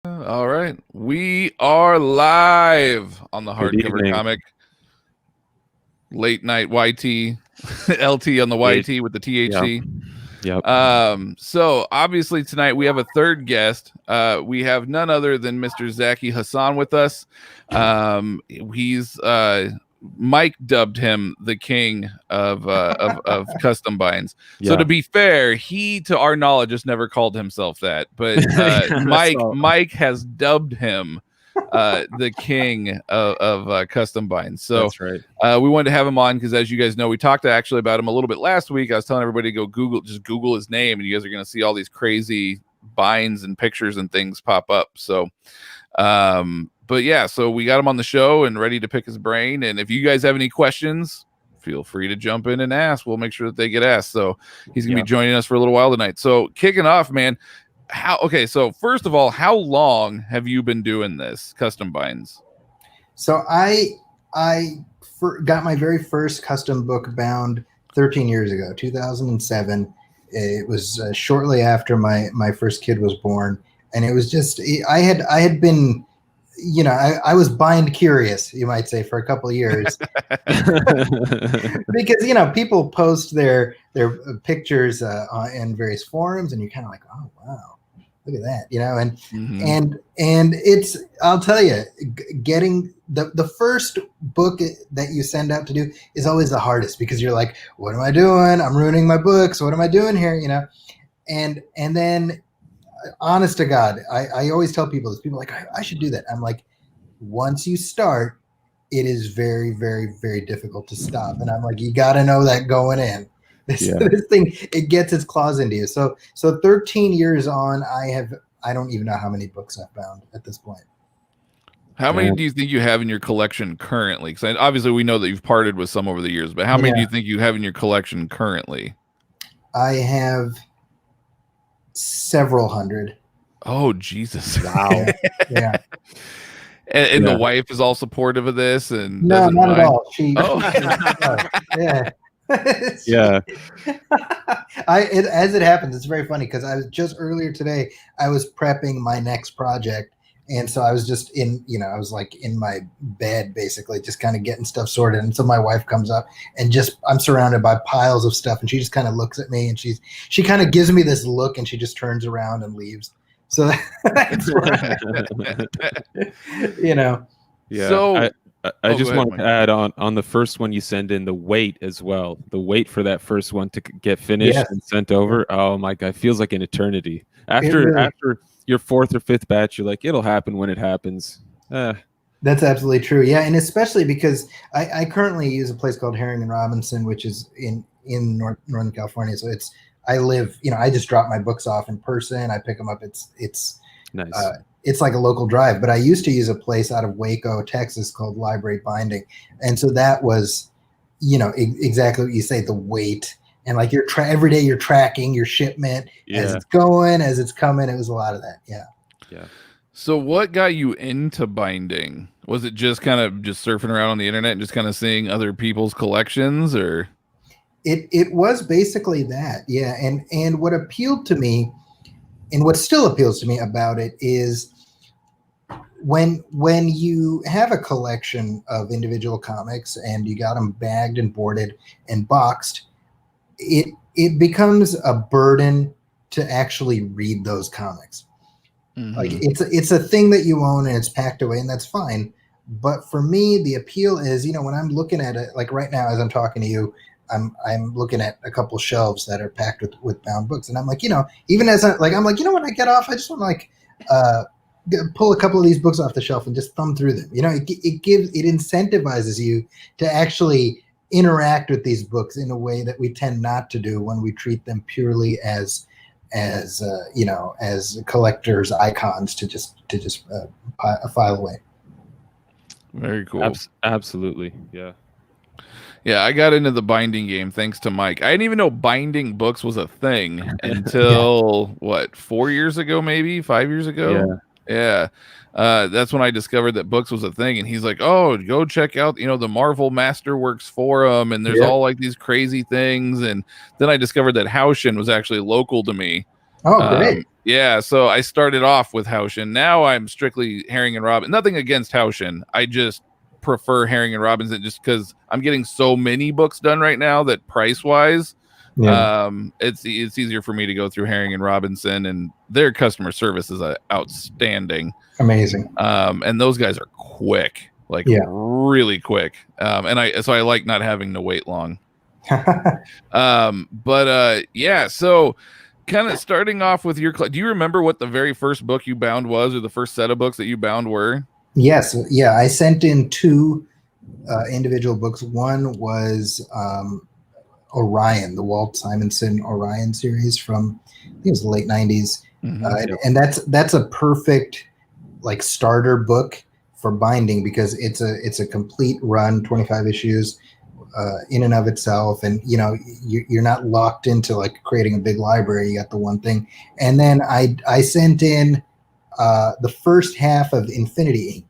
All right. We are live on the Good hardcover evening. comic. Late night YT, LT on the YT with the THC. Yep. So obviously tonight we have a third guest. We have none other than Mr. Zaki Hasan with us. He's Mike dubbed him the king of custom binds. So to be fair, he, to our knowledge, just never called himself that. But Mike has dubbed him the king of custom binds. So that's right. We wanted to have him on because, as you guys know, we talked actually about him a little bit last week. I was telling everybody to go just Google his name, and you guys are going to see all these crazy binds and pictures and things pop up. So, but yeah, so we got him on the show and ready to pick his brain. And if you guys have any questions, feel free to jump in and ask. We'll make sure that they get asked. So he's going to be joining us for a little while tonight. So kicking off, man. So first of all, how long have you been doing this custom binds? So I got my very first custom book bound 13 years ago, 2007. It was shortly after my first kid was born, and it was just I had been, I was bind curious, you might say, for a couple of years because people post their pictures in various forums, and you're kind of like, oh wow, look at that, and it's, I'll tell you, getting the first book that you send out to do is always the hardest, because you're like, what am I doing? I'm ruining my books. What am I doing here? And then, honest to God, I always tell people this. People are like, I should do that. I'm like, once you start, it is very, very, very difficult to stop. And I'm like, you got to know that going in. This thing, it gets its claws into you. So 13 years on, I don't even know how many books I've bound at this point. How many do you think you have in your collection currently? Because obviously we know that you've parted with some over the years, but how many do you think you have in your collection currently? I have several hundred. Oh, Jesus. Wow. Yeah. And the wife is all supportive of this? And no, not at all. Yeah. Yeah. As it happens, it's very funny, because I was just earlier today, I was prepping my next project. And so I was just I was like in my bed, basically, just kind of getting stuff sorted. And so my wife comes up, and I'm surrounded by piles of stuff. And she just kind of looks at me, and she kind of gives me this look, and she just turns around and leaves. So that's Yeah. So I just want to add on the first one you send in, the wait as well. The wait for that first one to get finished and sent over. Oh my God, feels like an eternity. After your fourth or fifth batch, you're like, it'll happen when it happens. That's absolutely true. Yeah, and especially because I currently use a place called Herring and Robinson, which is in Northern California. So I live, I just drop my books off in person. I pick them up. It's nice. It's like a local drive. But I used to use a place out of Waco, Texas, called Library Binding, and so that was, exactly what you say, the wait. And like every day you're tracking your shipment as it's going, as it's coming. It was a lot of that. Yeah. So what got you into binding? Was it just kind of just surfing around on the internet and just kind of seeing other people's collections, or? It was basically that. Yeah. And what appealed to me, and what still appeals to me about it, is when you have a collection of individual comics and you got them bagged and boarded and boxed, it becomes a burden to actually read those comics. Mm-hmm. Like it's a thing that you own and it's packed away, and that's fine. But for me, the appeal is, when I'm looking at it, like right now as I'm talking to you, I'm looking at a couple shelves that are packed with bound books, and I'm like, even as I'm like, when I get off, I just want to like pull a couple of these books off the shelf and just thumb through them. It incentivizes you to actually interact with these books in a way that we tend not to do when we treat them purely as collectors' icons to just file away. Very cool. Absolutely. Yeah. Yeah, I got into the binding game thanks to Mike. I didn't even know binding books was a thing until 4 years ago, maybe 5 years ago. Yeah. That's when I discovered that books was a thing, and he's like, "Oh, go check out, the Marvel Masterworks forum, and there's all like these crazy things." And then I discovered that Haushin was actually local to me, Oh, great. Yeah, so I started off with Haushin. Now I'm strictly Herring and Robin. Nothing against Haushin. I just prefer Herring and Robinson just because I'm getting so many books done right now that price wise, it's easier for me to go through Herring and Robinson, and their customer service is outstanding, amazing. And those guys are quick, like really quick. And I like not having to wait long. Yeah, so kind of starting off with your, do you remember what the very first book you bound was, or the first set of books that you bound were? Yes. Yeah. I sent in 2 individual books. One was Orion, the Walt Simonson Orion series from, I think it was the late 90s. And that's a perfect like starter book for binding, because it's a complete run, 25 issues in and of itself. And, you know, you're not locked into like creating a big library. You got the one thing. And then I sent in the first half of Infinity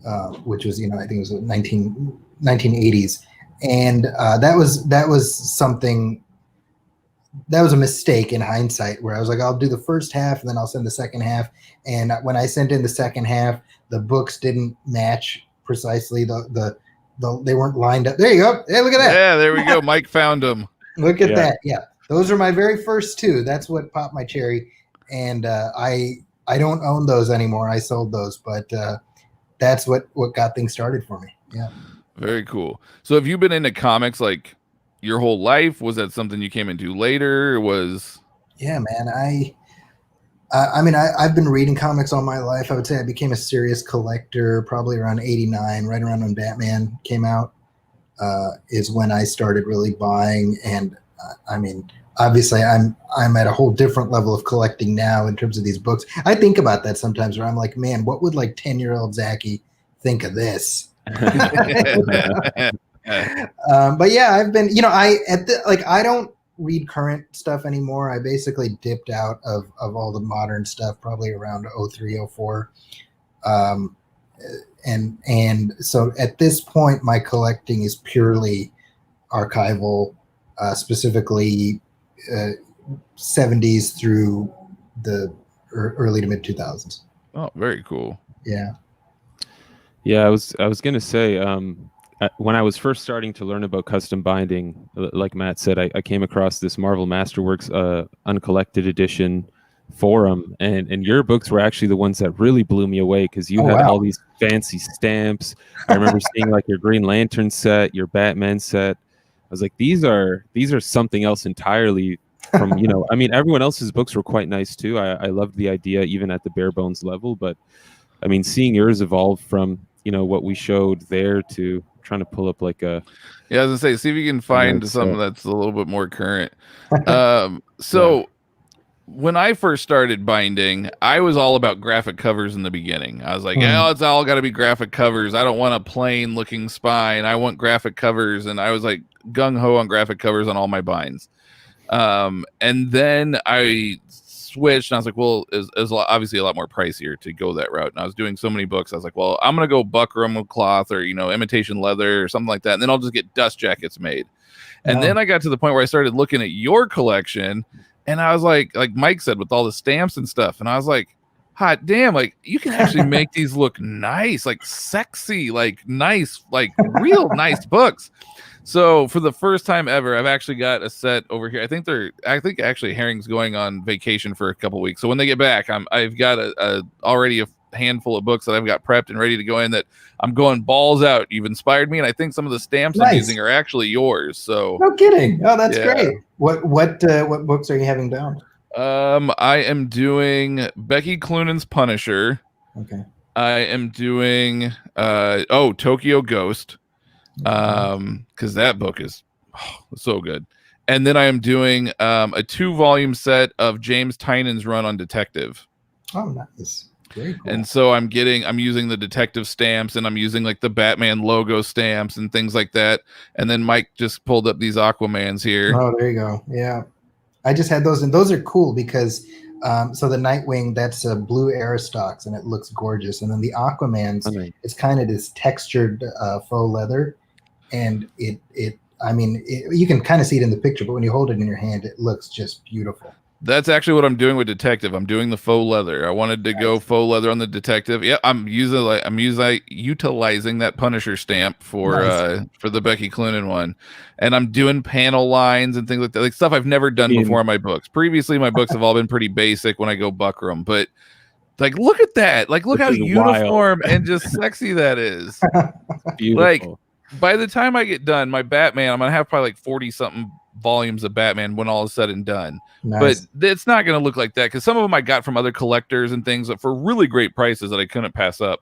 Inc., which was, you know, I think it was 1980s. And that was something, that was a mistake in hindsight, where I was like, I'll do the first half and then I'll send the second half. And when I sent in the second half, the books didn't match precisely. They weren't lined up. There you go. Hey, look at that. Yeah, there we go. Mike found them. Look at that. Yeah. Those are my very first 2. That's what popped my cherry. And I don't own those anymore. I sold those, but that's what got things started for me. Yeah. Very cool. So have you been into comics like your whole life? Was that something you came into later? Yeah, man. I've been reading comics all my life. I would say I became a serious collector probably around 89, right around when Batman came out, is when I started really buying. And obviously I'm at a whole different level of collecting now in terms of these books. I think about that sometimes, where I'm like, man, what would like 10-year-old Zaki think of this? But yeah, I've been, you know, I don't read current stuff anymore. I basically dipped out of all the modern stuff probably around 03, 04. And so at this point, my collecting is purely archival, specifically 70s through the early to mid 2000s. Oh, very cool. Yeah. Yeah, I was gonna say, when I was first starting to learn about custom binding, like Matt said, I came across this Marvel Masterworks Uncollected Edition forum, and your books were actually the ones that really blew me away, because you had all these fancy stamps. I remember seeing like your Green Lantern set, your Batman set. I was like, these are something else entirely from, you know, I mean, everyone else's books were quite nice too. I loved the idea even at the bare bones level, but I mean, seeing yours evolve from, you know, what we showed there to trying to pull up like a, yeah, I was gonna say, see if you can find something that's a little bit more current. When I first started binding, I was all about graphic covers in the beginning. I was like, oh, it's all got to be graphic covers. I don't want a plain looking spine. I want graphic covers. And I was like gung-ho on graphic covers on all my binds. And then I switched, and I was like, well, it's obviously a lot more pricier to go that route. And I was doing so many books. I was like, well, I'm going to go buckram cloth, or, you know, imitation leather or something like that. And then I'll just get dust jackets made. And then I got to the point where I started looking at your collection, and I was like Mike said, with all the stamps and stuff. And I was like, hot damn, like you can actually make these look nice, like sexy, like nice, like real nice books. So for the first time ever, I've actually got a set over here. I think actually Herring's going on vacation for a couple weeks. So when they get back, I've got already a handful of books that I've got prepped and ready to go in, that I'm going balls out. You've inspired me, and I think some of the stamps I'm using are actually yours. So no kidding. Oh, that's great. What books are you having down? I am doing Becky Cloonan's Punisher. Okay. I am doing Tokyo Ghost. Because that book is so good. And then I am doing a 2-volume set of James Tynan's run on Detective. Oh, nice. Very cool. And so I'm using the Detective stamps, and I'm using like the Batman logo stamps and things like that. And then Mike just pulled up these Aquamans here. Oh, there you go. Yeah. I just had those, and those are cool because so the Nightwing, that's a blue Aristox, and it looks gorgeous. And then the Aquaman's, it's kind of this textured faux leather, and you can kind of see it in the picture, but when you hold it in your hand, it looks just beautiful. That's actually what I'm doing with Detective. I'm doing the faux leather. I wanted to go faux leather on the Detective. Yeah, I'm utilizing that Punisher stamp for the Becky Cloonan one, and I'm doing panel lines and things like that, like stuff I've never done before in my books. Previously, my books have all been pretty basic when I go buckram, but like, look at that! Like, look how uniform and just sexy that is. Beautiful. Like, by the time I get done, my Batman, I'm gonna have probably like 40 something volumes of Batman when all is said and done. Nice. But it's not going to look like that because some of them I got from other collectors and things for really great prices that I couldn't pass up.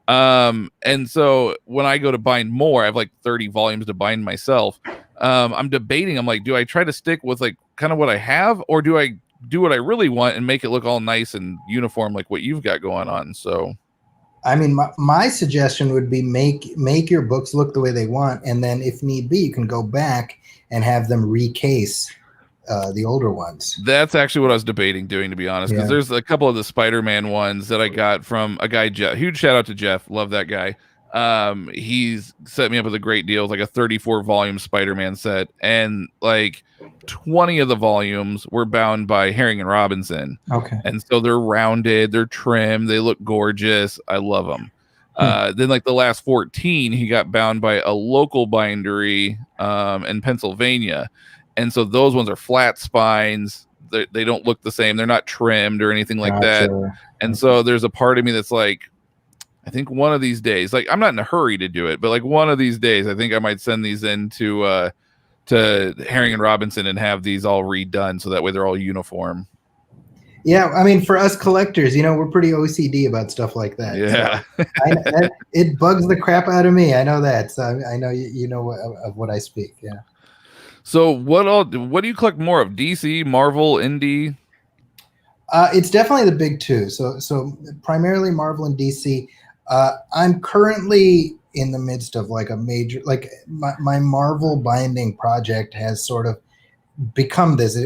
And so when I go to bind more, I have like 30 volumes to bind myself. I'm debating. I'm like, do I try to stick with like kind of what I have, or do I do what I really want and make it look all nice and uniform like what you've got going on? So I mean, my suggestion would be make your books look the way they want, and then if need be, you can go back and have them recase the older ones. That's actually what I was debating doing, to be honest, because there's a couple of the Spider-Man ones that I got from a guy, Jeff. Huge shout out to Jeff. Love that guy. He's set me up with a great deal, like a 34 volume Spider-Man set, and like 20 of the volumes were bound by Herring and Robinson. Okay. And so they're rounded, they're trimmed, they look gorgeous. I love them. Then like the last 14, he got bound by a local bindery in Pennsylvania. And so those ones are flat spines. They don't look the same. They're not trimmed or anything like that. And so there's a part of me that's like, I think one of these days, like I'm not in a hurry to do it, but like one of these days, I think I might send these in to Herring and Robinson and have these all redone so that way they're all uniform. Yeah, I mean, for us collectors, we're pretty OCD about stuff like that. Yeah, so it bugs the crap out of me. I know that. So I know you know of what I speak. Yeah. So what do you collect more of? DC, Marvel, Indie? It's definitely the big two. So primarily Marvel and DC. I'm currently in the midst of like a major, like my Marvel binding project has sort of become this.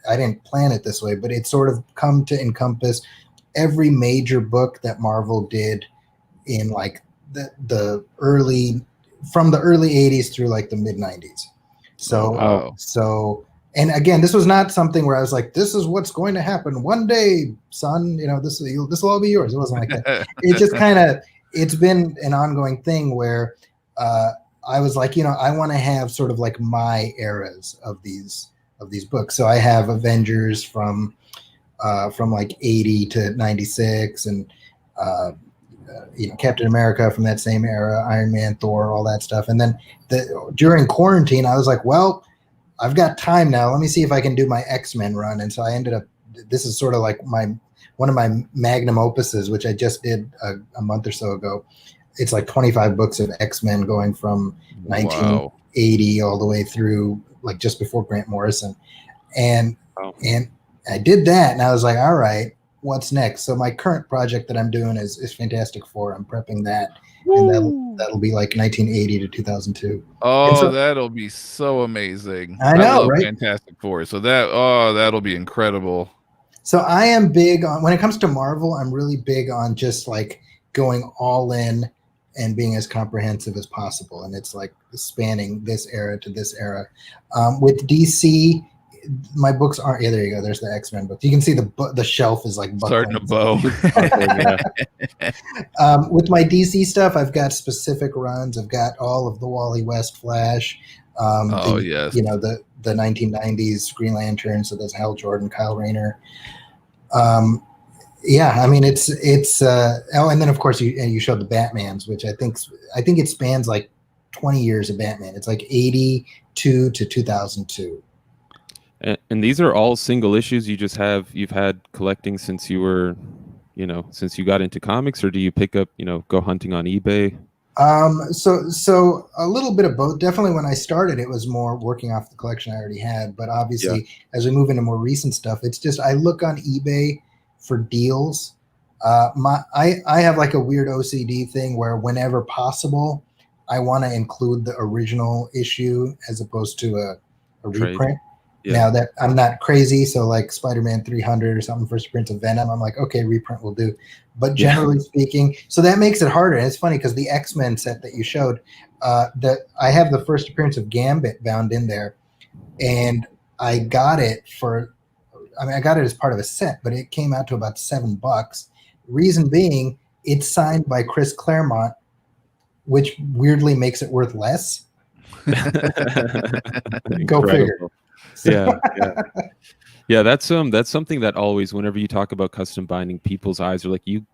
I didn't plan it this way, but it's sort of come to encompass every major book that Marvel did in like the early 80s through like the mid 90s. So, and again, this was not something where I was like, this is what's going to happen one day, son, this will all be yours. It wasn't like that. It just it's been an ongoing thing where I was like, I want to have sort of like my eras of these books. So I have Avengers from like 80 to 96 and Captain America from that same era, Iron Man, Thor, all that stuff. And then during quarantine, I was like, well, I've got time now. Let me see if I can do my X-Men run. And so I ended up, this is sort of like one of my magnum opuses, which I just did a month or so ago. It's like 25 books of X-Men going from 1980 all the way through like just before Grant Morrison. And I did that and I was like, all right, what's next? So my current project that I'm doing is Fantastic Four. I'm prepping that. Woo. And that'll be like 1980 to 2002. Oh, that'll be so amazing. I know, right? Fantastic Four. So that'll be incredible. So I am big on, when it comes to Marvel, I'm really big on just like going all in and being as comprehensive as possible. And it's like spanning this era to this era. With DC, my books aren't. Yeah, there you go. There's the X-Men book. You can see the shelf is like starting to bow. With my DC stuff, I've got specific runs. I've got all of the Wally West Flash. Yes. The 1990s Green Lantern. So that's Hal Jordan, Kyle Rayner. Yeah, I mean it's and then of course you showed the Batmans, which I think it spans like 20 years of Batman. It's like 82 to 2002. And these are all single issues you've had collecting since you were, since you got into comics, or do you pick up, go hunting on eBay? So a little bit of both. Definitely when I started, it was more working off the collection I already had. But obviously, as we move into more recent stuff, it's just I look on eBay for deals. I have like a weird OCD thing where whenever possible, I want to include the original issue as opposed to a reprint. Yeah. Now that I'm not crazy, so like Spider-Man 300 or something, first appearance of Venom, I'm like, okay, reprint will do. But generally speaking, so that makes it harder. And it's funny because the X-Men set that you showed, that I have the first appearance of Gambit bound in there, and I got it for I mean, I got it as part of a set, but it came out to about $7. Reason being, it's signed by Chris Claremont, which weirdly makes it worth less. Go figure. Yeah, yeah. That's something that always, whenever you talk about custom binding, people's eyes are like, you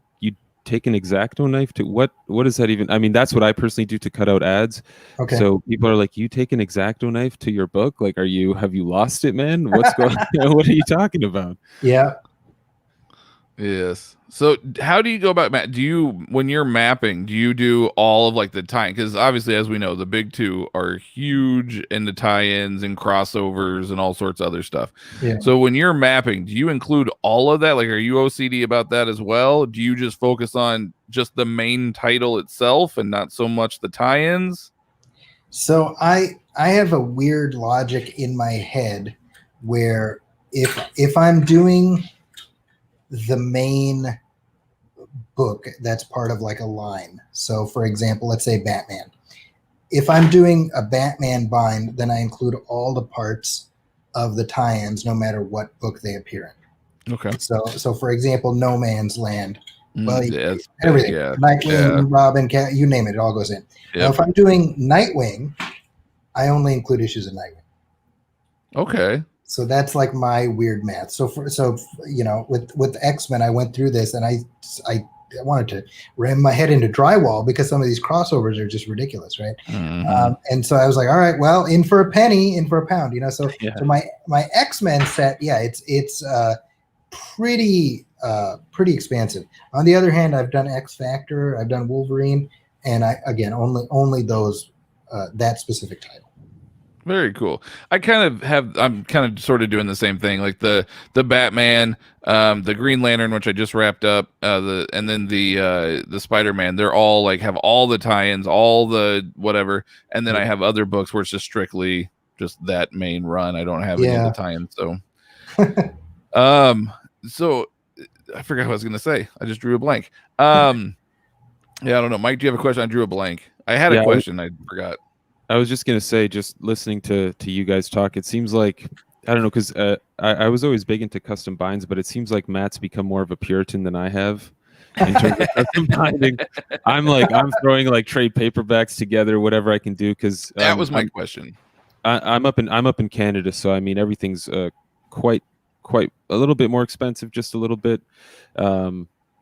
take an X-Acto knife to what does that even? I mean, that's what I personally do to cut out ads. Okay. So people are like, you take an X-Acto knife to your book? Like, have you lost it, man? What's going? What are you talking about? Yeah. Yes. So how do you go about when you're mapping, do you do all of like the tie? Because obviously, as we know, the big two are huge in the tie-ins and crossovers and all sorts of other stuff. Yeah. So when you're mapping, do you include all of that? Like, are you OCD about that as well? Do you just focus on just the main title itself and not so much the tie-ins? So I have a weird logic in my head where if I'm doing the main book that's part of like a line. So for example, let's say Batman. If I'm doing a Batman bind, then I include all the parts of the tie-ins, no matter what book they appear in. Okay. So for example, No Man's Land. Well, yeah, everything. Yeah. Nightwing, Robin, Cat, you name it, it all goes in. Yep. Now, if I'm doing Nightwing, I only include issues of Nightwing. Okay. So that's like my weird math. So with X-Men, I went through this and I wanted to ram my head into drywall because some of these crossovers are just ridiculous, right? Mm-hmm. And so I was like, all right, well, in for a penny, in for a pound, So my X-Men set, it's pretty expansive. On the other hand, I've done X Factor, I've done Wolverine, and only those that specific title. Very cool. I'm kind of sort of doing the same thing, like the Batman, the Green Lantern, which I just wrapped up, and then the Spider-Man. They're all like have all the tie-ins, all the whatever, and then I have other books where it's just strictly just that main run. I don't have any of the tie-ins. So, so I forgot what I was gonna say. I just drew a blank. Yeah, I don't know. Mike, do you have a question? I drew a blank. I had a question. I forgot. I was just going to say, just listening to you guys talk, it seems like, I don't know, because I was always big into custom binds, but it seems like Matt's become more of a Puritan than I have in terms of custom binding. I'm throwing like trade paperbacks together, whatever I can do, because that was my question. I'm up in Canada, so I mean everything's quite a little bit more expensive, just a little bit.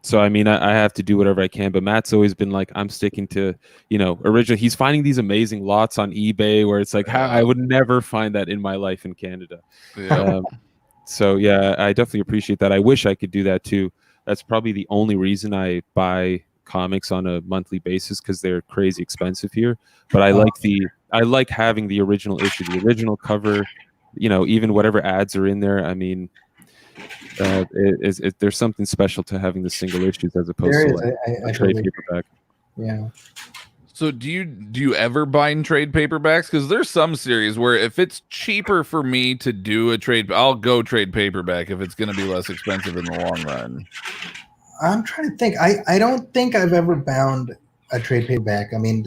So, I mean, I have to do whatever I can, but Matt's always been like, I'm sticking to, original. He's finding these amazing lots on eBay where it's like, I would never find that in my life in Canada. Yeah. So, yeah, I definitely appreciate that. I wish I could do that too. That's probably the only reason I buy comics on a monthly basis, because they're crazy expensive here. But I like having the original issue, the original cover, even whatever ads are in there. I mean, there's something special to having the single issues as opposed to like a trade paperback. Yeah. So do you ever bind trade paperbacks? Because there's some series where if it's cheaper for me to do a trade, I'll go trade paperback if it's going to be less expensive in the long run. I'm trying to think. I don't think I've ever bound a trade paperback. I mean,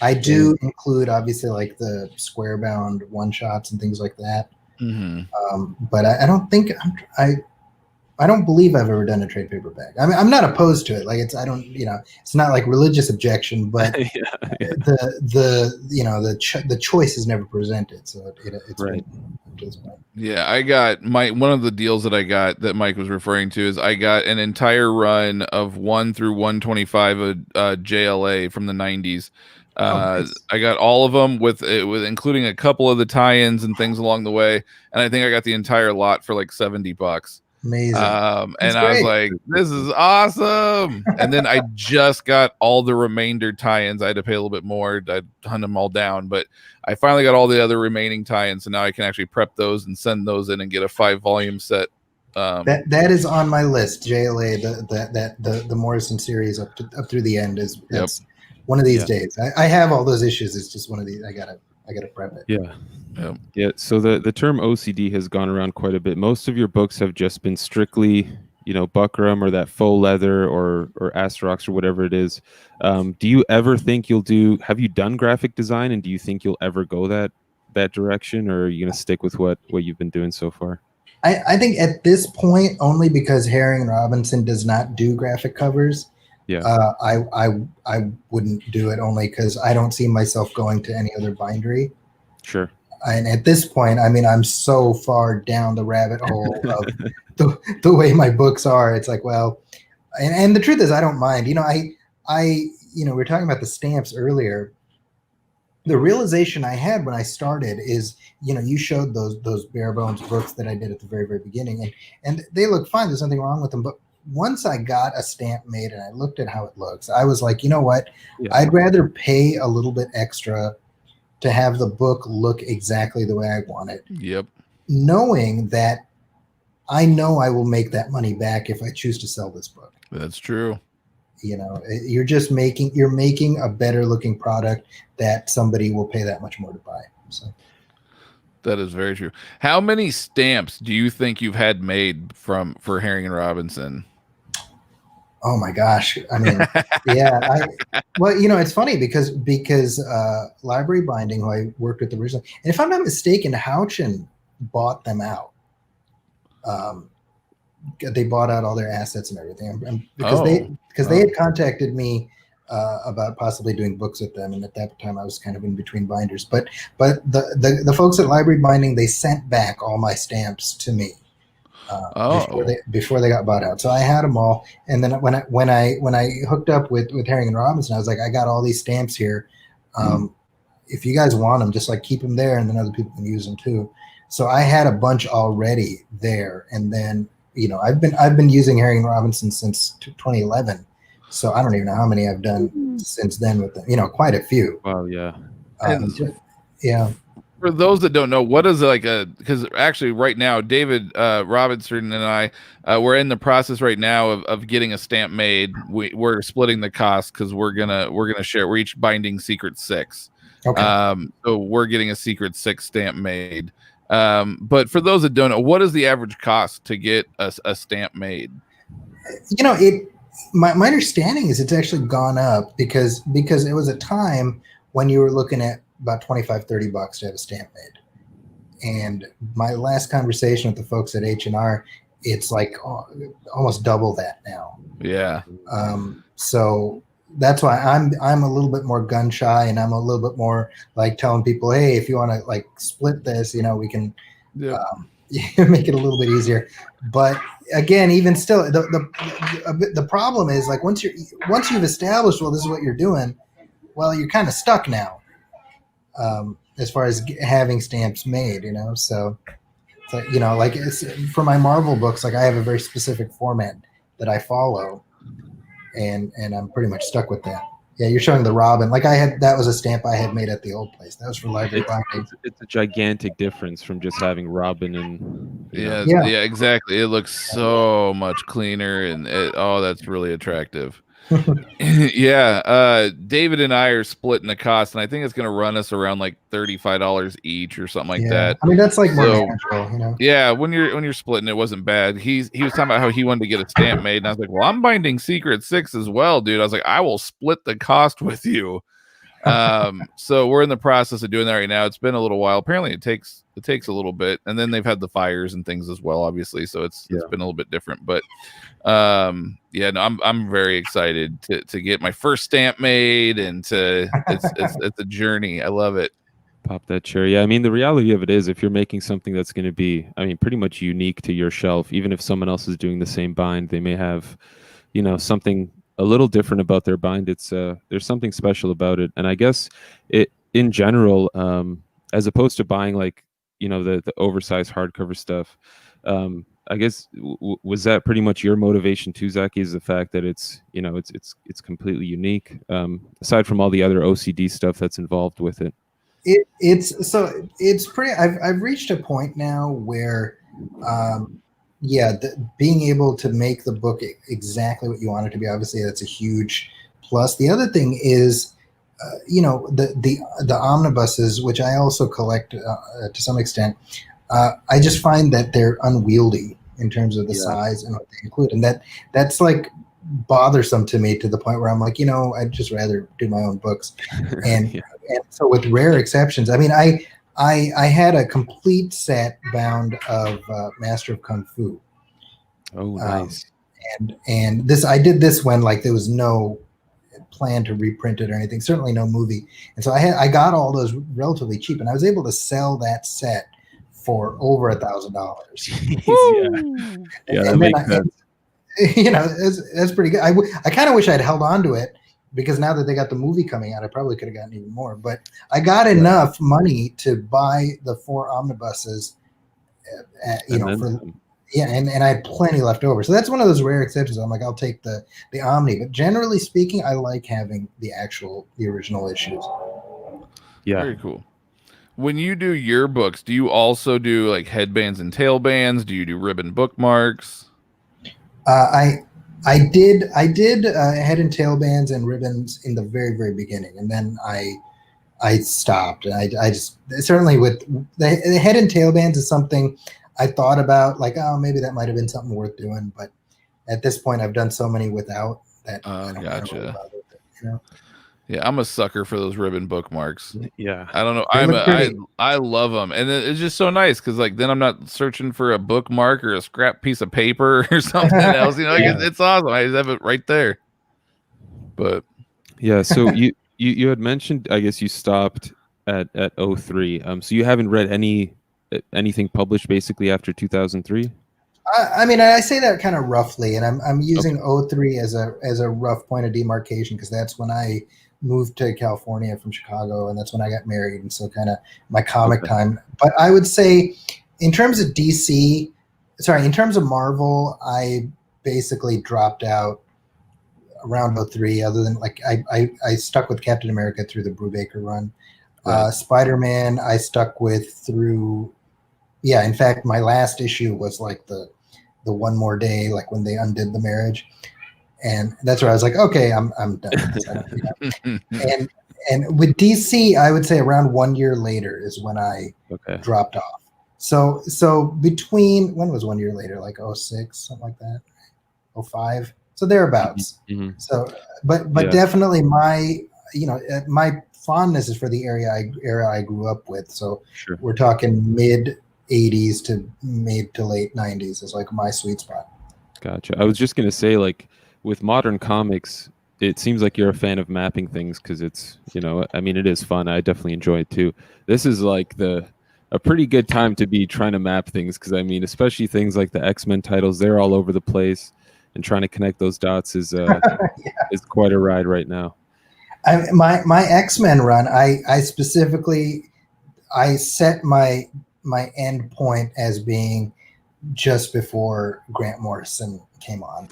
I do include obviously like the square bound one shots and things like that. Mm-hmm. But I don't think I don't believe I've ever done a trade paperback. I mean, I'm not opposed to it. Like it's not like religious objection, but the choice is never presented. So it's right. Yeah, I got one of the deals that I got that Mike was referring to is I got an entire run of 1 through 125 of JLA from the 90s. Nice. I got all of them with including a couple of the tie-ins and things along the way, and I think I got the entire lot for like $70. Amazing. And I was like, this is awesome. And then I just got all the remainder tie-ins. I had to pay a little bit more. I'd hunt them all down, but I finally got all the other remaining tie-ins. So now I can actually prep those and send those in and get a 5-volume set. That is on my list. JLA, the Morrison series up through the end that's one of these days. I have all those issues. It's just one of these. I gotta prep it. Yeah. So the term OCD has gone around quite a bit. Most of your books have just been strictly, buckram or that faux leather or Asterox or whatever it is. Do you ever think have you done graphic design, and do you think you'll ever go that direction, or are you going to stick with what you've been doing so far? I think at this point, only because Herring Robinson does not do graphic covers. Yeah. I wouldn't do it, only because I don't see myself going to any other bindery. Sure. And at this point, I mean, I'm so far down the rabbit hole of the way my books are. It's like, well, and the truth is, I don't mind. You know, we were talking about the stamps earlier. The realization I had when I started is, you showed those bare bones books that I did at the very, very beginning, and they look fine. There's nothing wrong with them. But once I got a stamp made and I looked at how it looks, I was like, you know what? Yeah. I'd rather pay a little bit extra to have the book look exactly the way I want it. Yep. Knowing that I know I will make that money back if I choose to sell this book. That's true. You're making a better looking product that somebody will pay that much more to buy. So that is very true. How many stamps do you think you've had made for Herring and Robinson? Oh my gosh. I mean, yeah. Well, it's funny because Library Binding, who I worked with originally, and if I'm not mistaken, Houchin bought them out. They bought out all their assets and everything, because they had contacted me about possibly doing books with them, and at that time I was kind of in between binders. But the folks at Library Binding, they sent back all my stamps to me before they got bought out. So I had them all, and then when I hooked up with Herring and Robinson, I was like, I got all these stamps here. If you guys want them, just like keep them there, and then other people can use them too. So I had a bunch already there, and then I've been using Herring and Robinson since 2011. So I don't even know how many I've done since then with them. Quite a few. Wow, yeah. Yeah. For those that don't know, what is because actually right now, David Robinson and I, we're in the process right now of getting a stamp made. We're splitting the cost because we're gonna share. We're each binding Secret 6. Okay. So we're getting a Secret 6 stamp made. But for those that don't know, what is the average cost to get a stamp made? My understanding is it's actually gone up because it was a time when you were looking at about $25-$30 to have a stamp made. And my last conversation with the folks at H&R, it's like almost double that now. Yeah. So that's why I'm a little bit more gun shy, and I'm a little bit more like telling people, hey, if you want to like split this, we can make it a little bit easier. But again, even still, the problem is like once you've established, well, this is what you're doing, well, you're kind of stuck now, as far as having stamps made, So like for my Marvel books, like I have a very specific format that I follow. And I'm pretty much stuck with that. Yeah, you're showing the Robin. Like that was a stamp I had made at the old place. That was for Library Binding. It's a gigantic difference from just having Robin and yeah, exactly. It looks so much cleaner, and that's really attractive. Yeah, David and I are splitting the cost, and I think it's going to run us around like $35 each or something like that. I mean, that's like more natural, Yeah, when you're splitting, it wasn't bad. He was talking about how he wanted to get a stamp made, and I was like, well, I'm binding Secret 6 as well, dude. I was like, I will split the cost with you. So we're in the process of doing that right now. It's been a little while. Apparently, it takes a little bit, and then they've had the fires and things as well, obviously. So it's been a little bit different, but I'm very excited to get my first stamp made, and it's a journey. I love it. Pop that cherry. Yeah, I mean, the reality of it is, if you're making something that's going to be, pretty much unique to your shelf, even if someone else is doing the same bind, they may have, something a little different about their bind. It's there's something special about it, and I guess it in general, as opposed to buying like the oversized hardcover stuff. I guess was that pretty much your motivation too, Zaki? Is the fact that it's it's completely unique, aside from all the other OCD stuff that's involved with it. It's pretty. I've reached a point now where, being able to make the book exactly what you want it to be. Obviously, that's a huge plus. The other thing is, the omnibuses, which I also collect to some extent. I just find that they're unwieldy in terms of the size and what they include, and that's like bothersome to me, to the point where I'm like, I'd just rather do my own books. And, and so with rare exceptions, I mean, I had a complete set bound of Master of Kung Fu. Oh, nice. And this, I did this when like there was no plan to reprint it or anything, certainly no movie. And so I got all those relatively cheap, and I was able to sell that set for over $1,000. Yeah, that makes sense. You know, that's pretty good. I kind of wish I'd held on to it, because now that they got the movie coming out, I probably could have gotten even more. But I got enough money to buy the 4 omnibuses, and I had plenty left over. So that's one of those rare exceptions. I'm like, I'll take the Omni. But generally speaking, I like having the original issues. Yeah. Very cool. When you do your books, do you also do like headbands and tailbands? Do you do ribbon bookmarks? I did head and tail bands and ribbons in the very, very beginning, and then I stopped. And I just, certainly with the head and tail bands is something I thought about, like, oh, maybe that might have been something worth doing, but at this point I've done so many without that. Gotcha. You know? Yeah, I'm a sucker for those ribbon bookmarks. Yeah, I don't know. I love them, and it's just so nice because like then I'm not searching for a bookmark or a scrap piece of paper or something else. You know, like it's awesome. I just have it right there. But yeah, so you had mentioned, I guess you stopped at 03. So you haven't read anything published basically after 2003? I mean, I say that kind of roughly, and I'm using 03 as a rough point of demarcation, because that's when I moved to California from Chicago, and that's when I got married, and so kind of my comic time. But I would say, in terms of Marvel, I basically dropped out around 03, other than like I stuck with Captain America through the Brubaker run. Right. Spider-Man I stuck with through, in fact my last issue was like the One More Day, like when they undid the marriage. And that's where I was like, okay, I'm done with this. And with DC, I would say around 1 year later is when I dropped off. So between, when was 1 year later? Like 06, something like that, 05. So thereabouts. Mm-hmm. So, but definitely my fondness is for the era I grew up with. So we're talking mid 80s to mid to late 90s is like my sweet spot. Gotcha. I was just gonna say, like, with modern comics, it seems like you're a fan of mapping things because it's, I mean, it is fun. I definitely enjoy it too. This is like a pretty good time to be trying to map things, because I mean, especially things like the X-Men titles, they're all over the place, and trying to connect those dots is is quite a ride right now. My X-Men run, I specifically set my end point as being just before Grant Morrison came on.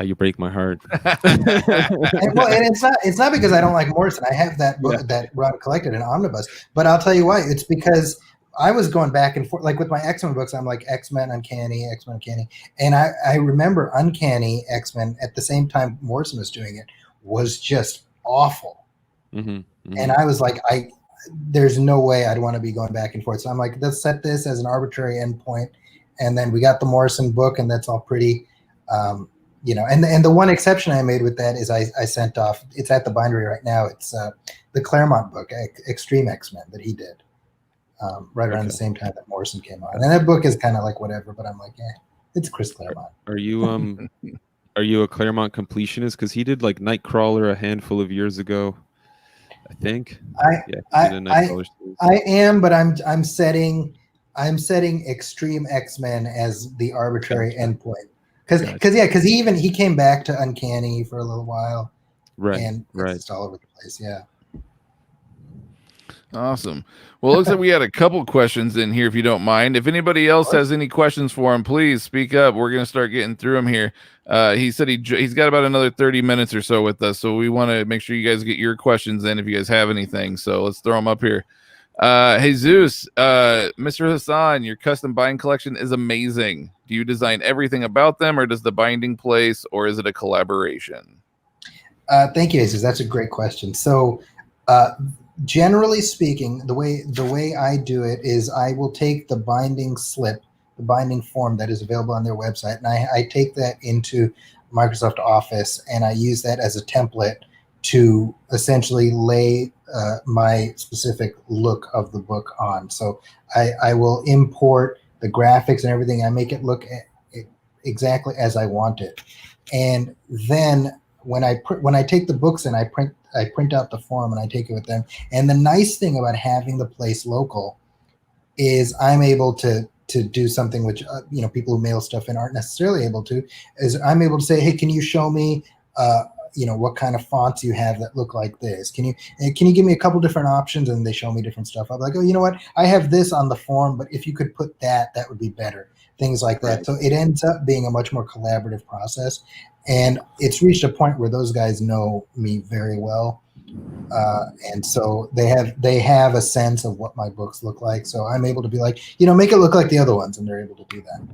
You break my heart. and it's not because I don't like Morrison. I have that book, that run collected in omnibus, but I'll tell you why. It's because I was going back and forth, like with my X-Men books. I'm like X-Men Uncanny, X-Men Uncanny, and I remember Uncanny X-Men at the same time Morrison was doing it was just awful. Mm-hmm, mm-hmm. And I was like, there's no way I'd want to be going back and forth. So I'm like, let's set this as an arbitrary endpoint, and then we got the Morrison book, and that's all pretty. And the one exception I made with that is I sent off, it's at the bindery right now, it's the Claremont book, Extreme X-Men, that he did right around the same time that Morrison came on. And that book is kind of like whatever, but I'm like, it's Chris Claremont. Are you a Claremont completionist? Because he did like Nightcrawler a handful of years ago, I think. I am, but I'm setting Extreme X-Men as the arbitrary endpoint. Because he came back to Uncanny for a little while, and it's all over the place. Yeah. Awesome. Well, it looks like we had a couple questions in here, if you don't mind. If anybody else has any questions for him, please speak up. We're gonna start getting through them here. He said he's got about another 30 minutes or so with us, so we want to make sure you guys get your questions in if you guys have anything. So let's throw them up here. Jesus, Mr. Hasan, your custom bind collection is amazing. Do you design everything about them, or does the binding place, or is it a collaboration? Thank you, Jesus. That's a great question. So, generally speaking, the way I do it is I will take the binding slip, the binding form that is available on their website, and I take that into Microsoft Office, and I use that as a template to essentially lay my specific look of the book on. So I will import the graphics and everything. I make it look exactly as I want it. And then when I take the books and I print out the form and I take it with them. And the nice thing about having the place local is I'm able to do something which people who mail stuff in aren't necessarily able to, is I'm able to say, hey, can you show me what kind of fonts you have that look like this? Can you give me a couple different options? And they show me different stuff. I'm like, oh, you know what? I have this on the form, but if you could put that would be better. Things like that. Right. So it ends up being a much more collaborative process. And it's reached a point where those guys know me very well. And so they have a sense of what my books look like. So I'm able to be like, make it look like the other ones. And they're able to do that.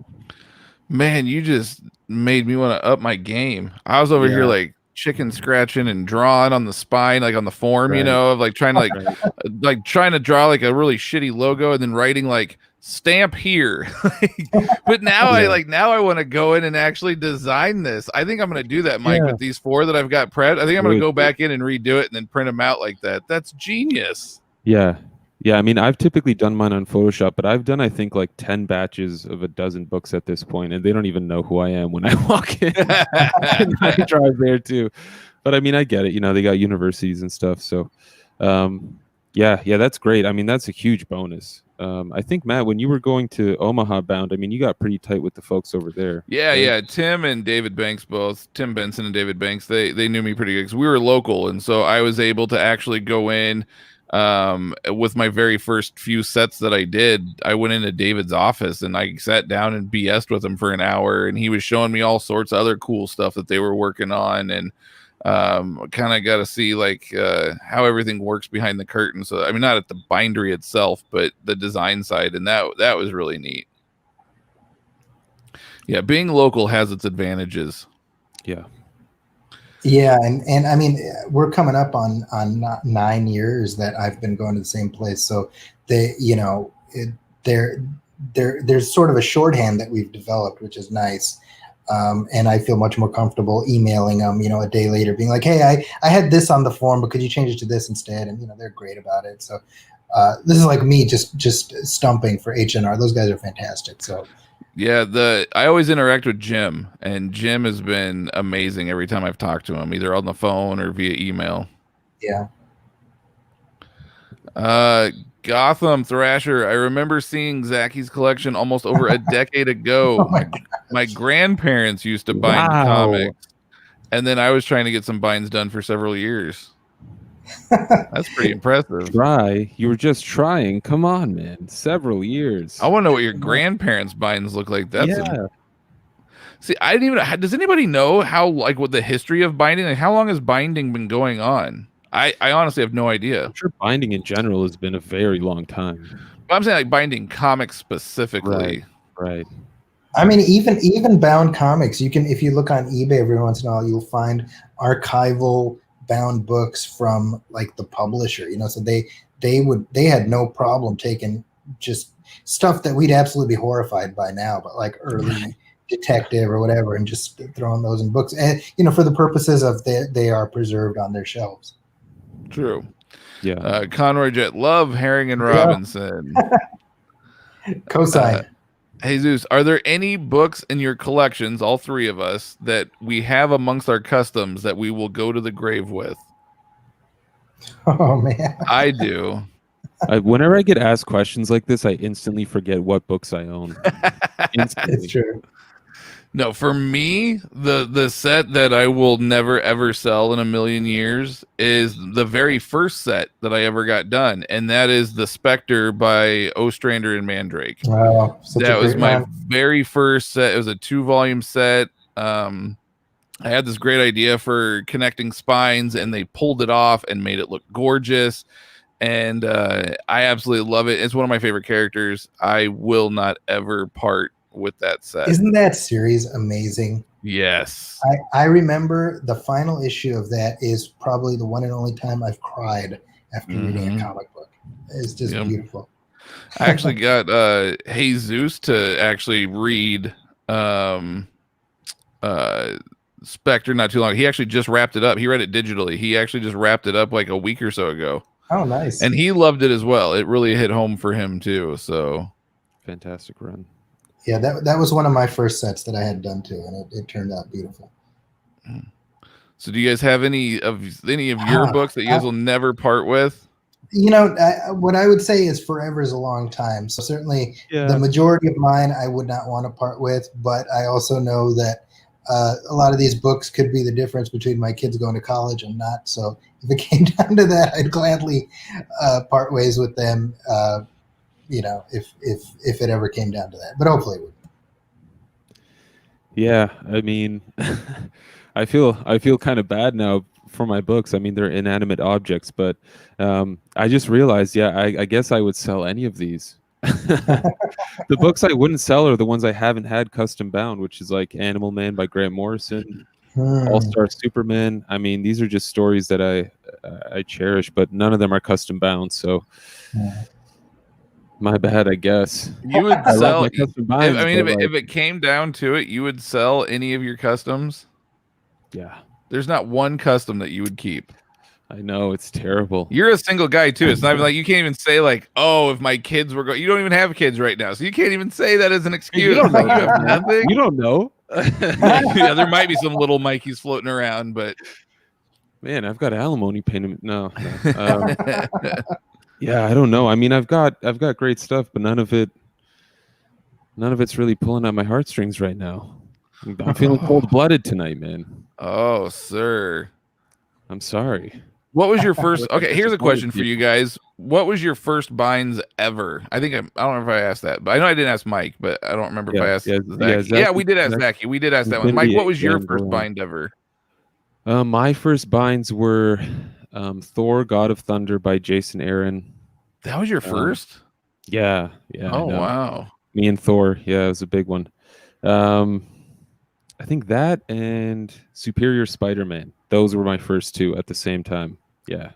Man, you just made me want to up my game. I was over here like chicken scratching and drawing on the spine, like on the form, of like trying to like trying to draw like a really shitty logo and then writing like stamp here. But now I want to go in and actually design this. I think I'm going to do that, Mike, with these 4 that I've got prepped. I think I'm going to go back in and redo it and then print them out like that. That's genius. Yeah. I mean, I've typically done mine on Photoshop, but I've done, I think, like 10 batches of a dozen books at this point, and they don't even know who I am when I walk in. And I drive there too. But I mean, I get it. They got universities and stuff. So, yeah, that's great. I mean, that's a huge bonus. I think, Matt, when you were going to Omaha bound, I mean, you got pretty tight with the folks over there. Yeah, right? Yeah. Tim and David Banks, both Tim Benson and David Banks, they knew me pretty good because we were local, and so I was able to actually go in. With my very first few sets that I did, I went into David's office and I sat down and BS'd with him for an hour, and he was showing me all sorts of other cool stuff that they were working on, and kind of got to see like how everything works behind the curtain. So I mean, not at the bindery itself, but the design side, and that was really neat. Yeah, being local has its advantages. Yeah, and I mean, we're coming up on 9 years that I've been going to the same place. So there's sort of a shorthand that we've developed, which is nice. And I feel much more comfortable emailing them, a day later, being like, hey, I had this on the form, but could you change it to this instead? And they're great about it. So this is like me just stumping for H&R. Those guys are fantastic. So. Yeah, I always interact with Jim, and Jim has been amazing every time I've talked to him, either on the phone or via email. Yeah. Gotham Thrasher. I remember seeing Zaki's collection almost over a decade ago. Oh my grandparents used to bind comics, and then I was trying to get some binds done for several years. That's pretty impressive. You were just trying. Come on, man. Several years. I want to know what your grandparents' binds look like. See, I didn't even. Does anybody know how, like, what the history of binding? Like, how long has binding been going on? I honestly have no idea. I'm sure binding in general has been a very long time. But I'm saying like binding comics specifically. Right. I mean, even bound comics. You can, if you look on eBay every once in a while, you'll find archival bound books from like the publisher, so they had no problem taking just stuff that we'd absolutely be horrified by now, but like early detective or whatever, and just throwing those in books, and for the purposes of they are preserved on their shelves. True. Yeah. Conroy Jet, love Herring and Robinson. Cosign. Jesus, are there any books in your collections, all 3 of us, that we have amongst our customs that we will go to the grave with? Oh, man. I do. Whenever I get asked questions like this, I instantly forget what books I own. It's true. No, for me, the set that I will never ever sell in a million years is the very first set that I ever got done, and that is the Spectre by Ostrander and Mandrake. Wow, that was my very first set. It was a 2-volume set. I had this great idea for connecting spines, and they pulled it off and made it look gorgeous. And I absolutely love it. It's one of my favorite characters. I will not ever part with that set. Isn't that series amazing? Yes. I remember the final issue of that is probably the one and only time I've cried after reading a comic book. It's just beautiful. I actually got Jesus to actually read Spectre not too long. He actually just wrapped it up. He read it digitally. He actually just wrapped it up like a week or so ago. Oh, nice. And he loved it as well. It really hit home for him too. So fantastic run. Yeah, that was one of my first sets that I had done too, and it turned out beautiful. So do you guys have any of your books that you guys will never part with? You know, what I would say is forever is a long time. So certainly the majority of mine I would not want to part with, but I also know that a lot of these books could be the difference between my kids going to college and not. So if it came down to that, I'd gladly part ways with them. You know, if it ever came down to that, but hopefully it would. Yeah, I mean, I feel kind of bad now for my books. I mean, they're inanimate objects, but I just realized, I guess I would sell any of these. The books I wouldn't sell are the ones I haven't had custom bound, which is like Animal Man by Grant Morrison, All-Star Superman. I mean, these are just stories that I cherish, but none of them are custom bound. So my bad, I guess. You would sell. If it came down to it, you would sell any of your customs. Yeah. There's not one custom that you would keep. I know, it's terrible. You're a single guy too. It's not even like you can't even say like, oh, if my kids were going. You don't even have kids right now, so you can't even say that as an excuse. You don't know. You have nothing. You don't know. Yeah, there might be some little Mikeys floating around, but man, I've got alimony payment. No. Yeah, I don't know. I mean, I've got great stuff, but none of it's really pulling at my heartstrings right now. I'm feeling cold-blooded tonight, man. Oh, sir. I'm sorry. What was your first? Okay, here's a question for you guys. What was your first binds ever? I don't know if I asked that, but I know I didn't ask Mike, but I don't remember if I asked Zaki. Yeah, we did ask Zaki. We did ask that one. Mike, what was your first bind ever? My first binds were Thor, God of Thunder by Jason Aaron. That was your first? Yeah. Oh, wow. Me and Thor. Yeah, it was a big one. I think that and Superior Spider-Man. Those were my first two at the same time. Yeah.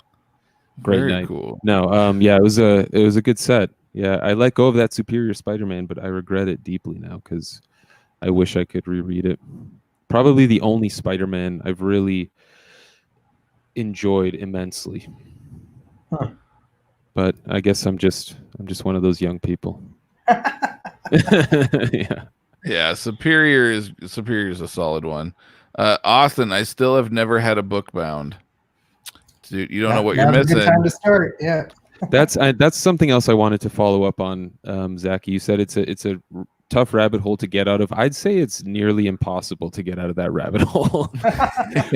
Great Very night. Cool. No, it was a good set. Yeah, I let go of that Superior Spider-Man, but I regret it deeply now because I wish I could reread it. Probably the only Spider-Man I've really enjoyed immensely. Huh. But I guess I'm just one of those young people. Yeah. Yeah, Superior is a solid one. Austin, I still have never had a book bound. Dude, you don't know what you're missing. Good time to start. Yeah. That's something else I wanted to follow up on, Zaki. You said it's a tough rabbit hole to get out of. I'd say it's nearly impossible to get out of that rabbit hole.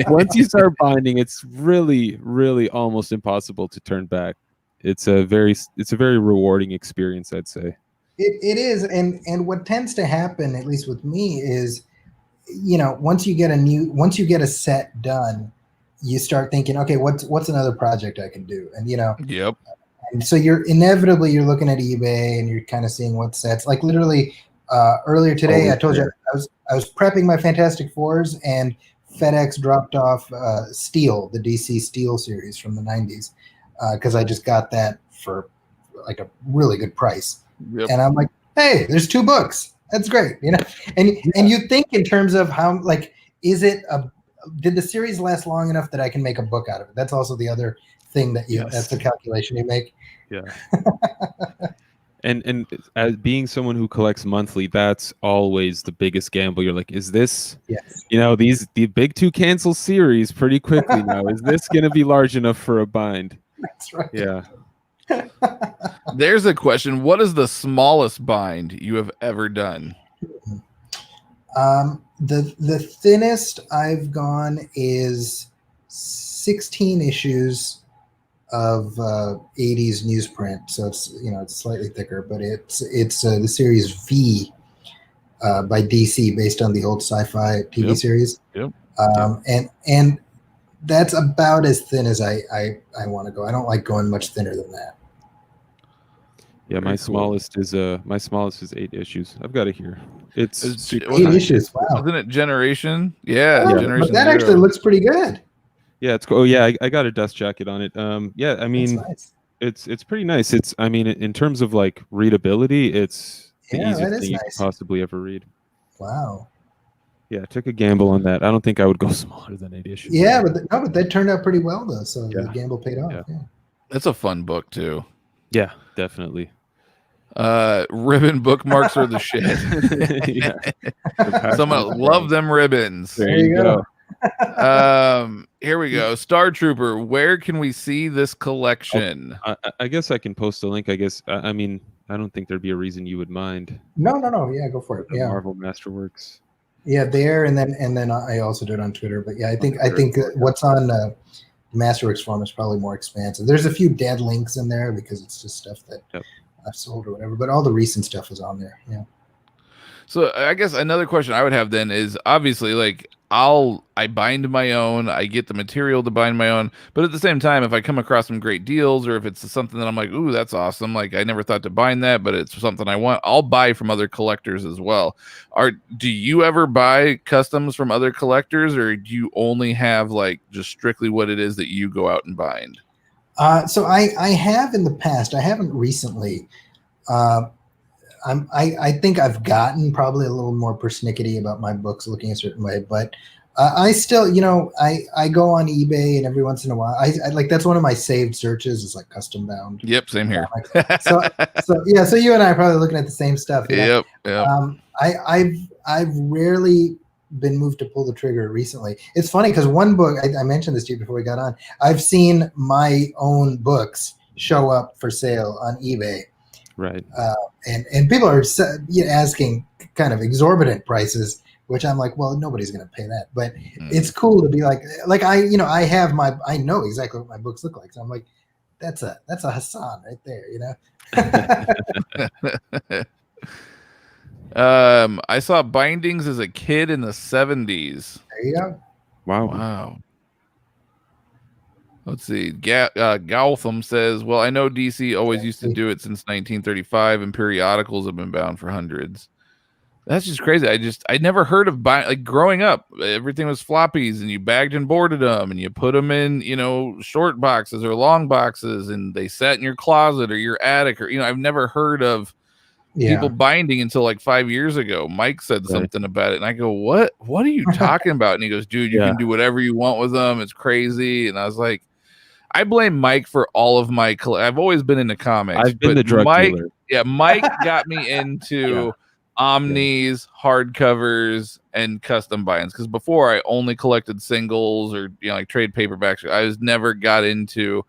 Once you start binding, it's really, really almost impossible to turn back. It's a very rewarding experience, I'd say. It is, and what tends to happen, at least with me, is, you know, once you get a set done, you start thinking, okay, what's another project I can do, and you know, yep. And so you're looking at eBay and you're kind of seeing what sets. Like literally earlier today, I told you I was prepping my Fantastic Fours, and FedEx dropped off Steel, the DC Steel series from the 90s, because I just got that for like a really good price. Yep. And I'm like, hey, there's 2 books. That's great, you know. And you think in terms of how, like, did the series last long enough that I can make a book out of it? That's also the other thing that that's the calculation you make. Yeah. And as being someone who collects monthly, that's always the biggest gamble. You're like, is this, you know, the big 2 cancel series pretty quickly now. Is this going to be large enough for a bind? That's right. Yeah. There's a question. What is the smallest bind you have ever done? The thinnest I've gone is 16 issues of 80s newsprint. So it's, you know, it's slightly thicker, but it's the series V by DC, based on the old sci-fi TV series. Yep. And that's about as thin as I want to go. I don't like going much thinner than that. Yeah, my smallest is 8 issues. I've got it here. It's 8 issues. Wow. Wasn't it Generation? Yeah, Generation. But that actually looks pretty good. Yeah, it's cool. Oh yeah, I got a dust jacket on it. Yeah, I mean, nice. it's pretty nice. It's, I mean, in terms of like readability, it's the easiest thing you could possibly ever read. Wow. Yeah, I took a gamble on that. I don't think I would go smaller than 8 issues. Yeah, but that turned out pretty well though. So the gamble paid off. Yeah. Yeah. That's a fun book too. Yeah, definitely. Ribbon bookmarks are the shit. Someone love them ribbons. There you go. Here we go. Star Trooper, where can we see this collection? I guess I can post a link. I guess I mean, I don't think there'd be a reason you would mind. No. Yeah, go for it. The Yeah. Marvel Masterworks. Yeah, there and then I also do it on Twitter. But yeah, I think what's on Masterworks forum is probably more expansive. There's a few dead links in there because it's just stuff that I've sold or whatever. But all the recent stuff is on there. Yeah. So I guess another question I would have then is obviously like I bind my own, I get the material to bind my own, but at the same time, if I come across some great deals or if it's something that I'm like, ooh, that's awesome, like I never thought to bind that, but it's something I want, I'll buy from other collectors as well. Do you ever buy customs from other collectors, or do you only have like just strictly what it is that you go out and bind? So I have in the past. I haven't recently. I think I've gotten probably a little more persnickety about my books looking a certain way, but I still, I go on eBay and every once in a while, I like that's one of my saved searches is like custom bound. Yep, same here. So you and I are probably looking at the same stuff. Yep. I've rarely been moved to pull the trigger recently. It's funny because one book I mentioned this to you before we got on. I've seen my own books show up for sale on eBay. Right. And people are asking kind of exorbitant prices, which I'm like, well, nobody's going to pay that. But it's cool to be like I know exactly what my books look like. So I'm like, that's a Hasan right there, I saw bindings as a kid in the 70s. There you go. Wow. Let's see. Gautham says, well, I know DC always used to do it since 1935, and periodicals have been bound for hundreds. That's just crazy. I never heard of like growing up. Everything was floppies, and you bagged and boarded them, and you put them in, short boxes or long boxes, and they sat in your closet or your attic, or I've never heard of people binding until like 5 years ago. Mike said something about it, and I go, what are you talking about? And he goes, dude, you can do whatever you want with them. It's crazy. And I was like, I blame Mike for all of my I've always been into comics. I've been the drug dealer. Yeah, Mike got me into omnis, hardcovers, and custom binds, because before I only collected singles or like trade paperbacks. I never got into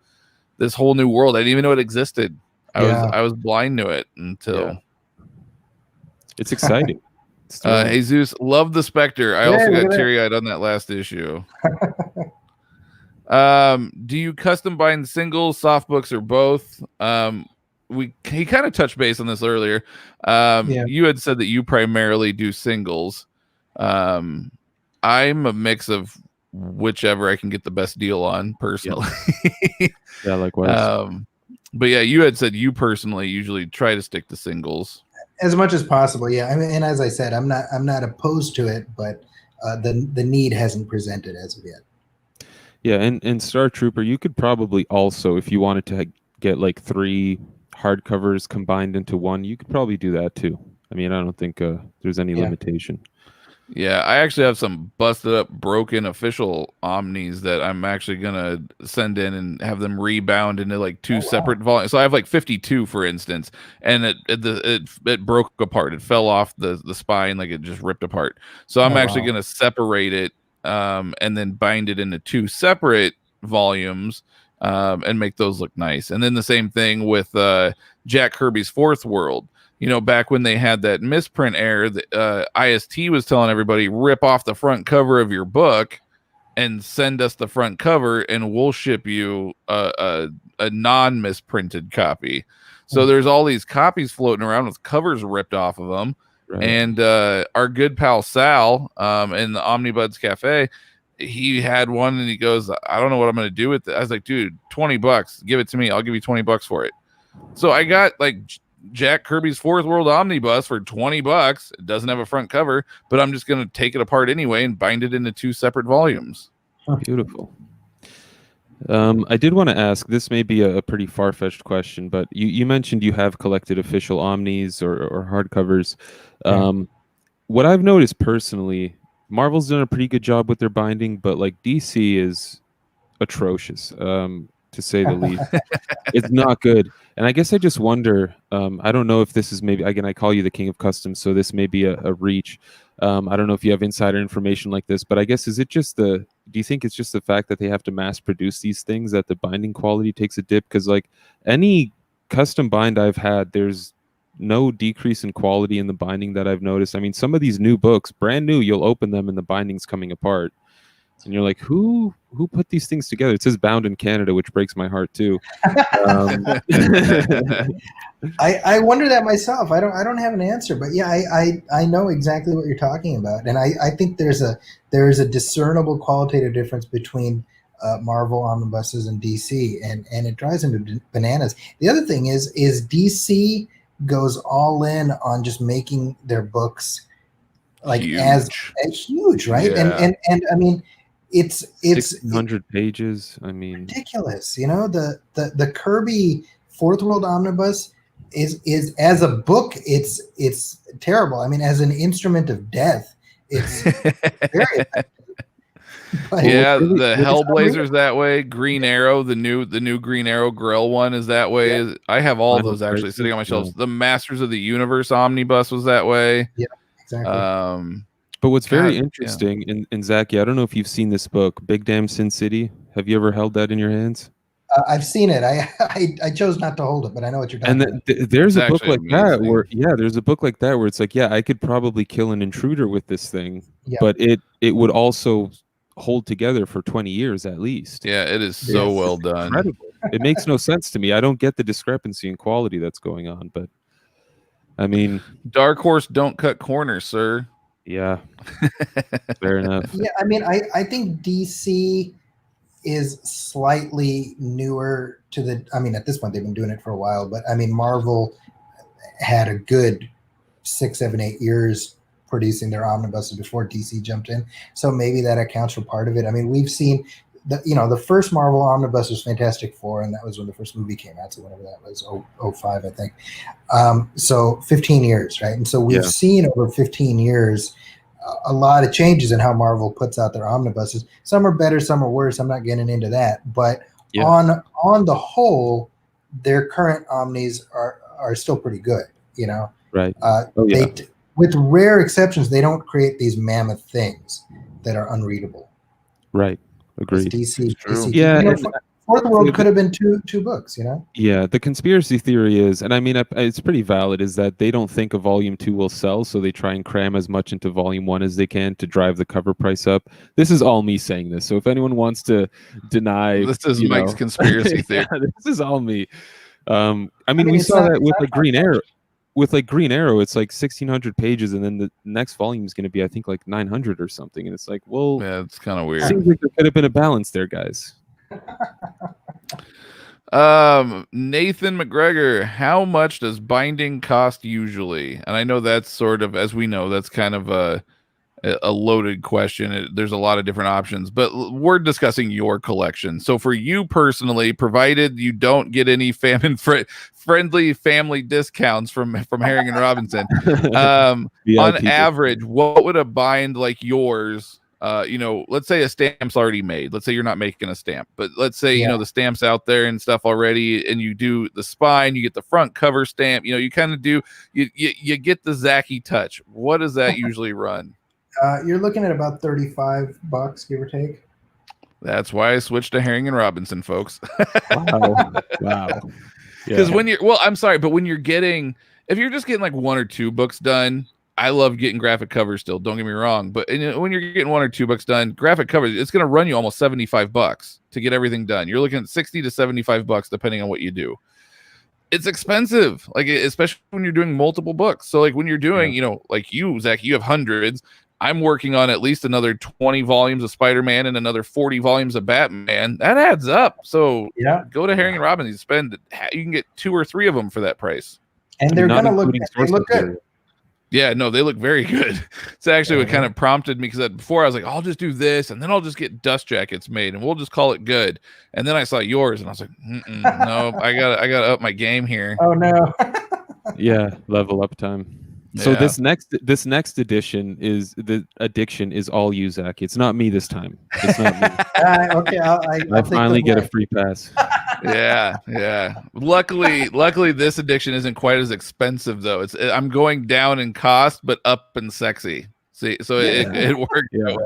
this whole new world. I didn't even know it existed. I was blind to it until it's exciting. Jesus, love the Spectre. I also got teary-eyed on that last issue. Do you custom bind singles, soft books, or both? He kind of touched base on this earlier. You had said that you primarily do singles. I'm a mix of whichever I can get the best deal on personally. Yeah, likewise. But yeah, you had said you personally usually try to stick to singles as much as possible. Yeah, I mean, and as I said, I'm not opposed to it, but the need hasn't presented as of yet. Yeah, and Star Trooper, you could probably also, if you wanted to get like 3 hardcovers combined into one, you could probably do that too. I mean, I don't think there's any limitation. Yeah, I actually have some busted up, broken official omnis that I'm actually gonna send in and have them rebound into like 2 separate volumes. So I have like 52, for instance, and it broke apart. It fell off the spine, like it just ripped apart. So I'm actually gonna separate it and then bind it into 2 separate volumes and make those look nice. And then the same thing with Jack Kirby's Fourth World. Back when they had that misprint error, IST was telling everybody, rip off the front cover of your book and send us the front cover, and we'll ship you a non-misprinted copy. So there's all these copies floating around with covers ripped off of them. Right. And our good pal Sal in the Omnibuds Cafe, he had one, and he goes, I don't know what I'm going to do with it. I was like, dude, $20, give it to me. I'll give you $20 for it. So I got like Jack Kirby's Fourth World Omnibus for $20. It doesn't have a front cover, but I'm just going to take it apart anyway and bind it into 2 separate volumes. Beautiful. I did want to ask, this may be a pretty far-fetched question, but you mentioned you have collected official omnis or hardcovers. What I've noticed personally, Marvel's done a pretty good job with their binding, but like DC is atrocious, to say the least. It's not good. And I guess I just wonder, I don't know if this is maybe, again, I call you the king of customs, so this may be a reach. I don't know if you have insider information like this, but I guess, do you think it's just the fact that they have to mass produce these things that the binding quality takes a dip? Because like any custom bind I've had, there's no decrease in quality in the binding that I've noticed. I mean, some of these new books, brand new, you'll open them and the binding's coming apart. And you're like, who put these things together? It says bound in Canada, which breaks my heart too. I wonder that myself. I don't have an answer, but yeah, I know exactly what you're talking about, and I think there's a discernible qualitative difference between Marvel omnibuses and DC, and it drives them bananas. The other thing is DC goes all in on just making their books like huge. as huge, right? Yeah. And I mean, it's 1,600 pages. I mean, ridiculous. You know, the Kirby Fourth World Omnibus is as a book, it's terrible. I mean, as an instrument of death, it's very effective. But yeah, the Hellblazer's that way. Green Arrow, the new Green Arrow Grill one is that way. Yeah. I have all those actually sitting on my shelves. The Masters of the Universe Omnibus was that way. Yeah, exactly. But what's very interesting, in Zaki, I don't know if you've seen this book, Big Damn Sin City. Have you ever held that in your hands? I've seen it. I chose not to hold it, but I know what you're talking about. There's a book like that where, there's a book like that where it's like, I could probably kill an intruder with this thing, but it would also hold together for 20 years at least. Yeah, it is so well done. Incredible. It makes no sense to me. I don't get the discrepancy in quality that's going on, but I mean, Dark Horse don't cut corners, sir. Yeah, fair enough. Yeah, I mean, I think DC is slightly newer to the. I mean, at this point, they've been doing it for a while, but I mean, Marvel had a good 6, 7, 8 years producing their omnibuses before DC jumped in, so maybe that accounts for part of it. I mean, we've seen the first Marvel omnibus was Fantastic Four, and that was when the first movie came out, so whenever that was, 05, I think. So 15 years, right? And so we've seen over 15 years a lot of changes in how Marvel puts out their omnibuses. Some are better, some are worse. I'm not getting into that, but on the whole, their current omnis are still pretty good. You know, right? With rare exceptions, they don't create these mammoth things that are unreadable. Right. Agreed. DC, yeah. Fourth World could have been two books, you know? Yeah, the conspiracy theory is, and I mean, it's pretty valid, is that they don't think a volume 2 will sell, so they try and cram as much into volume 1 as they can to drive the cover price up. This is all me saying this, so if anyone wants to deny... This is Mike's conspiracy theory. This is all me. I mean, we saw that with Green Arrow. With Green Arrow, it's like 1,600 pages, and then the next volume is going to be, I think, like 900 or something. And it's like, well, yeah, it's kind of weird. Seems like there could have been a balance there, guys. Nathan McGregor, how much does binding cost usually? And I know that's sort of, as we know, that's kind of a loaded question. There's a lot of different options, but we're discussing your collection. So for you personally, provided you don't get any friendly family discounts from Herring and Robinson, on average, what would a bind like yours, let's say a stamp's already made. Let's say you're not making a stamp, but let's say, the stamp's out there and stuff already, and you do the spine, you get the front cover stamp, you kind of do, you get the Zaki touch. What does that usually run? You're looking at about $35, give or take. That's why I switched to Herring and Robinson, folks. Wow. Because when you're getting, if you're just getting like 1 or 2 books done, I love getting graphic covers still, don't get me wrong. But when you're getting 1 or 2 books done, graphic covers, it's going to run you almost $75 to get everything done. You're looking at $60 to $75 depending on what you do. It's expensive, like especially when you're doing multiple books. So like when you're doing, like you, Zach, you have hundreds. I'm working on at least another 20 volumes of Spider-Man and another 40 volumes of Batman. That adds up. So go to Herring and Robinson. You can get 2 or 3 of them for that price. And they're going to look good. Yeah, no, they look very good. It's actually what kind of prompted me, because before I was like, I'll just do this, and then I'll just get dust jackets made, and we'll just call it good. And then I saw yours, and I was like, no, I gotta up my game here. Oh no. Yeah, level up time. So this next edition is the addiction is all you, Zaki. It's not me this time. It's not me. Okay, I finally get a free pass. Yeah. Luckily, this edition isn't quite as expensive though. I'm going down in cost, but up in sexy. See, so it worked. Yeah.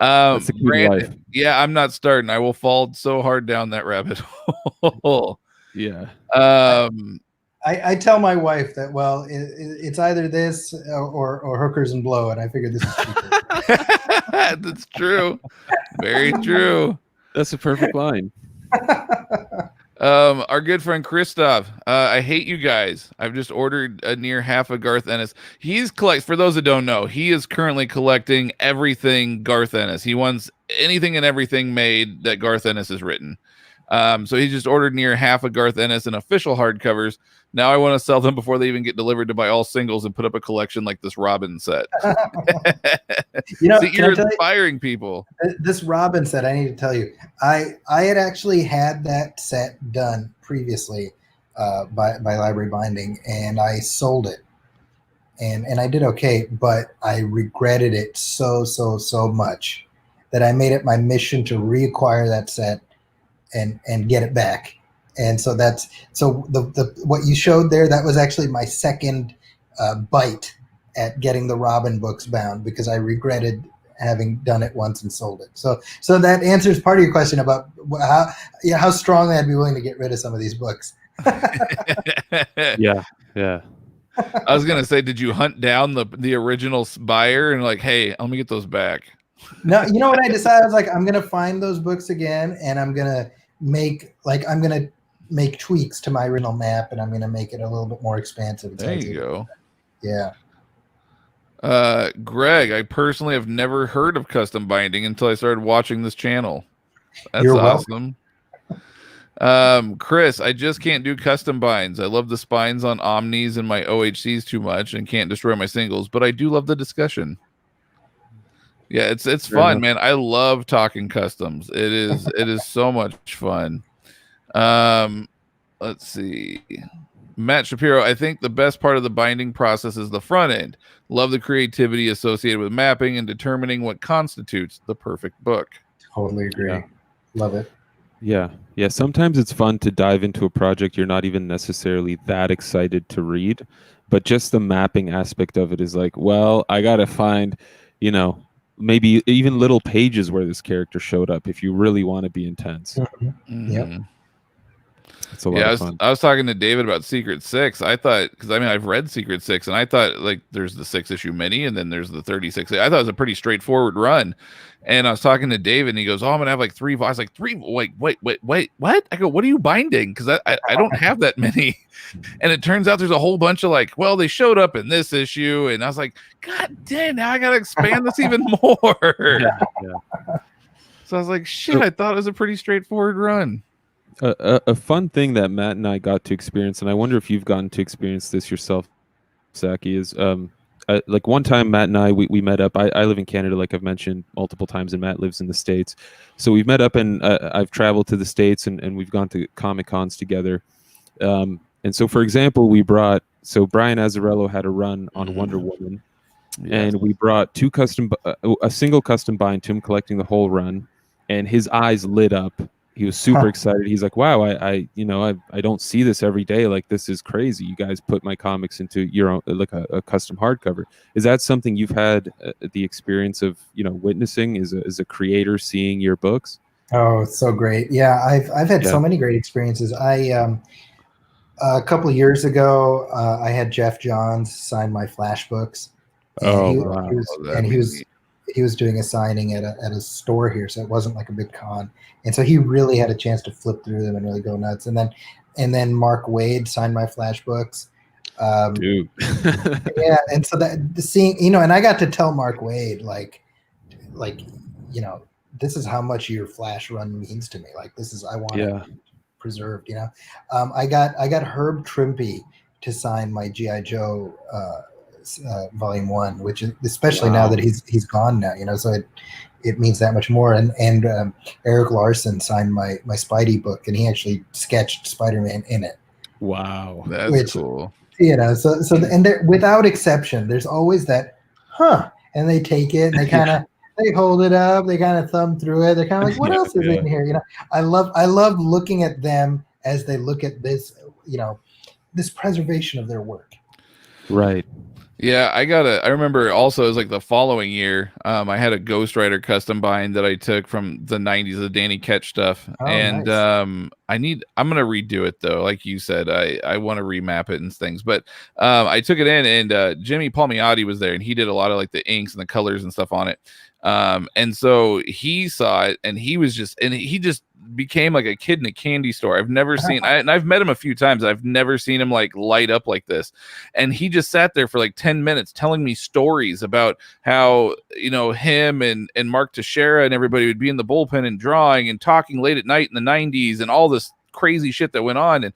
Out. That's the key to life. Yeah, I'm not starting. I will fall so hard down that rabbit hole. Yeah. I tell my wife that, well, it's either this or hookers and blow, and I figured this is cheaper. That's true. Very true. That's a perfect line. Our good friend Christoph. I hate you guys. I've just ordered near half of Garth Ennis. For those that don't know, he is currently collecting everything Garth Ennis. He wants anything and everything made that Garth Ennis has written. So he just ordered near half of Garth Ennis in official hardcovers. Now I want to sell them before they even get delivered to buy all singles and put up a collection like this Robin set. You're inspiring people. This Robin set, I need to tell you, I had actually had that set done previously by Library Binding, and I sold it. And I did okay, but I regretted it so much that I made it my mission to reacquire that set and get it back. And so the what you showed there, that was actually my second bite at getting the Robin books bound, because I regretted having done it once and sold it. So that answers part of your question about how strongly I'd be willing to get rid of some of these books. Yeah. I was gonna say, did you hunt down the original buyer and like, hey, let me get those back? No, you know what I decided? I was like, I'm gonna find those books again, and I'm gonna make tweaks to my original map, and I'm gonna make it a little bit more expansive. There you go. Yeah. Greg, I personally have never heard of custom binding until I started watching this channel. That's You're awesome. Chris, I just can't do custom binds. I love the spines on Omnis and my OHCs too much and can't destroy my singles, but I do love the discussion. Yeah, it's fun, man. I love talking customs. It is so much fun. Let's see. Matt Shapiro, I think the best part of the binding process is the front end. Love the creativity associated with mapping and determining what constitutes the perfect book. Totally agree. Yeah. Love it. Yeah. Sometimes it's fun to dive into a project you're not even necessarily that excited to read, but just the mapping aspect of it is like, well, I gotta find, maybe even little pages where this character showed up if you really want to be intense. Mm-hmm. Yep. It's a lot of fun. I was talking to David about Secret Six. I thought, because I've read Secret Six, and I thought like there's the 6-issue mini, and then there's the 36. I thought it was a pretty straightforward run. And I was talking to David, and he goes, "Oh, I'm gonna have like 3." I was like, 3? Wait, what? I go, "What are you binding?" Because I don't have that many. And it turns out there's a whole bunch of like, well, they showed up in this issue, and I was like, God damn, now I gotta expand this even more. Yeah. So I was like, shit, I thought it was a pretty straightforward run. A fun thing that Matt and I got to experience, and I wonder if you've gotten to experience this yourself, Zaki, is like one time Matt and I we met up. I live in Canada, like I've mentioned multiple times, and Matt lives in the States. So we've met up, and I've traveled to the States, and we've gone to Comic Cons together. And so, for example, Brian Azzarello had a run on Wonder Woman, and we brought a single custom bind to him, collecting the whole run, and his eyes lit up. He was super excited. He's like, "Wow, I don't see this every day. Like, this is crazy. You guys put my comics into your own, like a custom hardcover." Is that something you've had the experience of, witnessing as a creator, seeing your books? Oh, it's so great. Yeah, I've had so many great experiences. A couple of years ago, I had Jeff Johns sign my Flash books. He was doing a signing at a store here, so it wasn't like a big con, and so he really had a chance to flip through them and really go nuts. And then Mark Waid signed my Flash books. Dude. Yeah, and so seeing, and I got to tell Mark Waid like this is how much your Flash run means to me. Like, this is, I want it preserved. I got Herb Trimpe to sign my G.I. Joe Volume 1, which is, especially now that he's gone now, so it means that much more. And Eric Larson signed my Spidey book, and he actually sketched Spider-Man in it. Wow, that's cool. And without exception, there's always that, and they take it and they kind of they hold it up, they kind of thumb through it. They're kind of like, what else is in here? I love looking at them as they look at this, this preservation of their work. Right. Yeah, I remember also it was like the following year, I had a Ghost Rider custom bind that I took from the 90s, the Danny Ketch stuff. And nice. I'm gonna redo it though. Like you said, I want to remap it and things. But I took it in and Jimmy Palmiotti was there and he did a lot of like the inks and the colors and stuff on it. And so he saw it and he just became like a kid in a candy store. I've never seen, and I've met him a few times. I've never seen him like light up like this. And he just sat there for like 10 minutes telling me stories about how, him and Mark Teixeira and everybody would be in the bullpen and drawing and talking late at night in the 90s and all this crazy shit that went on.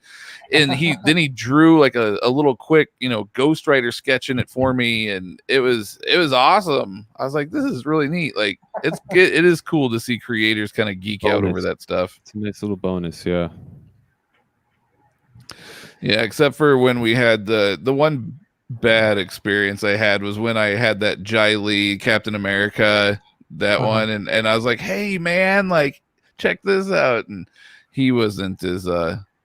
And he drew like a little quick, Ghost Rider sketch in it for me. And it was awesome. I was like, this is really neat. Like it is cool to see creators kind of geek out over that stuff. It's a nice little bonus. Yeah. Yeah. Except for when we had the one bad experience I had was when I had that Jai Lee Captain America, that one. And I was like, hey man, like check this out. And he wasn't as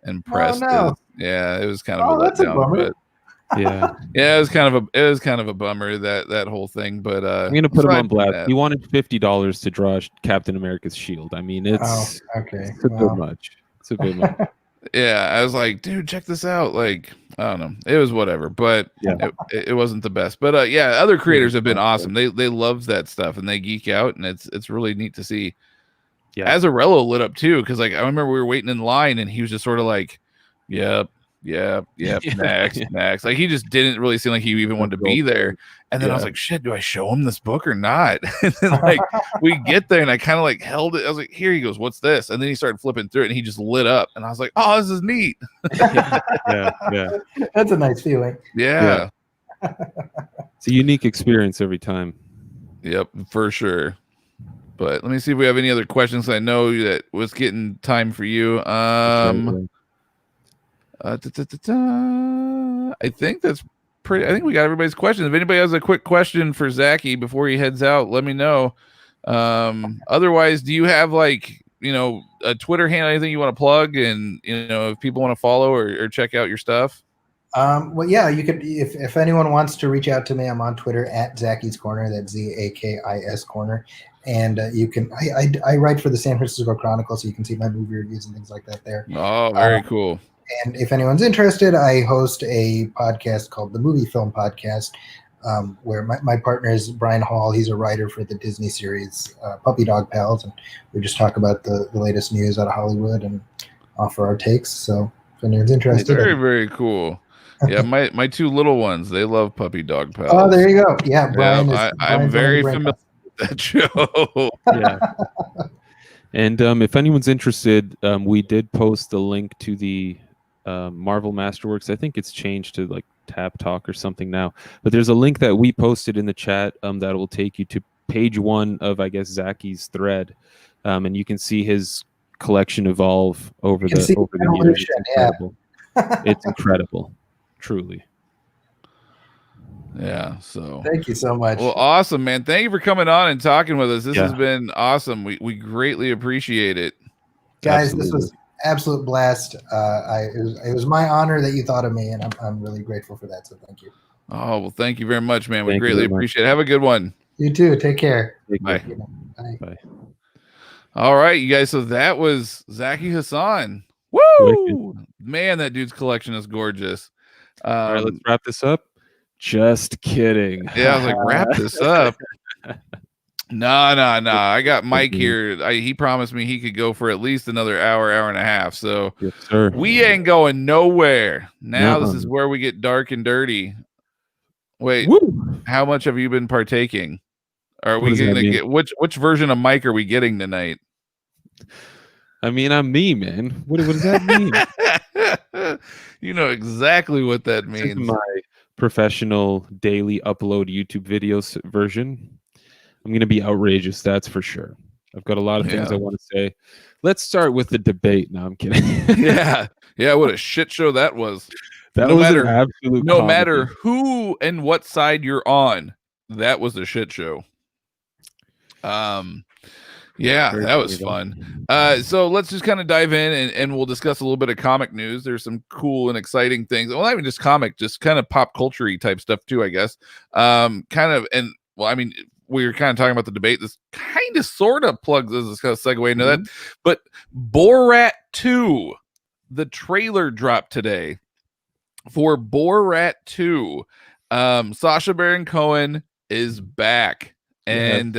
impressed. Oh, no. It was kind of a letdown. But it was kind of a bummer that whole thing. But I'm gonna put him on blast. He wanted $50 to draw Captain America's shield. I mean, it's okay. It's a bit much. It's a bit much. Yeah, I was like, dude, check this out. Like, I don't know, it was whatever, but it wasn't the best. But other creators have been awesome. They love that stuff and they geek out, and it's really neat to see. Yeah, Azarello lit up too, because like I remember we were waiting in line and he was just sort of like, yep, next. Like he just didn't really seem like he even wanted to be there. And then I was like, shit, do I show him this book or not? And then like we get there and I kind of like held it. I was like, here. He goes, what's this? And then he started flipping through it and he just lit up. And I was like, oh, this is neat. Yeah. That's a nice feeling. Yeah. It's a unique experience every time. Yep, for sure. But let me see if we have any other questions. I know that was getting time for you. I think that's pretty. I think we got everybody's questions. If anybody has a quick question for Zaki before he heads out, let me know. Otherwise, do you have like a Twitter handle, anything you want to plug, and if people want to follow or check out your stuff? Well, yeah, you could. If anyone wants to reach out to me, I'm on Twitter at Zaki's Corner. That's ZAKIS Corner. And you can. I write for the San Francisco Chronicle, so you can see my movie reviews and things like that there. Oh, very cool. And if anyone's interested, I host a podcast called the Movie Film Podcast, where my partner is Brian Hall. He's a writer for the Disney series Puppy Dog Pals, and we just talk about the latest news out of Hollywood and offer our takes. So if anyone's interested, very, very cool. Yeah, my two little ones, they love Puppy Dog Pals. Oh, there you go. Yeah, Brian I'm very familiar with that show. Yeah. And if anyone's interested, we did post the link to the Marvel Masterworks. I think it's changed to like Tab Talk or something now. But there's a link that we posted in the chat that will take you to page 1 of, I guess, Zaki's thread. And you can see his collection evolve over the years. It's incredible. It's incredible. Truly. Yeah, so thank you so much. Well, awesome, man. Thank you for coming on and talking with us. This has been awesome. We greatly appreciate it. Guys, This was absolute blast. It was my honor that you thought of me, and I'm really grateful for that. So thank you. Oh, well, thank you very much, man. We greatly appreciate it. Have a good one. You too. Take care. Bye. Bye. All right, you guys. So that was Zaki Hasan. Woo! Man, that dude's collection is gorgeous. All right, let's wrap this up. Just kidding. Yeah, I was like, wrap this up. No. I got Mike here. He promised me he could go for at least another hour and a half. So yes, sir. We ain't going nowhere. Now This is where we get dark and dirty. Wait, how much have you been partaking? Are we going to get which version of Mike are we getting tonight? I mean, I'm me, man. What does that mean? You know exactly what that means. This is my professional daily upload YouTube videos version. I'm going to be outrageous, that's for sure. I've got a lot of things I want to say. Let's start with the debate. No, I'm kidding. Yeah, what a shit show that was. That no was matter, an absolute no comedy. matter who and what side you're on, that was a shit show. Yeah, Very that was funny, fun. So let's just kind of dive in and we'll discuss a little bit of comic news. There's some cool and exciting things. Well, not even just comic, just kind of pop culture-y type stuff too, I guess. I mean, we were kind of talking about the debate. This kind of sort of plugs as kind of segue into that. But Borat 2, the trailer dropped today for Borat 2. Sacha Baron Cohen is back. And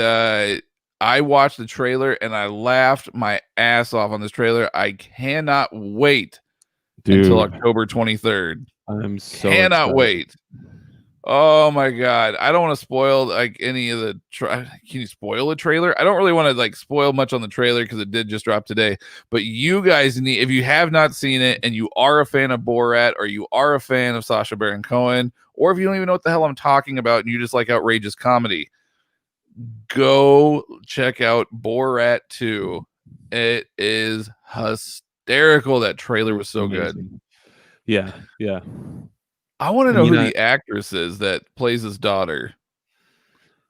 I watched the trailer and I laughed my ass off on this trailer. I cannot wait until October 23rd. I'm so cannot excited. wait. Oh my god. I don't want to spoil like any of the can you spoil a trailer? I don't really want to like spoil much on the trailer because it did just drop today. But you guys need, if you have not seen it and you are a fan of Borat or you are a fan of Sacha Baron Cohen, or if you don't even know what the hell I'm talking about and you just like outrageous comedy, go check out Borat 2. It is hysterical. That trailer was so good. Yeah. I want to know who the actress is that plays his daughter.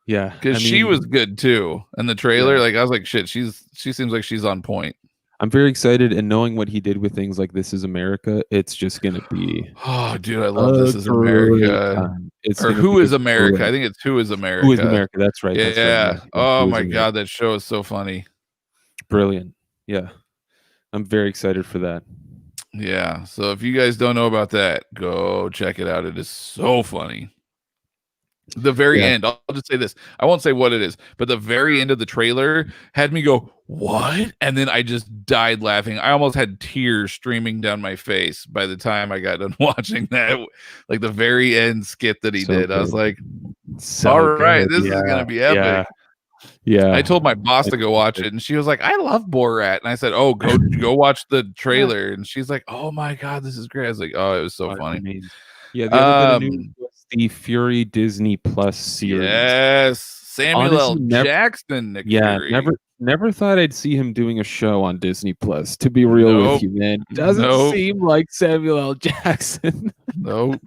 Yeah, because she was good too in the trailer. Like I was like, shit, she seems like she's on point. I'm very excited, and knowing what he did with things like This Is America, it's just gonna be. Oh, dude, I love This Is America. Or Who Is America? I think it's Who Is America. Who Is America? That's right. Yeah. That's right. Oh my god, that show is so funny. Brilliant. Yeah, I'm very excited for that. Yeah. So if you guys don't know about that, go check it out. It is so funny. The very end, I'll just say this. I won't say what it is, but the very end of the trailer had me go, what? And then I just died laughing. I almost had tears streaming down my face by the time I got done watching that. Like the very end skit that he did. Good. I was like, all right, this is going to be epic. Yeah. I told my boss to go watch it, and she was like, I love Borat. And I said, oh, go watch the trailer. And she's like, oh my God, this is great. I was like, oh, it was so funny. Amazing. Yeah, the other bit of news was the Fury Disney Plus series. Yes, Samuel L. Jackson. Nick Fury. Never thought I'd see him doing a show on Disney Plus. To be real with you, man, doesn't seem like Samuel L. Jackson. Nope.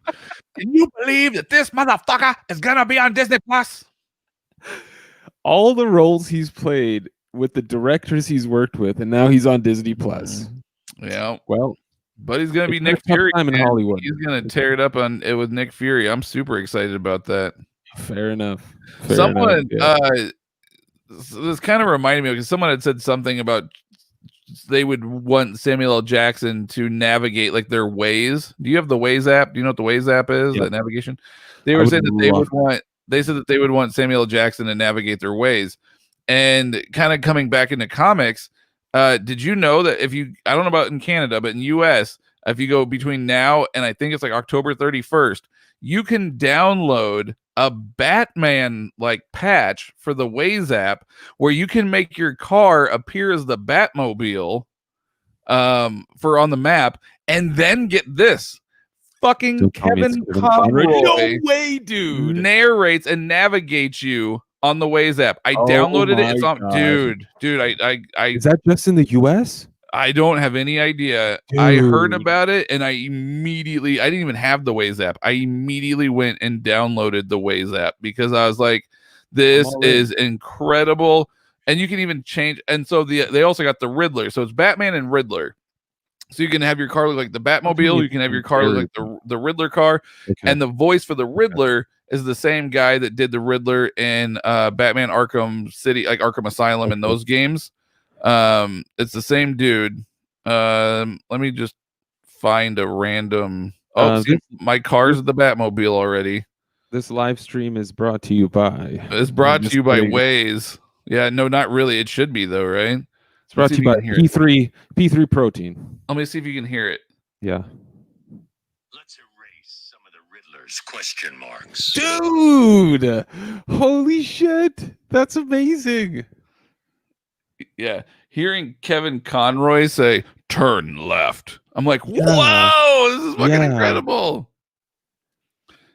Can you believe that this motherfucker is gonna be on Disney Plus? All the roles he's played with the directors he's worked with, and now he's on Disney Plus. Yeah. Well. But he's gonna be Nick Fury in Hollywood. He's gonna tear it up on it with Nick Fury. I'm super excited about that. Fair enough. This kind of reminded me because someone had said something about they would want Samuel L. Jackson to navigate like their Waze. Do you have the Waze app? Do you know what the Waze app is? That navigation. They were saying that they said that they would want Samuel L. Jackson to navigate their Waze, and kind of coming back into comics. Did you know that I don't know about in Canada, but in US, if you go between now and I think it's like October 31st, you can download a Batman like patch for the Waze app where you can make your car appear as the Batmobile for on the map, and then get this. Fucking Kevin Conroy, no way, dude, narrates and navigates you on the Waze app. I downloaded it. It's on, dude. I is that just in the US? I don't have any idea. Dude. I heard about it and I didn't even have the Waze app. I immediately went and downloaded the Waze app because I was like, this is incredible. And you can even change. And so they also got the Riddler. So it's Batman and Riddler. So you can have your car look like the Batmobile. You can have your car look like the Riddler car. Okay. And the voice for the Riddler is the same guy that did the Riddler in Batman Arkham City, like Arkham Asylum in those games. It's the same dude. Let me just find a random. My car's the Batmobile already. This live stream is brought to you by. It's brought to you by Waze. Yeah, no, not really. It should be though, right? It's brought to you by P3 Protein. Let me see if you can hear it. Yeah. Let's erase some of the Riddler's question marks. Dude! Holy shit! That's amazing. Yeah. Hearing Kevin Conroy say, turn left. I'm like, whoa, this is fucking incredible.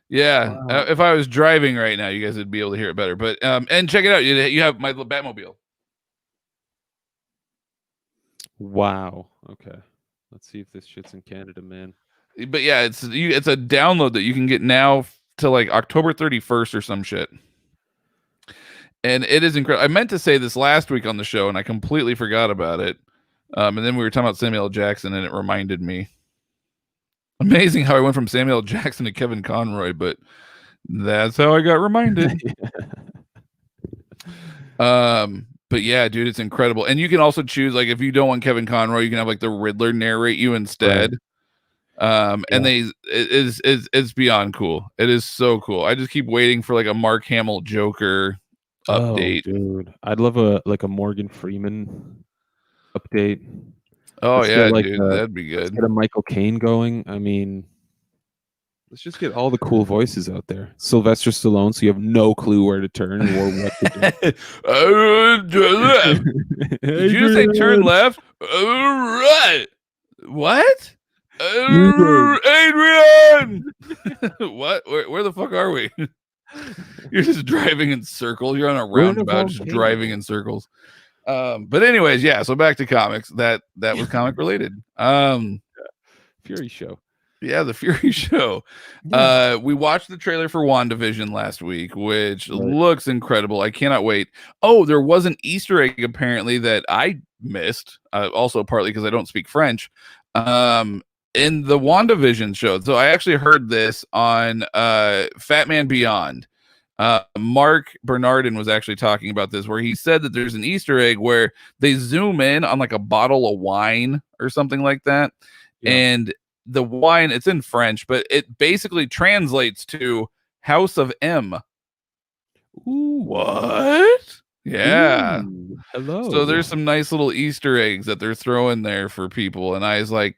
Yeah. Wow. If I was driving right now, you guys would be able to hear it better. But and check it out. You have my Batmobile. Wow. Okay. Let's see if this shit's in Canada, man. But yeah, it's a download that you can get now to like October 31st or some shit. And it is incredible. I meant to say this last week on the show, and I completely forgot about it. And then we were talking about Samuel L. Jackson, and it reminded me. Amazing how I went from Samuel L. Jackson to Kevin Conroy, but that's how I got reminded. But yeah, dude, it's incredible. And you can also choose, like, if you don't want Kevin Conroy, you can have like the Riddler narrate you instead. And it's beyond cool. It is so cool. I just keep waiting for like a Mark Hamill Joker update. Oh, dude, I'd love a Morgan Freeman update. Oh, let's yeah, dude, that'd be good. Let's get a Michael Caine going. I mean, let's just get all the cool voices out there. Sylvester Stallone, so you have no clue where to turn or what to do. Did you just say turn left? All right. What? Adrian! What? Where the fuck are we? You're just driving in circles. You're on a roundabout, just driving in circles. But anyways, yeah. So back to comics. That was comic related. Fury Show. Yeah, the Fury Show. Yeah. We watched the trailer for WandaVision last week, which looks incredible. I cannot wait. Oh, there was an Easter egg apparently that I missed. Also partly because I don't speak French. In the WandaVision show. So I actually heard this on Fat Man Beyond. Mark Bernardin was actually talking about this, where he said that there's an Easter egg where they zoom in on like a bottle of wine or something like that. Yeah. And the wine, it's in French, but it basically translates to House of M. Ooh, what? Yeah. Ooh, hello. So there's some nice little Easter eggs that they're throwing there for people. And I was like,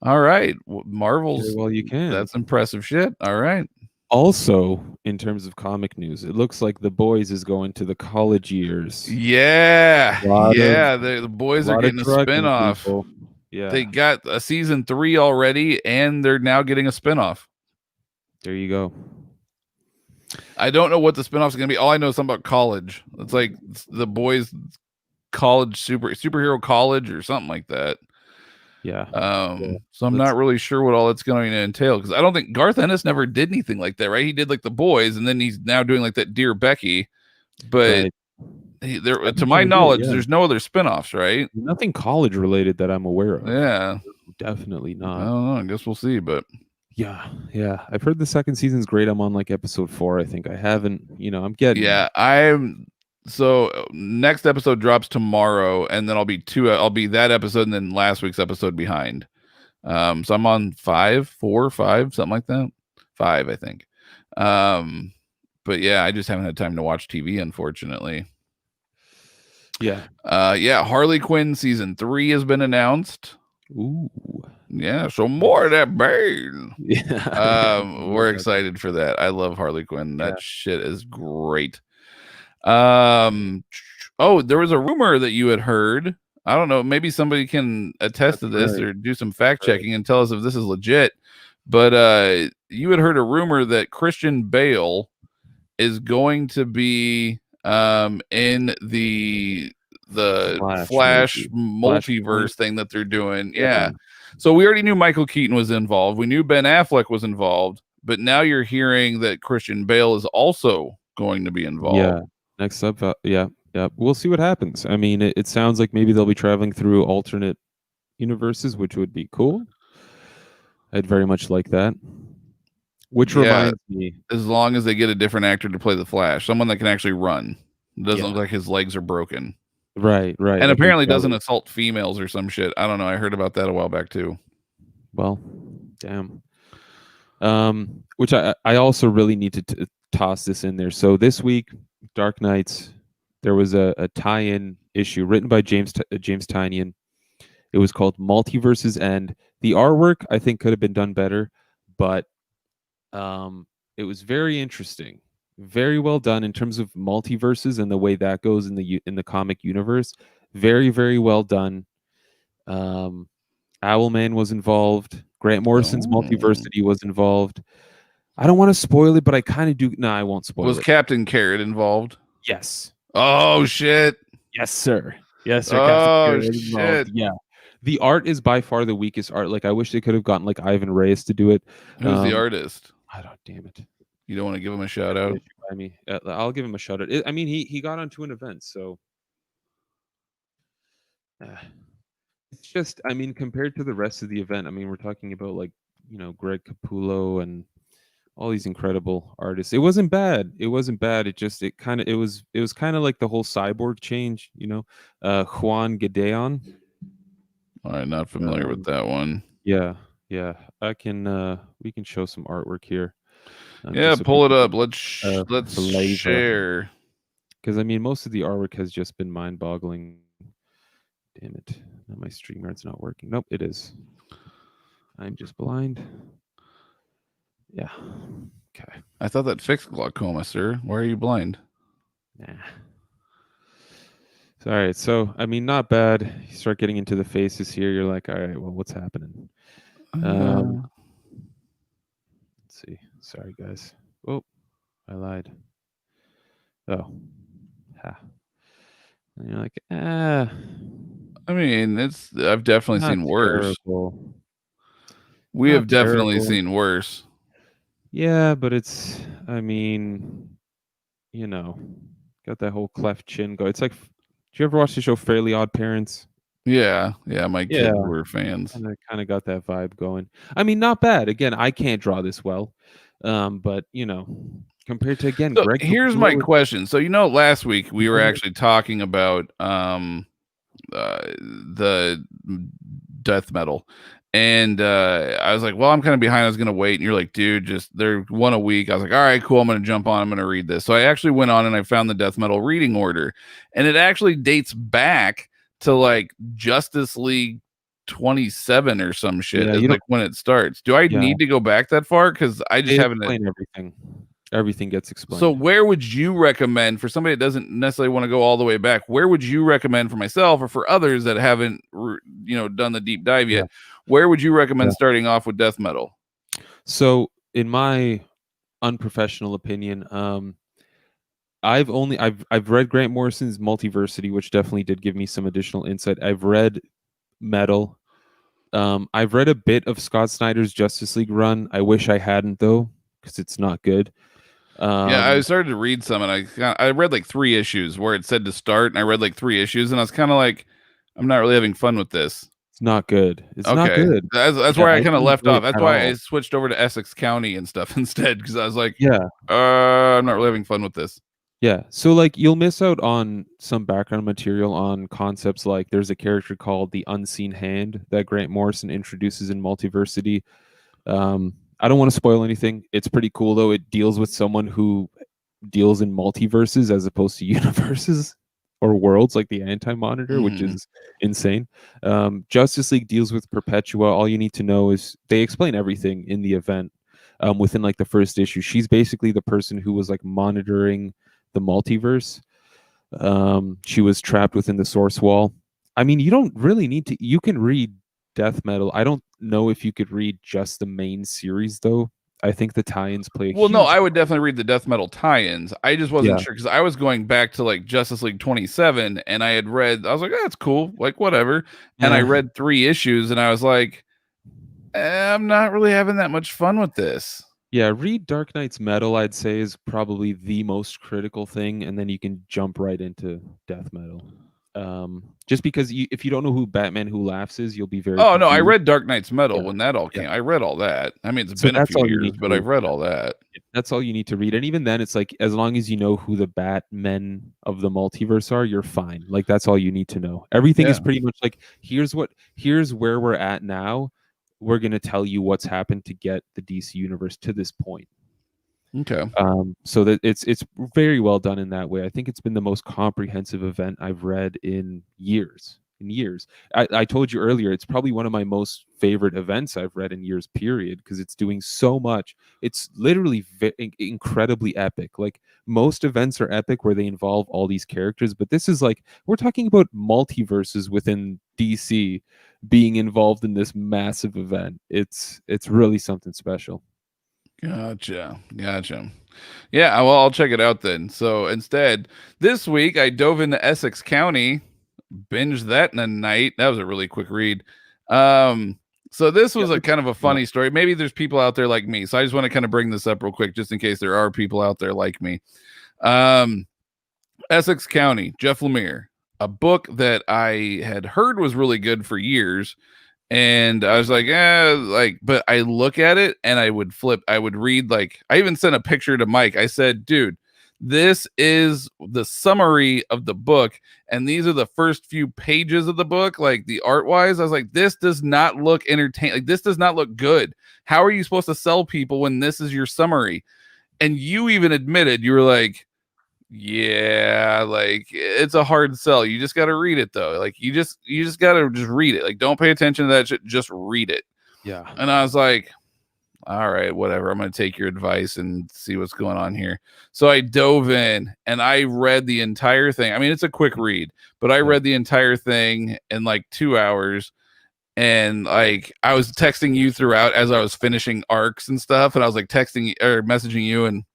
all right, Marvel's, well, you can. That's impressive shit. All right. Also, in terms of comic news, it looks like The Boys is going to the college years. Yeah. The Boys are getting a spinoff. People. Yeah. They got a season 3 already, and they're now getting a spinoff. There you go. I don't know what the spinoff is going to be. All I know is something about college. It's like The Boys college, superhero college or something like that. Yeah. So I'm not really sure what all it's going to entail, because I don't think Garth Ennis never did anything like that, right? He did like The Boys, and then he's now doing like that Dear Becky, but to my knowledge, there's no other spinoffs, right? Nothing college related that I'm aware of. Yeah, definitely not. I don't know. I guess we'll see, but yeah. I've heard the second season's great. I'm on like episode 4. I think I haven't. I'm getting. Yeah, So next episode drops tomorrow, and then I'll be that episode, and then last week's episode behind. So I'm on 4 or 5, something like that. 5, I think. But yeah, I just haven't had time to watch TV, unfortunately. Yeah. Harley Quinn season 3 has been announced. Ooh. Yeah, so more of that bane. Yeah. We're excited for that. I love Harley Quinn. That shit is great. There was a rumor that you had heard. I don't know, maybe somebody can attest to this or do some fact checking and tell us if this is legit. But you had heard a rumor that Christian Bale is going to be in the Flash multiverse thing that they're doing. Yeah. So we already knew Michael Keaton was involved. We knew Ben Affleck was involved, but now you're hearing that Christian Bale is also going to be involved. Yeah. Next up, yeah. We'll see what happens. I mean, it sounds like maybe they'll be traveling through alternate universes, which would be cool. I'd very much like that. Which reminds me, as long as they get a different actor to play the Flash, someone that can actually run, doesn't look like his legs are broken. Right. And apparently doesn't assault females or some shit. I don't know. I heard about that a while back too. Well, damn. Which I also really need to toss this in there. So this week, Dark Knights, there was a tie-in issue written by James Tynion. It was called Multiverses End. The artwork I think could have been done better, but it was very interesting, very well done in terms of multiverses and the way that goes in the comic universe. Very, very well done. Owlman was involved. Grant Morrison's Multiversity was involved. I don't want to spoil it, but I kind of do. No, I won't spoil it. Was Captain Carrot involved? Yes. Oh shit. Yes, sir. Yes, sir. Oh shit. Yeah. The art is by far the weakest art. Like I wish they could have gotten like Ivan Reyes to do it. Who's the artist? I don't. Damn it. You don't want to give him a shout out? By me. I'll give him a shout out. I mean, he got onto an event, so it's just. I mean, compared to the rest of the event, I mean, we're talking about like Greg Capullo and all these incredible artists. It wasn't bad. It wasn't bad. It was kind of like the whole cyborg change. Juan Gideon. All right, not familiar with that one. Yeah. We can show some artwork here. Yeah, pull it up. Let's share. Because I mean, most of the artwork has just been mind-boggling. Damn it! Now my StreamYard's not working. Nope, it is. I'm just blind. Yeah. Okay. I thought that fixed glaucoma, sir. Why are you blind? Nah. All right. So I mean, not bad. You start getting into the faces here. You're like, all right, well, what's happening? Let's see. Sorry, guys. Oh, I lied. Oh. Ha. And you're like, I mean, I've definitely seen worse. Terrible. We have definitely seen worse. Yeah, but I mean, got that whole cleft chin go. It's like, did you ever watch the show Fairly Odd Parents? Yeah, my kids were fans. And I kind of got that vibe going. I mean, not bad. Again, I can't draw this well, but compared to so Greg. Here's my question. So last week we were actually talking about the death metal, and I was like, well, I'm kind of behind. I was gonna wait, and you're like, dude, they're one a week. I was like, all right, cool. I'm gonna jump on. I'm gonna read this. So I actually went on and I found the death metal reading order, and it actually dates back to like Justice League 27 or some shit. It's like when it starts. Do I need to go back that far? Because I just haven't. Everything gets explained. So where would you recommend for somebody that doesn't necessarily want to go all the way back? Where would you recommend for myself or for others that haven't done the deep dive yet? Where would you recommend starting off with death metal? So in my unprofessional opinion, I've read Grant Morrison's Multiversity, which definitely did give me some additional insight. I've read metal. I've read a bit of Scott Snyder's Justice League run. I wish I hadn't though, because it's not good. I started to read some, and I read like 3 issues where it said to start, and I read like 3 issues, and I was kind of like, I'm not really having fun with this. It's not good. It's not good. That's where I kind of left off. That's why I switched over to Essex County and stuff instead, because I was like, I'm not really having fun with this. Yeah, so like you'll miss out on some background material on concepts like there's a character called the Unseen Hand that Grant Morrison introduces in Multiversity. I don't want to spoil anything. It's pretty cool though. It deals with someone who deals in multiverses as opposed to universes or worlds, like the Anti-Monitor, which is insane. Justice League deals with Perpetua. All you need to know is they explain everything in the event within like the first issue. She's basically the person who was like monitoring the multiverse. She was trapped within the source wall. I mean, you don't really need to. You can read death metal. I don't know if you could read just the main series though. I think the tie-ins play. No, I would definitely read the death metal tie-ins. I just wasn't sure because I was going back to like Justice League 27, and I was like, that's cool, like whatever. And I read 3 issues, and I was like, I'm not really having that much fun with this. Yeah, read Dark Knight's Metal, I'd say, is probably the most critical thing, and then you can jump right into death metal. Just because if you don't know who Batman Who Laughs is, you'll be very confused. No, I read Dark Knight's Metal when that all came. I read all that. I mean, it's been a few years, but I've read all that. That's all you need to read. And even then, it's like, as long as you know who the Batmen of the multiverse are, you're fine. Like, that's all you need to know. Everything is pretty much like, here's where we're at now. We're going to tell you what's happened to get the DC universe to this point. Okay. So that it's very well done in that way. I think it's been the most comprehensive event I've read in years. I told you earlier, it's probably one of my most favorite events I've read in years, period, because it's doing so much. It's literally incredibly epic. Like, most events are epic where they involve all these characters, but this is like, we're talking about multiverses within DC being involved in this massive event. It's really something special. Gotcha. Yeah, well, I'll check it out then. So instead, this week I dove into Essex County binged that in a night. That was a really quick read. So this was a kind of a funny story. Maybe there's people out there like me. So I just want to kind of bring this up real quick, just in case there are people out there like me. Essex County, Jeff Lemire, a book that I had heard was really good for years. And I was like, but I look at it and I would read, like, I even sent a picture to Mike. I said, dude, this is the summary of the book. And these are the first few pages of the book, like the art wise. I was like, this does not look entertaining. Like, this does not look good. How are you supposed to sell people when this is your summary? And you even admitted, you were like, yeah, like, it's a hard sell. You just got to read it though. Like, you just got to just read it. Like, don't pay attention to that shit. Just read it. Yeah. And I was like, all right, whatever. I'm going to take your advice and see what's going on here. So I dove in and I read the entire thing. I mean, it's a quick read, but I read the entire thing in like 2 hours. And like, I was texting you throughout as I was finishing arcs and stuff. And I was like texting or messaging you, and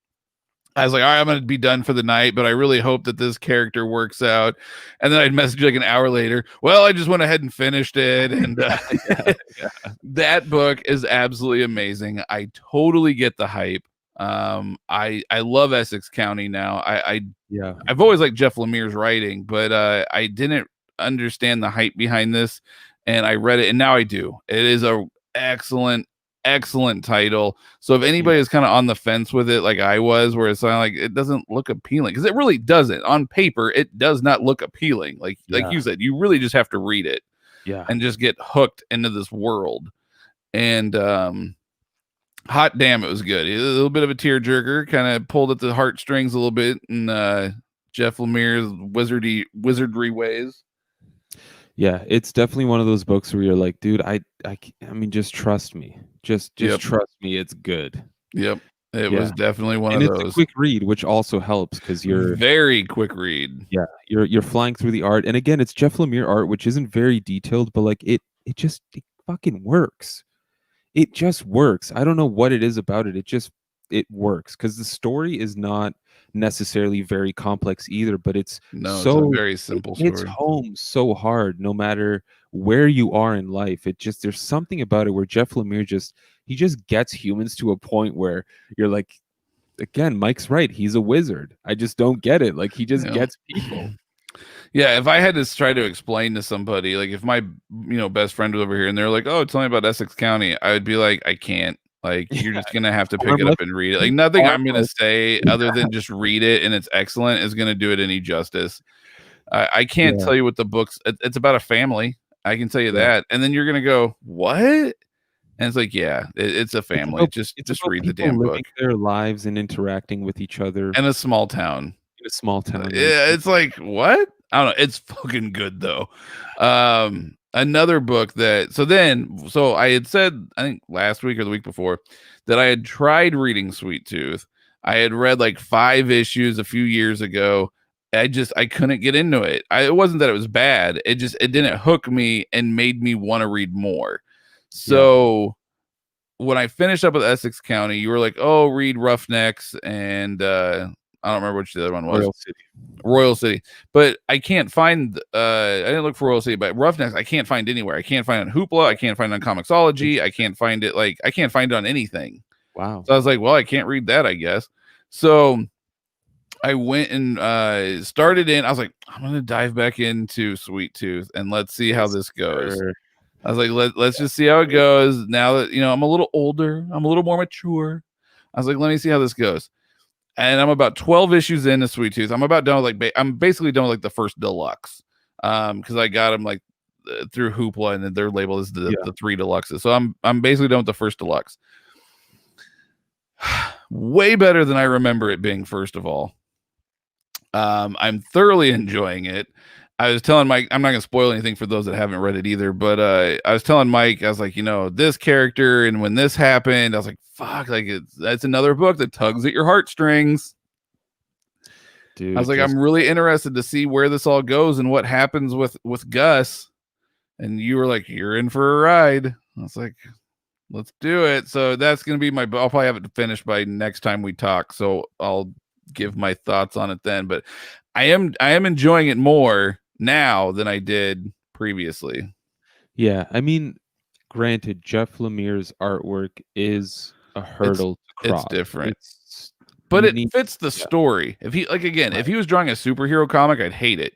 I was like, all right, I'm going to be done for the night, but I really hope that this character works out. And then I'd message you like an hour later. Well, I just went ahead and finished it. And that book is absolutely amazing. I totally get the hype. I love Essex County now. I've always liked Jeff Lemire's writing, but I didn't understand the hype behind this. And I read it, and now I do. It is a excellent title. So if anybody is kind of on the fence with it, like I was, where it's like it doesn't look appealing, because it really doesn't. On paper, it does not look appealing. Like you said, you really just have to read it, and just get hooked into this world. And hot damn, it was good. A little bit of a tearjerker, kind of pulled at the heartstrings a little bit, and Jeff Lemire's wizardry ways. Yeah, it's definitely one of those books where you're like, dude, I mean, just trust me. Just trust me, it's good. Yep. It was definitely one of those. And it's a quick read, which also helps because you're very quick read. Yeah, you're flying through the art. And again, it's Jeff Lemire art, which isn't very detailed, but like it fucking works. It just works. I don't know what it is about it. It works because the story is not necessarily very complex either, but it's a very simple story. It's home so hard no matter where you are in life. There's something about it where Jeff Lemire just gets humans to a point where you're like, again, Mike's right, he's a wizard. I just don't get it. Like, he just gets people. Yeah, if I had to try to explain to somebody, like if my best friend was over here and they're like, oh, tell me about Essex County, I would be like, I can't. Like, you're just going to have to pick it up and read it. Like, nothing I'm going to say other than just read it and it's excellent is going to do it any justice. I can't tell you what the book's, it's about a family. I can tell you that. And then you're going to go, what? And it's like, it's a family. Just read the damn book. Their lives and interacting with each other. In a small town. Yeah, it's like, what? I don't know. It's fucking good though. Another book so I had said, I think last week or the week before, that I had tried reading Sweet Tooth. I had read like 5 issues a few years ago. I couldn't get into it. It wasn't that it was bad. It didn't hook me and made me want to read more. So when I finished up with Essex County, you were like, oh, read Roughnecks and I don't remember which the other one was. Royal City. But I can't find I didn't look for Royal City, but Roughnecks I can't find anywhere. I can't find it on Hoopla, I can't find it on Comixology, I can't find it on anything. Wow. So I was like, well, I can't read that, I guess. So I went and started in. I was like, I'm gonna dive back into Sweet Tooth and let's see how this goes. I was like, let's just see how it goes. Now that I'm a little older, I'm a little more mature. I was like, let me see how this goes. And I'm about 12 issues into Sweet Tooth. I'm about done with I'm basically done with like the first deluxe. Because I got them like through Hoopla, and their label is the 3 deluxes. So I'm basically done with the first deluxe. Way better than I remember it being, first of all. I'm thoroughly enjoying it. I was telling Mike, I'm not gonna spoil anything for those that haven't read it either, but I was telling Mike, I was like, this character, and when this happened, I was like, fuck, like that's another book that tugs at your heartstrings. Dude, I was like, I'm really interested to see where this all goes and what happens with Gus. And you were like, you're in for a ride. I was like, let's do it. So that's gonna be I'll probably have it finished by next time we talk. So I'll give my thoughts on it then. But I am enjoying it more now than I did previously. Yeah, I mean, granted, Jeff Lemire's artwork is a hurdle to cross. It's different. It's But you it need- fits the yeah. story. If he if he was drawing a superhero comic, I'd hate it.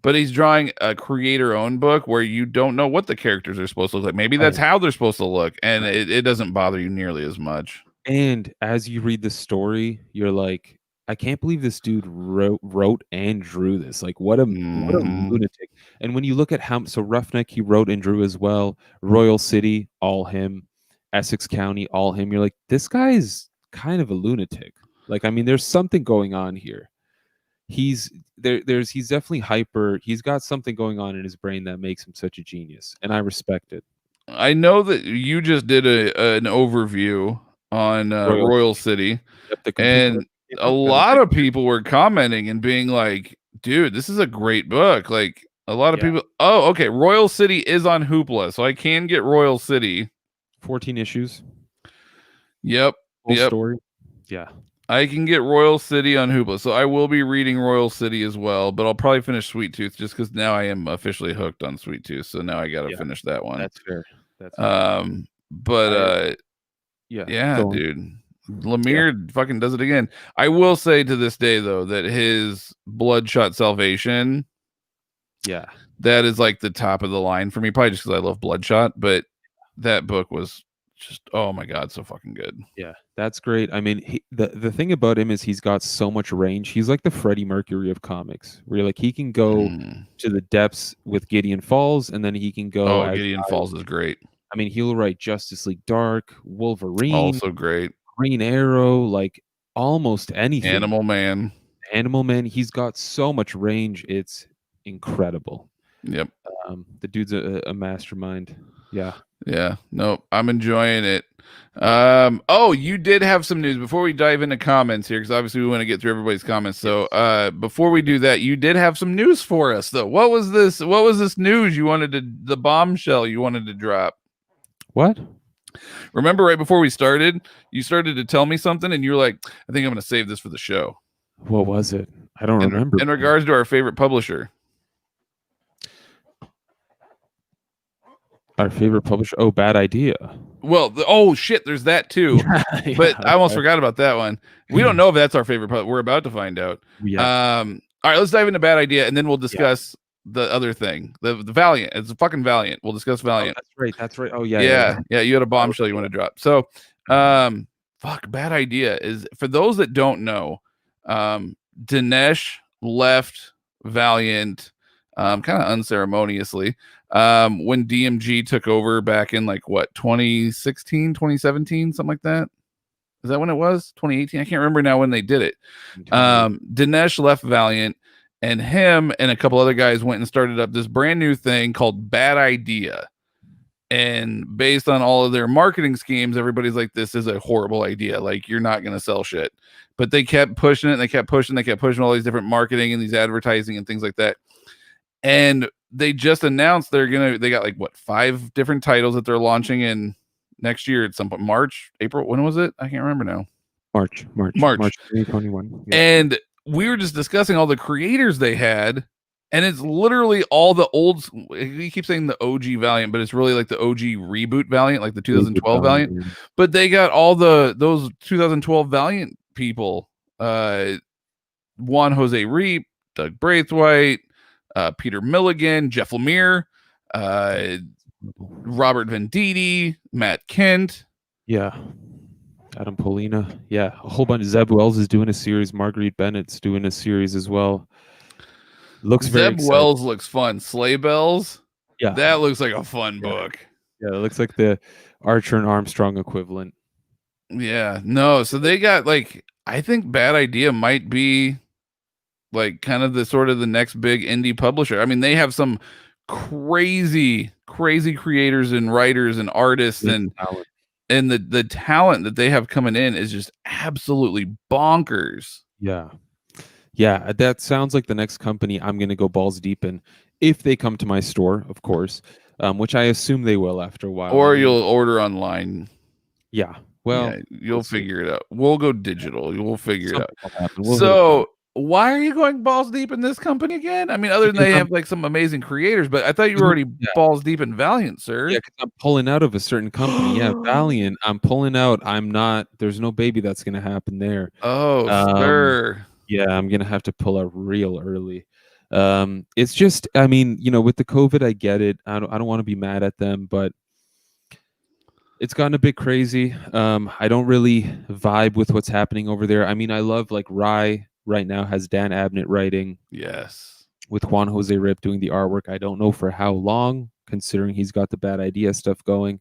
But he's drawing a creator-owned book where you don't know what the characters are supposed to look like. Maybe that's how they're supposed to look, and it doesn't bother you nearly as much. And as you read the story, you're like, I can't believe this dude wrote and drew this. Like, what a lunatic. And when you look at how, so Roughneck, he wrote and drew as well. Royal City, all him. Essex County, all him. You're like, this guy's kind of a lunatic. Like, I mean, there's something going on here. He's definitely hyper. He's got something going on in his brain that makes him such a genius, and I respect it. I know that you just did an overview on Royal City, and a lot of people were commenting and being like, dude, this is a great book. Like, a lot of people, oh, okay, Royal City is on Hoopla, so I can get Royal City. 14 issues. Yep. Full story. Yeah. I can get Royal City on Hoopla, so I will be reading Royal City as well, but I'll probably finish Sweet Tooth just because now I am officially hooked on Sweet Tooth, so now I got to finish that one. That's fair. That's fair. But dude, Lemire fucking does it again. I will say to this day though that his Bloodshot Salvation, that is like the top of the line for me, probably just because I love Bloodshot, but that book was just, oh my god, so fucking good. Yeah, that's great. I mean, the thing about him is he's got so much range. He's like the Freddie Mercury of comics, where like he can go to the depths with Gideon Falls, and then he can go. Oh, Gideon Falls is great. I mean, he'll write Justice League Dark, Wolverine, also great, Green Arrow, like almost anything. Animal Man. He's got so much range. It's incredible. Yep. The dude's a mastermind. Yeah. Yeah. No, I'm enjoying it. Oh, you did have some news before we dive into comments here, because obviously we want to get through everybody's comments. So before we do that, you did have some news for us though. What was this news you wanted to, the bombshell you wanted to drop? What? Remember right before we started, you started to tell me something and you were like, I think I'm going to save this for the show. What was it? I don't remember. In regards to our favorite publisher. Our favorite publisher? Oh, Bad Idea. Well, oh shit, there's that too. But I almost forgot about that one. We don't know if that's our favorite publisher. We're about to find out. Yeah. All right, let's dive into Bad Idea, and then we'll discuss the other thing. The Valiant. It's a fucking Valiant. We'll discuss Valiant. Oh, that's right. Oh yeah. You had a bombshell you want to drop. So, fuck, Bad Idea is, for those that don't know, Dinesh left Valiant kind of unceremoniously when DMG took over back in like what, 2016, 2017, something like that. Is that when it was? 2018? I can't remember now when they did it. Dinesh left Valiant, and him and a couple other guys went and started up this brand new thing called Bad Idea. And based on all of their marketing schemes, everybody's like, this is a horrible idea. Like, you're not going to sell shit. But they kept pushing it, and they kept pushing all these different marketing and these advertising and things like that. And they just announced they got like what, 5 different titles that they're launching in next year at some point. March, April, when was it? I can't remember now. March 2021. Yeah. And we were just discussing all the creators they had, and it's literally all the old, we keep saying the OG Valiant, but it's really like the OG reboot Valiant, like the 2012 Valiant. But they got all those 2012 Valiant people, Juan Jose Reap, Doug Braithwaite, Peter Milligan, Jeff Lemire, Robert Venditti, Matt Kent. Yeah. Adam Polina. Yeah. A whole bunch. Zeb Wells is doing a series. Marguerite Bennett's doing a series as well. Looks very Zeb Wells looks fun. Sleigh Bells. Yeah. That looks like a fun book. Yeah. It looks like the Archer and Armstrong equivalent. Yeah. No. So they got like, I think Bad Idea might be like kind of the sort of the next big indie publisher. I mean, they have some crazy creators and writers and artists, and the talent that they have coming in is just absolutely bonkers. Yeah. That sounds like the next company I'm going to go balls deep in, if they come to my store, of course, which I assume they will after a while. Or you'll order online. Yeah. Well, you'll figure it out. We'll go digital. We'll figure it out. So why are you going balls deep in this company again? I mean, other than they have like some amazing creators, but I thought you were already balls deep in Valiant, sir. Yeah, because I'm pulling out of a certain company. Yeah, Valiant. I'm pulling out. I'm not. There's no baby that's gonna happen there. Oh, sir. Yeah, I'm gonna have to pull out real early. It's just, I mean, with the COVID, I get it. I don't want to be mad at them, but it's gotten a bit crazy. I don't really vibe with what's happening over there. I mean, I love like Rye right now has Dan Abnett writing. Yes. With Juan Jose Rip doing the artwork. I don't know for how long, considering he's got the Bad Idea stuff going.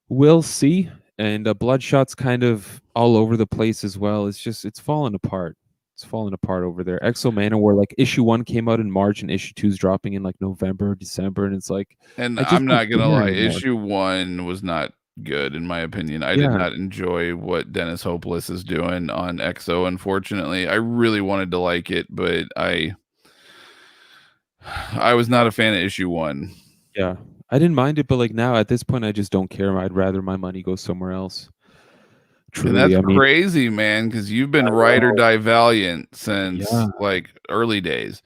We'll see. And Bloodshot's kind of all over the place as well. It's falling apart. It's falling apart over there. Exo Manowar, like issue 1 came out in March and issue 2 is dropping in like November, December, and it's like. And I'm not gonna lie, issue 1 was not good in my opinion. I did not enjoy what Dennis Hopeless is doing on Exo. Unfortunately, I really wanted to like it, but I was not a fan of issue 1. Yeah, I didn't mind it, but like now at this point, I just don't care. I'd rather my money go somewhere else. Truly, and that's crazy, man, because you've been Ride or Die Valiant since like early days.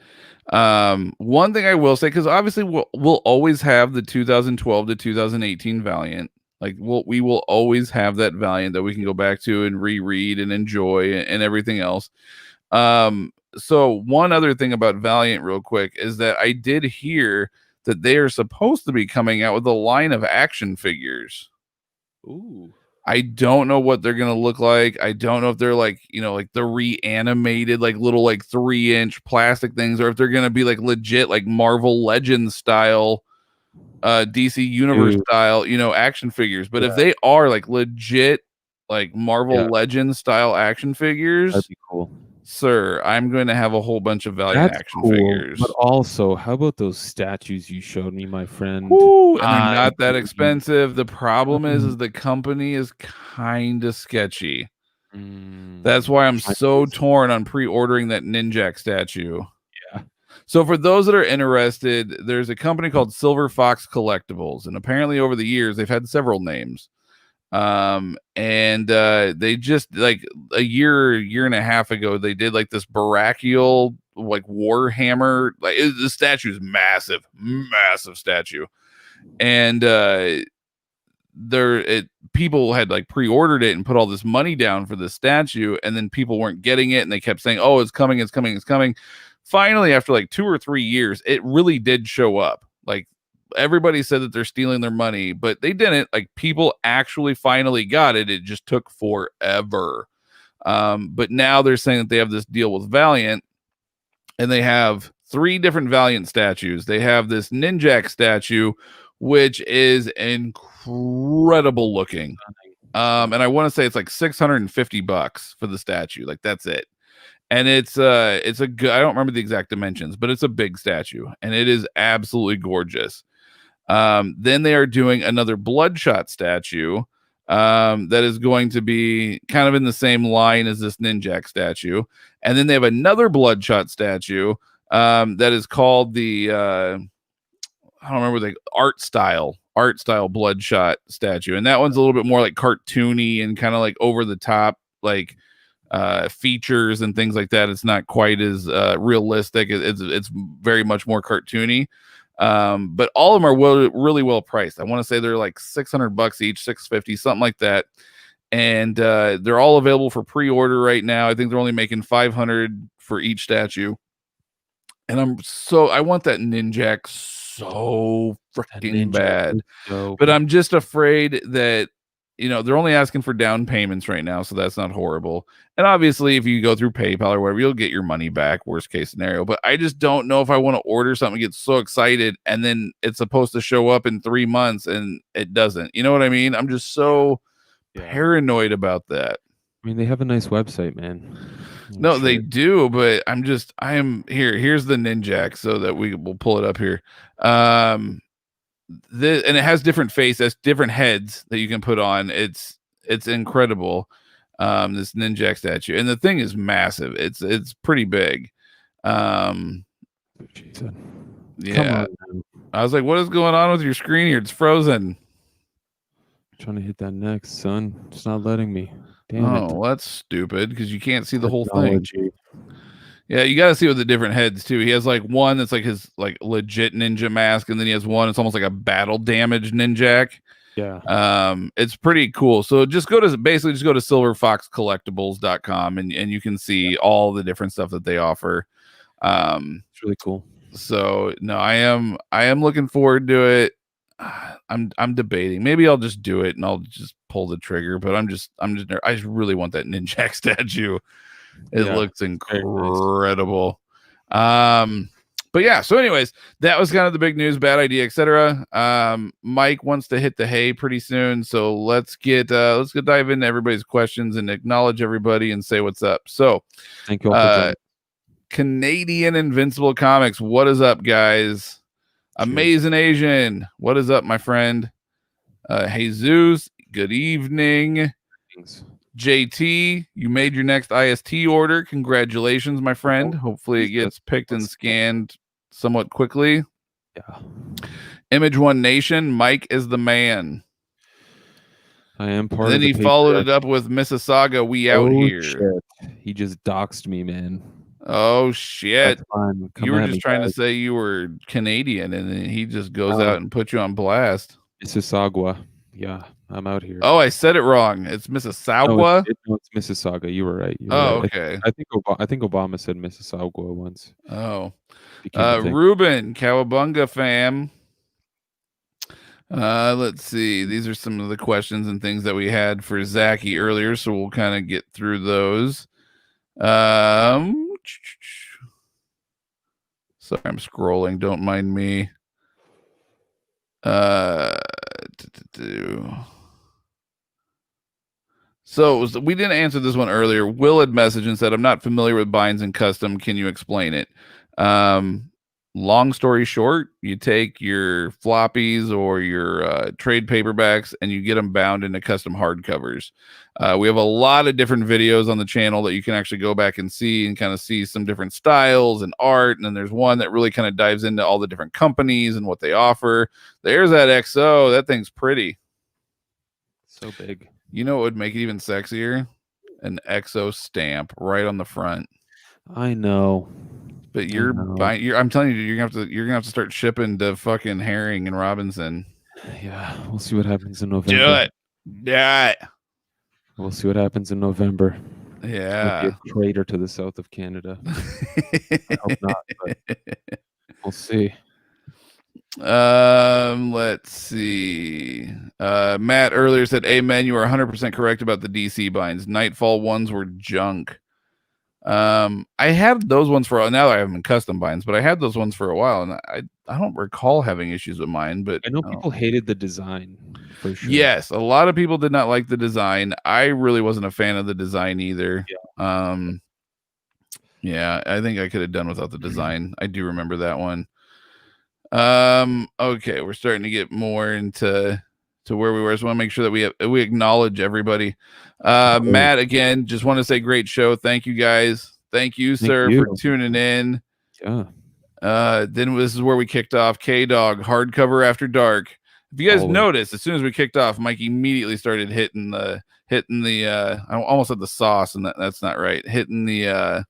One thing I will say, because obviously we'll always have the 2012 to 2018 Valiant. Like we will always have that Valiant that we can go back to and reread and enjoy and everything else. So one other thing about Valiant real quick is that I did hear that they are supposed to be coming out with a line of action figures. Ooh. I don't know what they're going to look like. I don't know if they're like, like the reanimated, like little, like 3-inch plastic things, or if they're going to be like legit, like Marvel Legends style, DC Universe style, action figures. But if they are like legit, like Marvel Legends style action figures, that'd be cool. Sir, I'm going to have a whole bunch of Valiant action figures. But also, how about those statues you showed me, my friend? Ooh, and they're not that expensive. The problem is the company is kind of sketchy. That's why I'm so torn on pre-ordering that Ninjak statue. Yeah. So for those that are interested, there's a company called Silver Fox Collectibles, and apparently over the years they've had several names. And they just like a year and a half ago, they did like this Barakial like Warhammer, like the statue is massive statue. And people had like pre-ordered it and put all this money down for the statue, and then people weren't getting it, and they kept saying, oh, it's coming. Finally, after like 2 or 3 years, it really did show up. Like everybody said that they're stealing their money, but they didn't. Like people actually finally got it. It just took forever. But now they're saying that they have this deal with Valiant, and they have 3 different Valiant statues. They have this Ninjak statue, which is incredible looking. And I want to say it's like $650 for the statue. Like that's it. And it's a good, I don't remember the exact dimensions, but it's a big statue and it is absolutely gorgeous. Then they are doing another Bloodshot statue that is going to be kind of in the same line as this Ninjak statue. And then they have another Bloodshot statue that is called the I don't remember the art style Bloodshot statue. And that one's a little bit more like cartoony and kind of like over the top, like features and things like that. It's not quite as realistic. It's very much more cartoony. But all of them are really well priced. I want to say they're like $600 each, $650, something like that. And they're all available for pre-order right now. I think they're only making $500 for each statue. And I want that Ninjak so freaking bad. But I'm just afraid that they're only asking for down payments right now, so that's not horrible. And obviously, if you go through PayPal or whatever, you'll get your money back, worst case scenario. But I just don't know if I want to order something, get so excited, and then it's supposed to show up in 3 months and it doesn't. You know what I mean? I'm just so paranoid about that. I mean, they have a nice website, man. No, they do, but here's the Ninjak so that we'll pull it up here. And it has different faces, different heads that you can put on. It's incredible. This Ninjak statue, and the thing is massive. It's pretty big. Yeah. I was like, what is going on with your screen here? It's frozen. Trying to hit that next, son. It's not letting me. Damn it. That's stupid because you can't see the whole thing. Yeah, you got to see with the different heads too. He has like one that's like his like legit ninja mask, and then he has one it's almost like a battle damage ninjak. Yeah. It's pretty cool. So just go to silverfoxcollectibles.com and you can see all the different stuff that they offer. It's really cool. So no, I am looking forward to it. I'm debating. Maybe I'll just do it and I'll just pull the trigger, but I just really want that ninjak statue. It looks incredible. Nice. But yeah, so anyways, that was kind of the big news, bad idea, etc. Mike wants to hit the hay pretty soon, so let's get dive into everybody's questions and acknowledge everybody and say what's up. So thank you all for joining. Canadian Invincible Comics, what is up, guys? Cheers. Amazing Asian, what is up, my friend? Jesus, good evening. Thanks. JT, you made your next IST order. Congratulations, my friend. Hopefully it gets picked and scanned somewhat quickly. Yeah. Image One Nation, Mike is the man. I am part and of then he followed it up with Mississauga, we out here. Shit. He just doxed me, man. Oh shit. You were just trying to say you were Canadian, and then he just goes out and puts you on blast. Mississauga. Yeah, I'm out here. Oh, I said it wrong. It's Mississauga. No, it's Mississauga. You were right. Okay. I think Obama said Mississauga once. Oh, Ruben, Cowabunga fam. Let's see. These are some of the questions and things that we had for Zaki earlier, so we'll kind of get through those. Sorry, I'm scrolling. Don't mind me. So we didn't answer this one earlier. Will had messaged and said, I'm not familiar with binds and custom. Can you explain it? Long story short, you take your floppies or your trade paperbacks and you get them bound into custom hardcovers. We have a lot of different videos on the channel that you can actually go back and see and kind of see some different styles and art. And then there's one that really kind of dives into all the different companies and what they offer. There's that XO. That thing's pretty. So big. You know what would make it even sexier? An XO stamp right on the front. I know. But I'm telling you, you're gonna have to start shipping to fucking Herring and Robinson. Yeah, we'll see what happens in November. Do it. Yeah. We'll see what happens in November. Yeah. Be a crater to the south of Canada. I hope not, but we'll see. Let's see. Matt earlier said, "Amen. You are 100% correct about the DC binds. Nightfall ones were junk." I had those ones for now that I have them in custom binds, but I had those ones for a while, and I don't recall having issues with mine. But I know people hated the design for sure. Yes, a lot of people did not like the design. I really wasn't a fan of the design either. Yeah, I think I could have done without the design. I do remember that one. Okay, we're starting to get more into where we were. So I want to make sure that we acknowledge everybody. Matt, again, just want to say great show. Thank you guys. Thank you, sir, for tuning in. Yeah. Then this is where we kicked off K-Dog hardcover after dark. If you guys noticed, as soon as we kicked off, Mike immediately started hitting the I almost said the sauce, and that's not right. Hitting the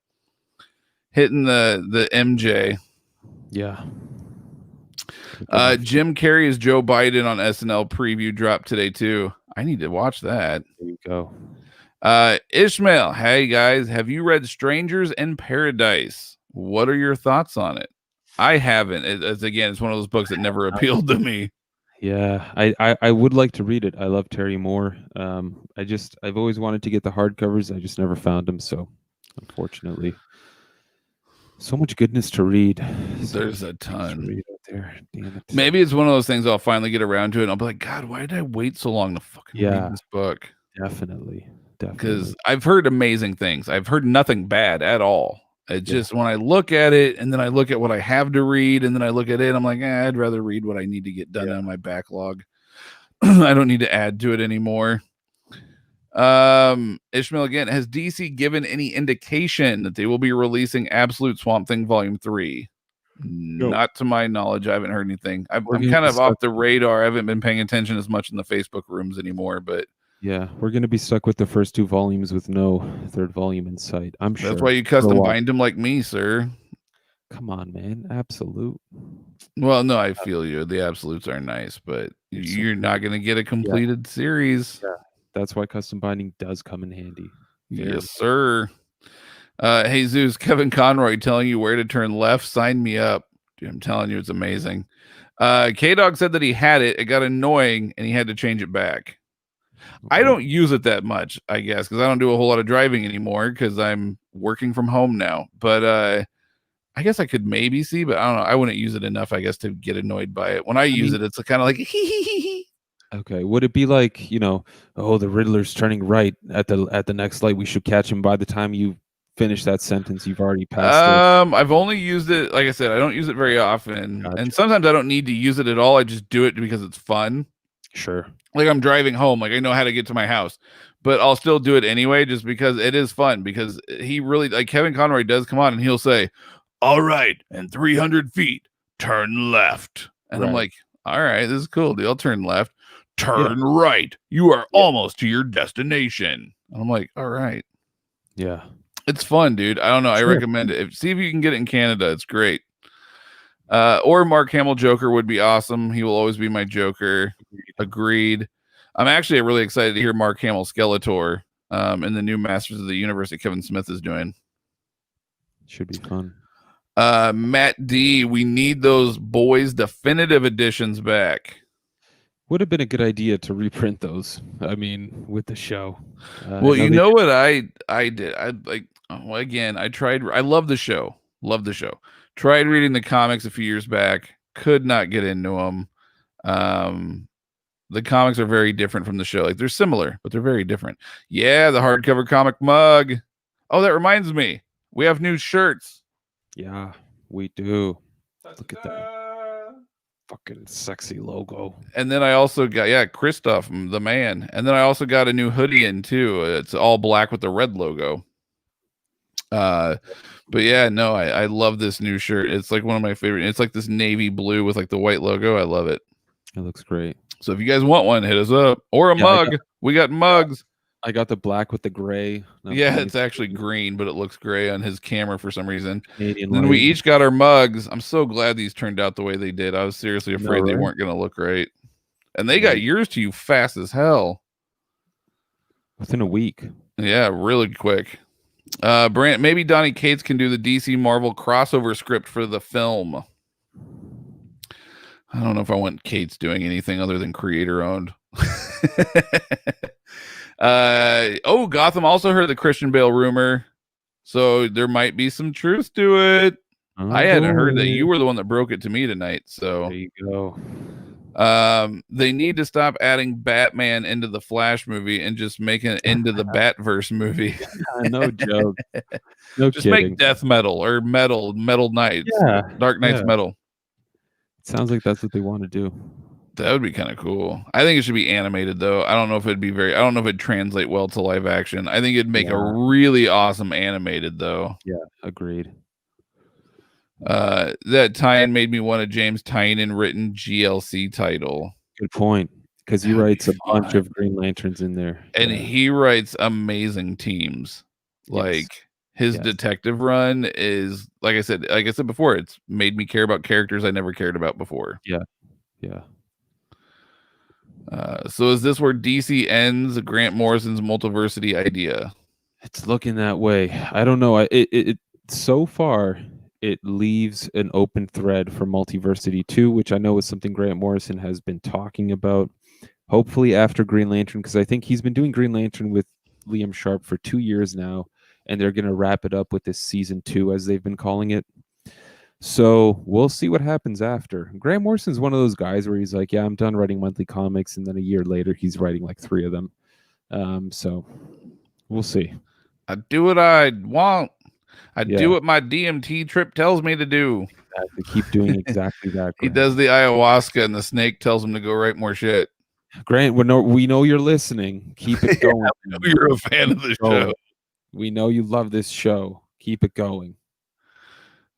MJ. Yeah. Jim Carrey as Joe Biden on SNL preview dropped today too. I need to watch that. There you go. Ishmael, hey guys, have you read Strangers in Paradise? What are your thoughts on it? I haven't. It's one of those books that never appealed to me. Yeah, I would like to read it. I love Terry Moore. I've always wanted to get the hardcovers. I just never found them. So unfortunately, so much goodness to read. There's a ton. To read out there. Damn it. Maybe it's one of those things I'll finally get around to it. And I'll be like, God, why did I wait so long to fucking read this book? Definitely. Because I've heard amazing things. I've heard nothing bad at all. It just when I look at it and then I look at what I have to read and then I look at it, I'm like, I'd rather read what I need to get done on my backlog. I don't need to add to it anymore. Ishmael again, has DC given any indication that they will be releasing Absolute Swamp Thing Volume 3? No. Not to my knowledge. I haven't heard anything. I'm kind of off the radar. I haven't been paying attention as much in the Facebook rooms anymore, but Yeah, we're gonna be stuck with the first 2 volumes with no third volume in sight. I'm sure. That's why you custom bind them like me, sir. Come on, man. Absolute. Well, no, I feel you. The absolutes are nice, but you're not going to get a completed series. Yeah, that's why custom binding does come in handy. Yes, sir. Hey, Zeus, Kevin Conroy telling you where to turn left. Sign me up. Dude, I'm telling you, it's amazing. K-Dog said that he had it. It got annoying, and he had to change it back. Okay. I don't use it that much, I guess, because I don't do a whole lot of driving anymore because I'm working from home now. But I guess I could maybe see, but I don't know. I wouldn't use it enough, I guess, to get annoyed by it. When I use it, it's kind of like Okay. Would it be like, oh, the Riddler's turning right at the next light. We should catch him. By the time you finish that sentence, you've already passed it. I've only used it, like I said, I don't use it very often. Gotcha. And sometimes I don't need to use it at all. I just do it because it's fun. Sure. Like I'm driving home, like I know how to get to my house, but I'll still do it anyway, just because it is fun. Because he really, like Kevin Conroy does come on and he'll say, all right, and 300 feet, turn left. And I'm like, all right, this is cool, dude. I'll turn left. Turn right. You are almost to your destination. And I'm like, all right. Yeah. It's fun, dude. I don't know. Sure. I recommend it. See if you can get it in Canada. It's great. Or Mark Hamill Joker would be awesome. He will always be my Joker. Agreed. I'm actually really excited to hear Mark Hamill Skeletor in the new Masters of the Universe that Kevin Smith is doing. Should be fun. Matt D, we need those boys definitive editions back. Would have been a good idea to reprint those. I mean, with the show. Well, you know what I did? I tried. I love the show. Love the show. Tried reading the comics a few years back. Could not get into them. The comics are very different from the show. Like they're similar, but they're very different. Yeah, the hardcover comic mug. Oh, that reminds me. We have new shirts. Yeah, we do. Look at that. Fucking sexy logo. And then I also got, Christoph, the man. And then I also got a new hoodie in too. It's all black with the red logo. But yeah, no, I love this new shirt. It's like one of my favorite. It's like this navy blue with like the white logo. I love it. It looks great. So if you guys want one, hit us up. Or a mug. We got mugs. I got the black with the gray. It's actually green, but it looks gray on his camera for some reason. Canadian then we each got our mugs. I'm so glad these turned out the way they did. I was seriously afraid they weren't going to look right. And they got yours to you fast as hell. Within a week. Yeah, really quick. Brant, maybe Donnie Cates can do the DC Marvel crossover script for the film. I don't know if I want Cates doing anything other than creator owned. Gotham also heard the Christian Bale rumor, so there might be some truth to it. I hadn't heard that. You were the one that broke it to me tonight, so there you go. They need to stop adding Batman into the Flash movie and just make it into the Batverse movie. No joke. No just kidding. Make Death Metal or Metal Knights. Yeah. Dark Knights Metal. It sounds like that's what they want to do. That would be kind of cool. I think it should be animated though. I don't know if it'd translate well to live action. I think it'd make a really awesome animated though. Yeah, agreed. That tie-in made me want a James Tynion written GLC title. Good point. Because he writes a bunch of Green Lanterns in there. And he writes amazing teams. Like his detective run is, like I said before, it's made me care about characters I never cared about before. Yeah. Yeah. So is this where DC ends Grant Morrison's multiversity idea? It's looking that way. I don't know. It so far it leaves an open thread for Multiversity 2, which I know is something Grant Morrison has been talking about. Hopefully after Green Lantern, because I think he's been doing Green Lantern with Liam Sharp for 2 years now, and they're going to wrap it up with this season 2, as they've been calling it. So we'll see what happens after. Grant Morrison's one of those guys where he's like, yeah, I'm done writing monthly comics, and then a year later he's writing like 3 of them. So we'll see. I do what I want. I do what my DMT trip tells me to do. Exactly. Keep doing exactly that. He does the ayahuasca and the snake tells him to go write more shit. Grant, we know you're listening. Keep it going. I know you're a fan of the show. We know you love this show. Keep it going.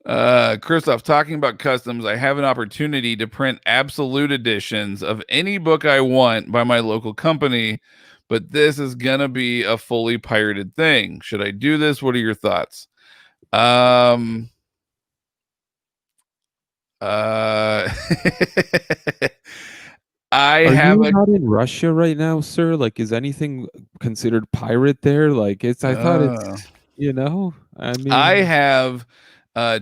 Christoph, talking about customs, I have an opportunity to print absolute editions of any book I want by my local company, but this is gonna be a fully pirated thing. Should I do this? What are your thoughts? I Are have you a not in Russia right now, sir? Like, is anything considered pirate there? Like, I thought it's, I I mean, have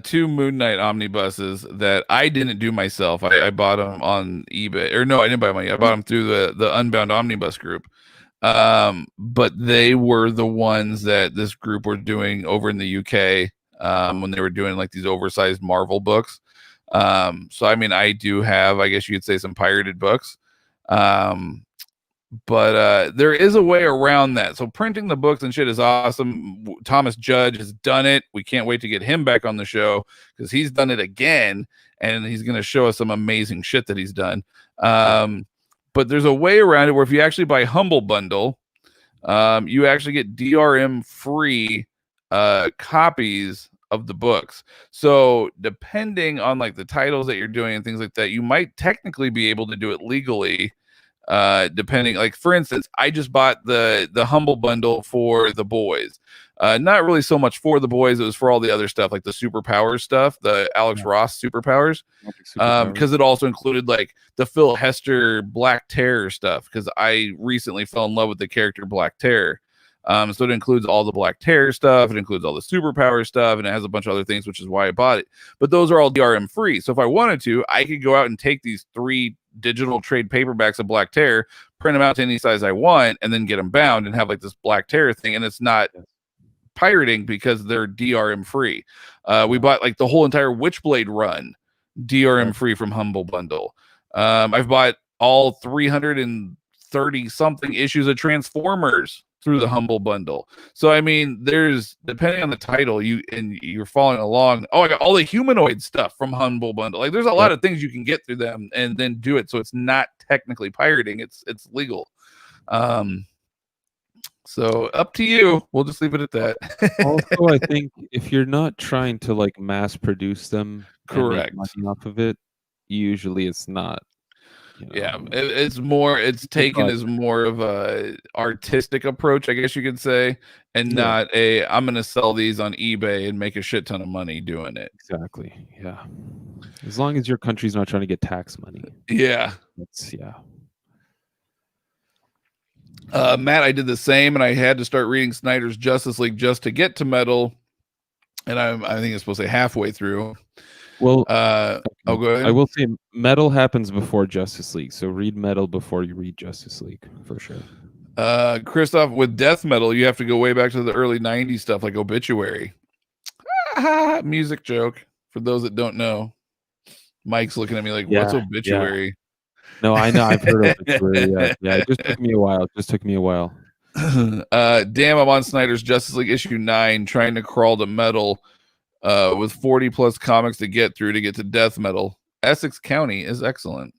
2 Moon Knight omnibuses that I didn't do myself. I bought them on eBay, or no, I didn't buy them. I bought them through the Unbound Omnibus group. But they were the ones that this group were doing over in the UK when they were doing like these oversized Marvel books. So I mean, I do have, I guess you could say, some pirated books. But there is a way around that. So printing the books and shit is awesome. Thomas Judge has done it. We can't wait to get him back on the show because he's done it again, and he's going to show us some amazing shit that he's done. But there's a way around it where if you actually buy Humble Bundle, you actually get DRM free copies of the books. So depending on like the titles that you're doing and things like that, you might technically be able to do it legally. Depending, like for instance, I just bought the Humble Bundle for the boys. Not really so much for the boys, it was for all the other stuff, like the superpowers stuff, the Alex Ross superpowers. Because it also included like the Phil Hester Black Terror stuff, because I recently fell in love with the character Black Terror. So it includes all the Black Terror stuff, it includes all the superpower stuff, and it has a bunch of other things, which is why I bought it. But those are all DRM free. So if I wanted to, I could go out and take these 3 digital trade paperbacks of Black Terror, print them out to any size I want, and then get them bound and have like this Black Terror thing. And it's not pirating because they're DRM free. We bought like the whole entire Witchblade run DRM free from Humble Bundle. I've bought all 330 something issues of Transformers through the Humble Bundle. So I mean, there's, depending on the title, you're following along. Oh, I got all the humanoid stuff from Humble Bundle. Like there's a lot of things you can get through them and then do it, so it's not technically pirating, it's legal. So up to you. We'll just leave it at that. Also, I think if you're not trying to like mass produce them, correct, money off of it, usually it's not. Yeah, it's more, it's taken as more of a artistic approach, I guess you could say, and not a I'm gonna sell these on eBay and make a shit ton of money doing it. Exactly. Yeah. As long as your country's not trying to get tax money. Yeah. That's Matt, I did the same, and I had to start reading Snyder's Justice League just to get to Metal, and I think it's supposed to say halfway through. Well, go ahead. I will say Metal happens before Justice League, so read Metal before you read Justice League for sure. Christoph, with Death Metal, you have to go way back to the early '90s stuff like Obituary. Music joke for those that don't know. Mike's looking at me like, what's Obituary? Yeah. No, I know. I've heard Obituary. Yeah, it just took me a while. Damn, I'm on Snyder's Justice League issue 9, trying to crawl to Metal. With 40 plus comics to get through to get to Death Metal. Essex County is excellent.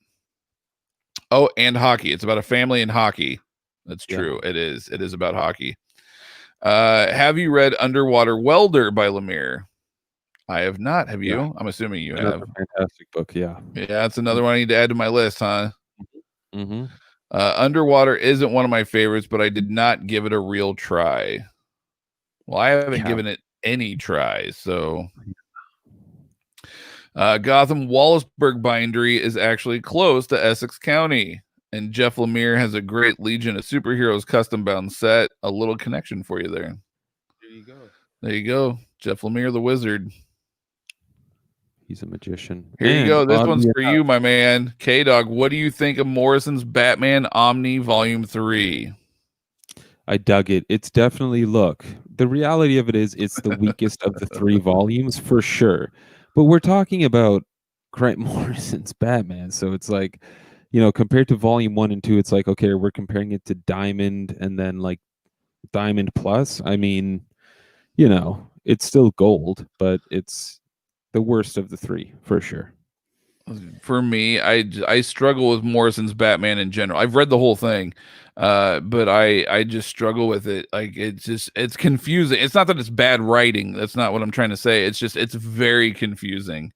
Oh, and hockey. It's about a family in hockey. That's true. It is about hockey. Have you read Underwater Welder by Lemire? I have not. Have you? I'm assuming you have. Fantastic book. Yeah, that's another one I need to add to my list, huh? Mm-hmm. Underwater isn't one of my favorites, but I did not give it a real try. Well, I haven't given it any tries. So Gotham Wallaceburg Bindery is actually close to Essex County, and Jeff Lemire has a great Legion of Superheroes custom bound set. A little connection for you there. There you go. Jeff Lemire, the wizard. He's a magician. Here you go. This one's for you, my man. K-Dog, what do you think of Morrison's Batman Omni Volume 3? I dug it. It's definitely, look, the reality of it is it's the weakest of the 3 volumes for sure. But we're talking about Grant Morrison's Batman. So it's like, compared to volume 1 and 2, it's like, okay, we're comparing it to Diamond and then like Diamond Plus. I mean, it's still gold, but it's the worst of the 3 for sure. For me, I struggle with Morrison's Batman in general. I've read the whole thing, but I just struggle with it. Like it's confusing. It's not that it's bad writing. That's not what I'm trying to say. It's just it's very confusing.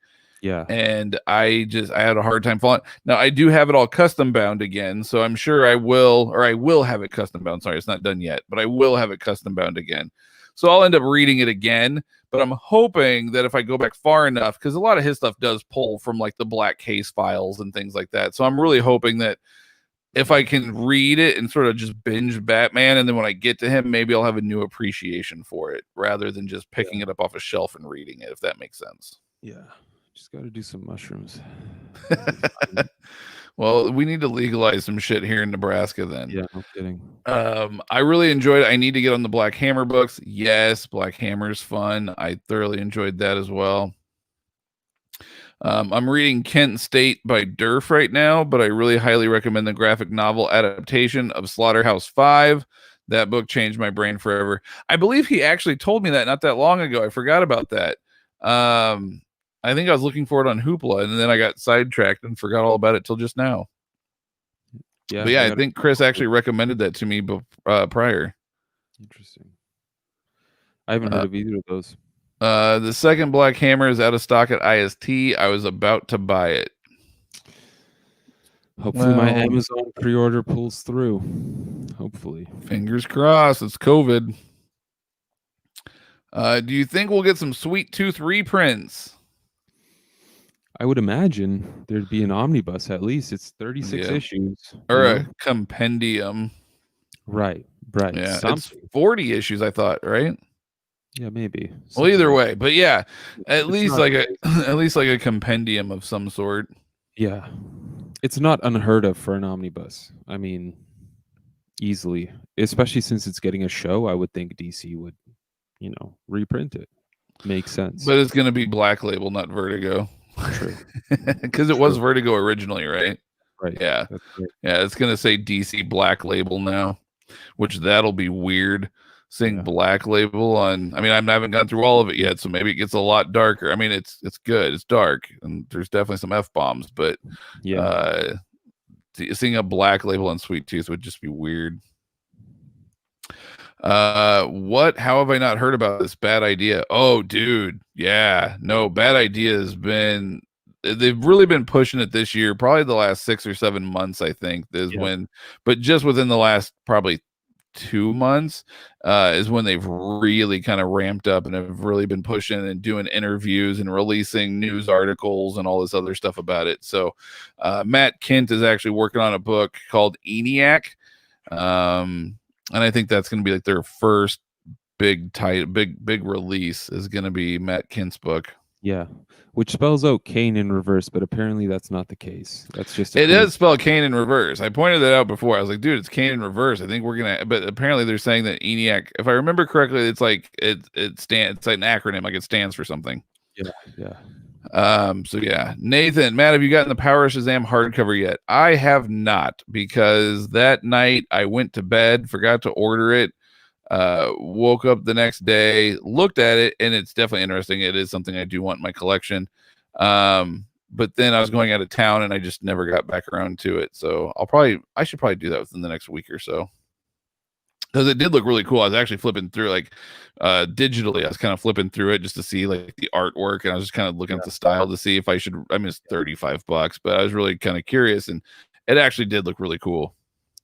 Yeah. And I had a hard time following. Now I do have it all custom bound again, so I'm sure I will have it custom bound. Sorry, it's not done yet, but I will have it custom bound again. So I'll end up reading it again, but I'm hoping that if I go back far enough, because a lot of his stuff does pull from like the Black Case files and things like that. So I'm really hoping that if I can read it and sort of just binge Batman, and then when I get to him, maybe I'll have a new appreciation for it rather than just picking it up off a shelf and reading it, if that makes sense. Yeah. Just got to do some mushrooms. Well, we need to legalize some shit here in Nebraska then. Yeah, no kidding. I really enjoyed it. I need to get on the Black Hammer books. Yes, Black Hammer's fun. I thoroughly enjoyed that as well. I'm reading Kent State by Durf right now, but I really highly recommend the graphic novel adaptation of Slaughterhouse-5. That book changed my brain forever. I believe he actually told me that not that long ago. I forgot about that. I think I was looking for it on Hoopla, and then I got sidetracked and forgot all about it till just now. Yeah, but yeah, I think Chris actually recommended that to me prior. Interesting. I haven't heard of either of those. The second Black Hammer is out of stock at IST. I was about to buy it. Hopefully my Amazon pre-order pulls through. Hopefully. Fingers crossed. It's COVID. Do you think we'll get some Sweet Tooth reprints? I would imagine there'd be an omnibus at least. It's 36 issues. Or a compendium. Right. Yeah, it's 40 issues, I thought, right? Yeah, maybe. Well, either way, but yeah, at least like a compendium of some sort. Yeah. It's not unheard of for an omnibus. I mean, easily, especially since it's getting a show, I would think DC would, reprint it. Makes sense. But it's going to be Black Label, not Vertigo. True. Because it was Vertigo originally, right? Right. Yeah. That's right. Yeah, it's going to say DC Black Label now, which that'll be weird. Seeing Black Label on, I haven't gone through all of it yet, so maybe it gets a lot darker. I mean, it's good, it's dark, and there's definitely some F-bombs, but seeing a Black Label on Sweet Tooth would just be weird. How have I not heard about this? Bad Idea? Oh, dude, yeah, no, Bad Idea they've really been pushing it this year, probably the last 6 or 7 months, I think, but just within the last probably 2 months is when they've really kind of ramped up and have really been pushing and doing interviews and releasing news articles and all this other stuff about it. So Matt Kent is actually working on a book called ENIAC, and I think that's going to be like their first big release is going to be Matt Kent's book. Yeah, which spells out Kane in reverse, but apparently that's not the case. That's just it does spell Kane in reverse. I pointed that out before. I was like, dude, it's Kane in reverse. I think we're gonna, but apparently they're saying that ENIAC, if I remember correctly, it's like it's like an acronym, like it stands for something. Yeah. So yeah, Nathan, Matt, have you gotten the Power Shazam hardcover yet? I have not, because that night I went to bed, forgot to order it. Woke up the next day, looked at it, and it's definitely interesting. It is something I do want in my collection. But then I was going out of town and I just never got back around to it. So I should probably do that within the next week or so. Because it did look really cool. I was actually flipping through digitally. I was kind of flipping through it just to see like the artwork, and I was just kind of looking at the style to see if I should. It's $35, but I was really kind of curious, and it actually did look really cool.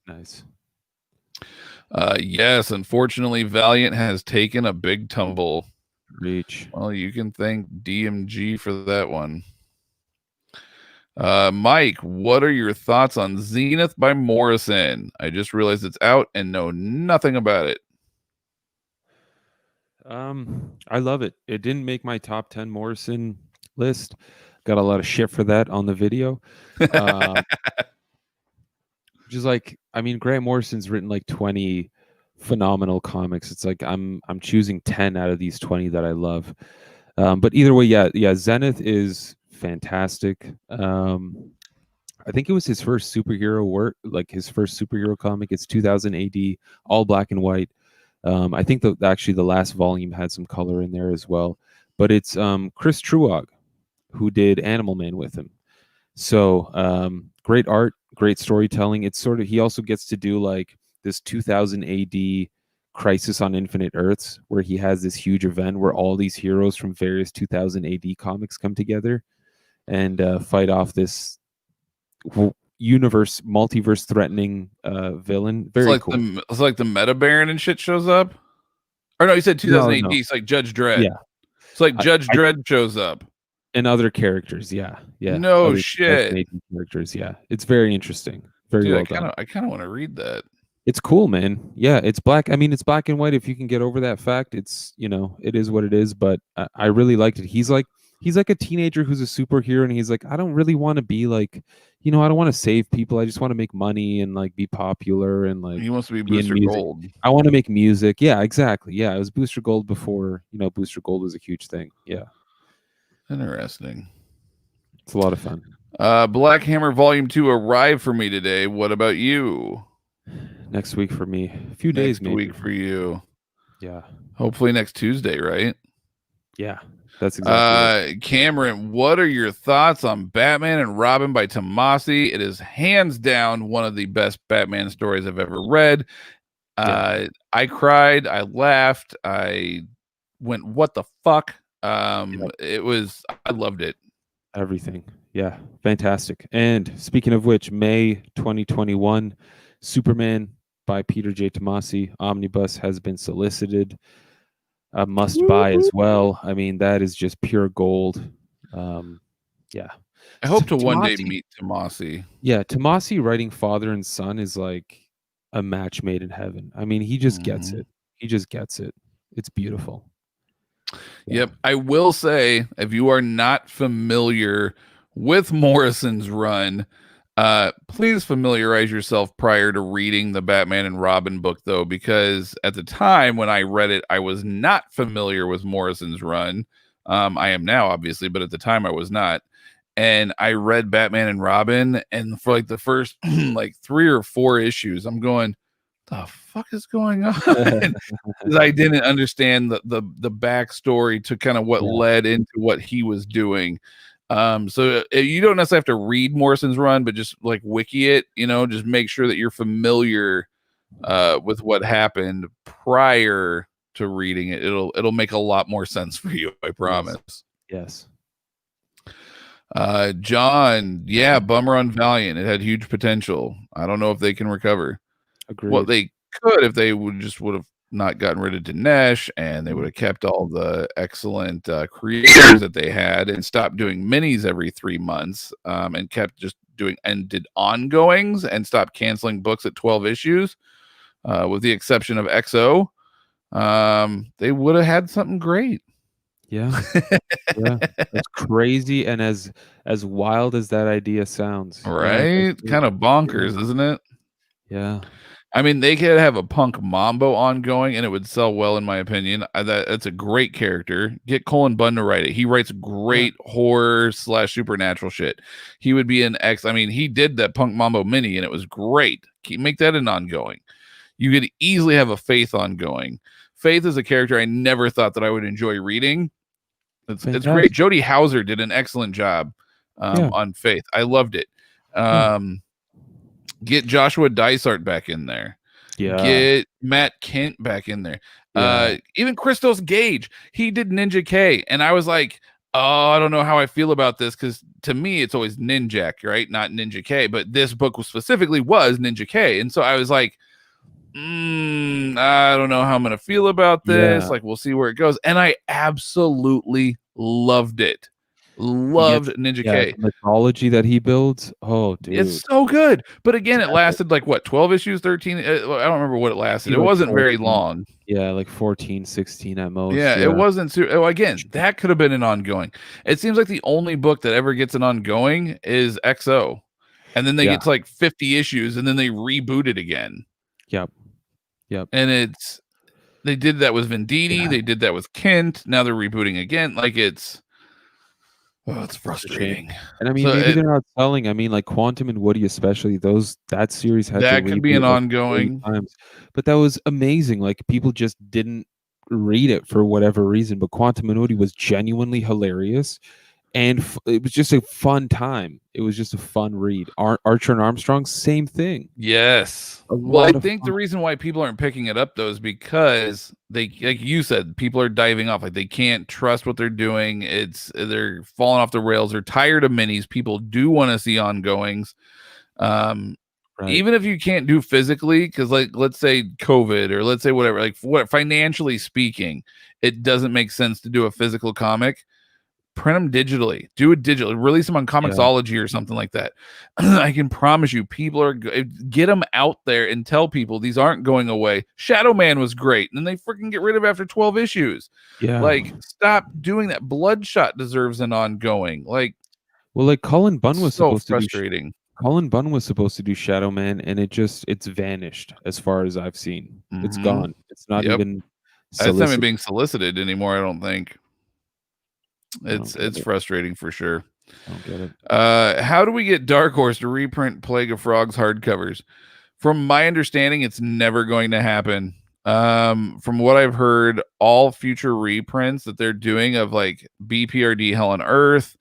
Nice. Yes, unfortunately, Valiant has taken a big tumble. Reach. Well, you can thank DMG for that one. Mike, what are your thoughts on Zenith by Morrison? I just realized it's out and know nothing about it. I love it. It didn't make my top 10 Morrison list. Got a lot of shit for that on the video. Just like, Grant Morrison's written like 20 phenomenal comics. It's like I'm choosing 10 out of these 20 that I love. But either way, yeah, Zenith is fantastic. I think it was his first superhero work, like his first superhero comic. It's 2000 AD, all black and white. I think actually the last volume had some color in there as well. But it's Chris Truog who did Animal Man with him. So great art, great storytelling. It's sort of, he also gets to do like this 2000 AD Crisis on Infinite Earths, where he has this huge event where all these heroes from various 2000 AD comics come together. and fight off this multiverse threatening villain. Very cool. It's like the Meta Baron and shit shows up. Or no, you said 2008 No. It's like Judge Dredd. Yeah. It's like Judge Dredd shows up. And other characters, yeah. No other shit. Characters, yeah. It's very interesting. Very Dude, well done. I kind of want to read that. It's cool, man. Yeah, it's black. I mean, it's black and white. If you can get over that fact, it's, it is what it is. But I really liked it. He's like a teenager who's a superhero, and he's like, I don't really want to be like, I don't want to save people. I just want to make money and like be popular and like. He wants to be Booster Gold. I want to make music. Yeah, exactly. Yeah, it was Booster Gold before Booster Gold was a huge thing. Yeah. Interesting. It's a lot of fun. Black Hammer Volume 2 arrived for me today. What about you? Next week for me. A few days, maybe. Next week for you. Yeah. Hopefully next Tuesday, right? Yeah. That's exactly right. Cameron, what are your thoughts on Batman and Robin by Tomasi? It is hands down one of the best Batman stories I've ever read. I cried. I laughed. I went, what the fuck? I loved it. Everything. Yeah. Fantastic. And speaking of which, May 2021, Superman by Peter J. Tomasi omnibus has been solicited. A must buy as well. I mean, that is just pure gold. Yeah. I hope to one day meet Tomasi. Yeah, Tomasi writing father and son is like a match made in heaven. I mean, he just gets it. He just gets it. It's beautiful. Yeah. Yep. I will say, if you are not familiar with Morrison's run, please familiarize yourself prior to reading the Batman and Robin book, though, because at the time when I read it, I was not familiar with Morrison's run. I am now, obviously, but at the time I was not. And I read Batman and Robin, and for like the first like 3 or 4 issues, I'm going, the fuck is going on? Because I didn't understand the backstory to kind of what led into what he was doing. So you don't necessarily have to read Morrison's run, but just like wiki it, just make sure that you're familiar with what happened prior to reading it. It'll make a lot more sense for you, I promise. Yes. John, bummer on Valiant. It had huge potential. I don't know if they can recover. Agreed. Well, they could if they would have not gotten rid of Dinesh, and they would have kept all the excellent creators that they had and stopped doing minis every 3 months, and kept just doing and did ongoings and stopped canceling books at 12 issues, with the exception of XO. They would have had something great. Yeah. That's crazy. And as wild as that idea sounds, right? Kind of bonkers, isn't it? Yeah. I mean, they could have a Punk Mambo ongoing, and it would sell well, in my opinion. That's a great character. Get Colin Bunn to write it. He writes great horror / supernatural shit. He would be an X. I mean, he did that Punk Mambo mini, and it was great. Make that an ongoing. You could easily have a Faith ongoing. Faith is a character I never thought that I would enjoy reading. It's great. Jodie Hauser did an excellent job on Faith. I loved it. Get Joshua Dysart back in there. Yeah. Get Matt Kent back in there. Even Christos Gage, he did Ninja K, and I was like, oh, I don't know how I feel about this, because to me it's always Ninjak, right? Not Ninja K, but this book was Ninja K, and so I was like, I don't know how I'm gonna feel about this. Like, we'll see where it goes. And I absolutely loved it. Loved Ninja K. The mythology that he builds. Oh, dude, it's so good. But again, it lasted like what, 12 issues, 13? I don't remember what it lasted. It wasn't very long. Yeah, like 14, 16 at most. Yeah, it wasn't. Again, that could have been an ongoing. It seems like the only book that ever gets an ongoing is XO, and then they get to like 50 issues, and then they reboot it again. Yep. And they did that with Venditti. They did that with Kent. Now they're rebooting again. Like it's frustrating. And I mean, maybe they're not selling. I mean, like Quantum and Woody, especially that series had that could be an ongoing. But that was amazing. Like people just didn't read it for whatever reason. But Quantum and Woody was genuinely hilarious. and it was just a fun time. It was just a fun read. Archer and Armstrong, same thing. Yes. Well, I think the reason why people aren't picking it up though is because they, like you said, people are diving off. Like they can't trust what they're doing. They're falling off the rails. They're tired of minis. People do want to see ongoings. Even if you can't do physically, because like let's say COVID or let's say whatever, like what financially speaking, it doesn't make sense to do a physical comic. Print them digitally, do it digitally, release them on Comixology or something like that. I can promise you, people are get them out there and tell people these aren't going away. Shadow Man was great, and then they freaking get rid of it after 12 issues. Yeah, like stop doing that. Bloodshot deserves an ongoing. Like, well, like Cullen Bunn was so supposed frustrating. to do. Cullen Bunn was supposed to do Shadow Man, and it's vanished as far as I've seen. It's gone. It's not even. It's not even being solicited anymore. I don't think. It's frustrating for sure. I don't get it. How do we get Dark Horse to reprint Plague of Frogs hardcovers? From my understanding, it's never going to happen. From what I've heard, all future reprints that they're doing of like BPRD Hell on Earth,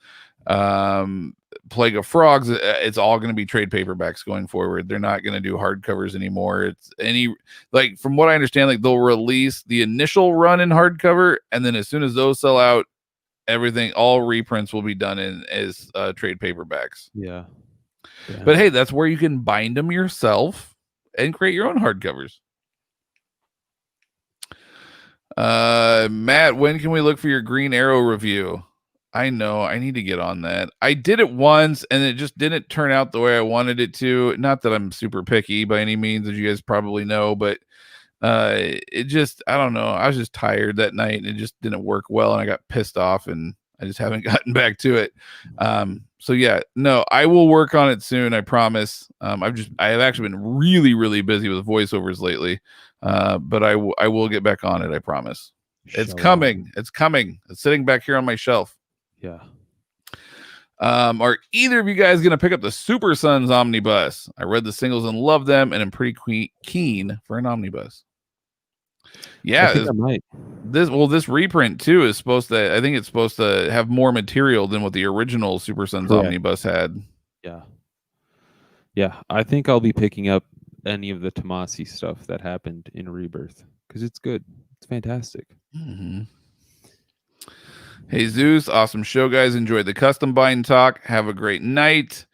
Plague of Frogs, it's all going to be trade paperbacks going forward. They're not going to do hardcovers anymore. It's like from what I understand, like they'll release the initial run in hardcover, and then as soon as those sell out, everything, all reprints will be done as trade paperbacks. Yeah. But hey, that's where you can bind them yourself and create your own hardcovers. Matt, when can we look for your Green Arrow review? I know I need to get on that. I did it once and it just didn't turn out the way I wanted it to. Not that I'm super picky by any means, as you guys probably know, but it just, I don't know, I was just tired that night and it just didn't work well and I got pissed off and I just haven't gotten back to it. So yeah, no, I will work on it soon, I promise. I have actually been really, really busy with voiceovers lately, but I will get back on it, I promise. It's coming. It's sitting back here on my shelf. Yeah. Are either of you guys going to pick up the Super Sons omnibus? I read the singles and love them, and I'm pretty keen for an omnibus. Yeah, I think I might. This reprint too is supposed to. I think it's supposed to have more material than what the original Super Sons omnibus had. Yeah. I think I'll be picking up any of the Tomasi stuff that happened in Rebirth because it's good. It's fantastic. Mm-hmm. Hey Zeus, awesome show, guys. Enjoyed the custom bind talk. Have a great night.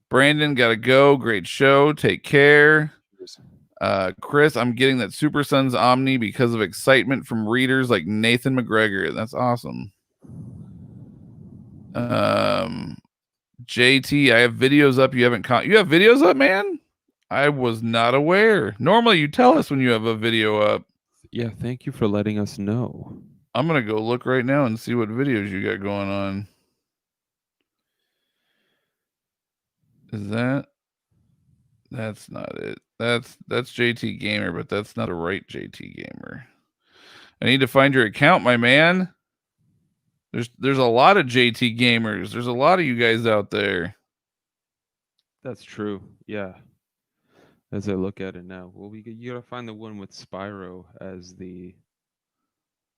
Brandon, gotta go. Great show. Take care. Chris, I'm getting that Super Sons Omni because of excitement from readers like Nathan McGregor. That's awesome. JT, I have videos up. You haven't you have videos up, man? I was not aware. Normally you tell us when you have a video up. Yeah, thank you for letting us know. I'm gonna go look right now and see what videos you got going on. Is that's not it. That's JT Gamer, but that's not the right JT Gamer. I need to find your account, my man. There's a lot of JT Gamers. There's a lot of you guys out there. That's true. Yeah. As I look at it now, well, you gotta find the one with Spyro as the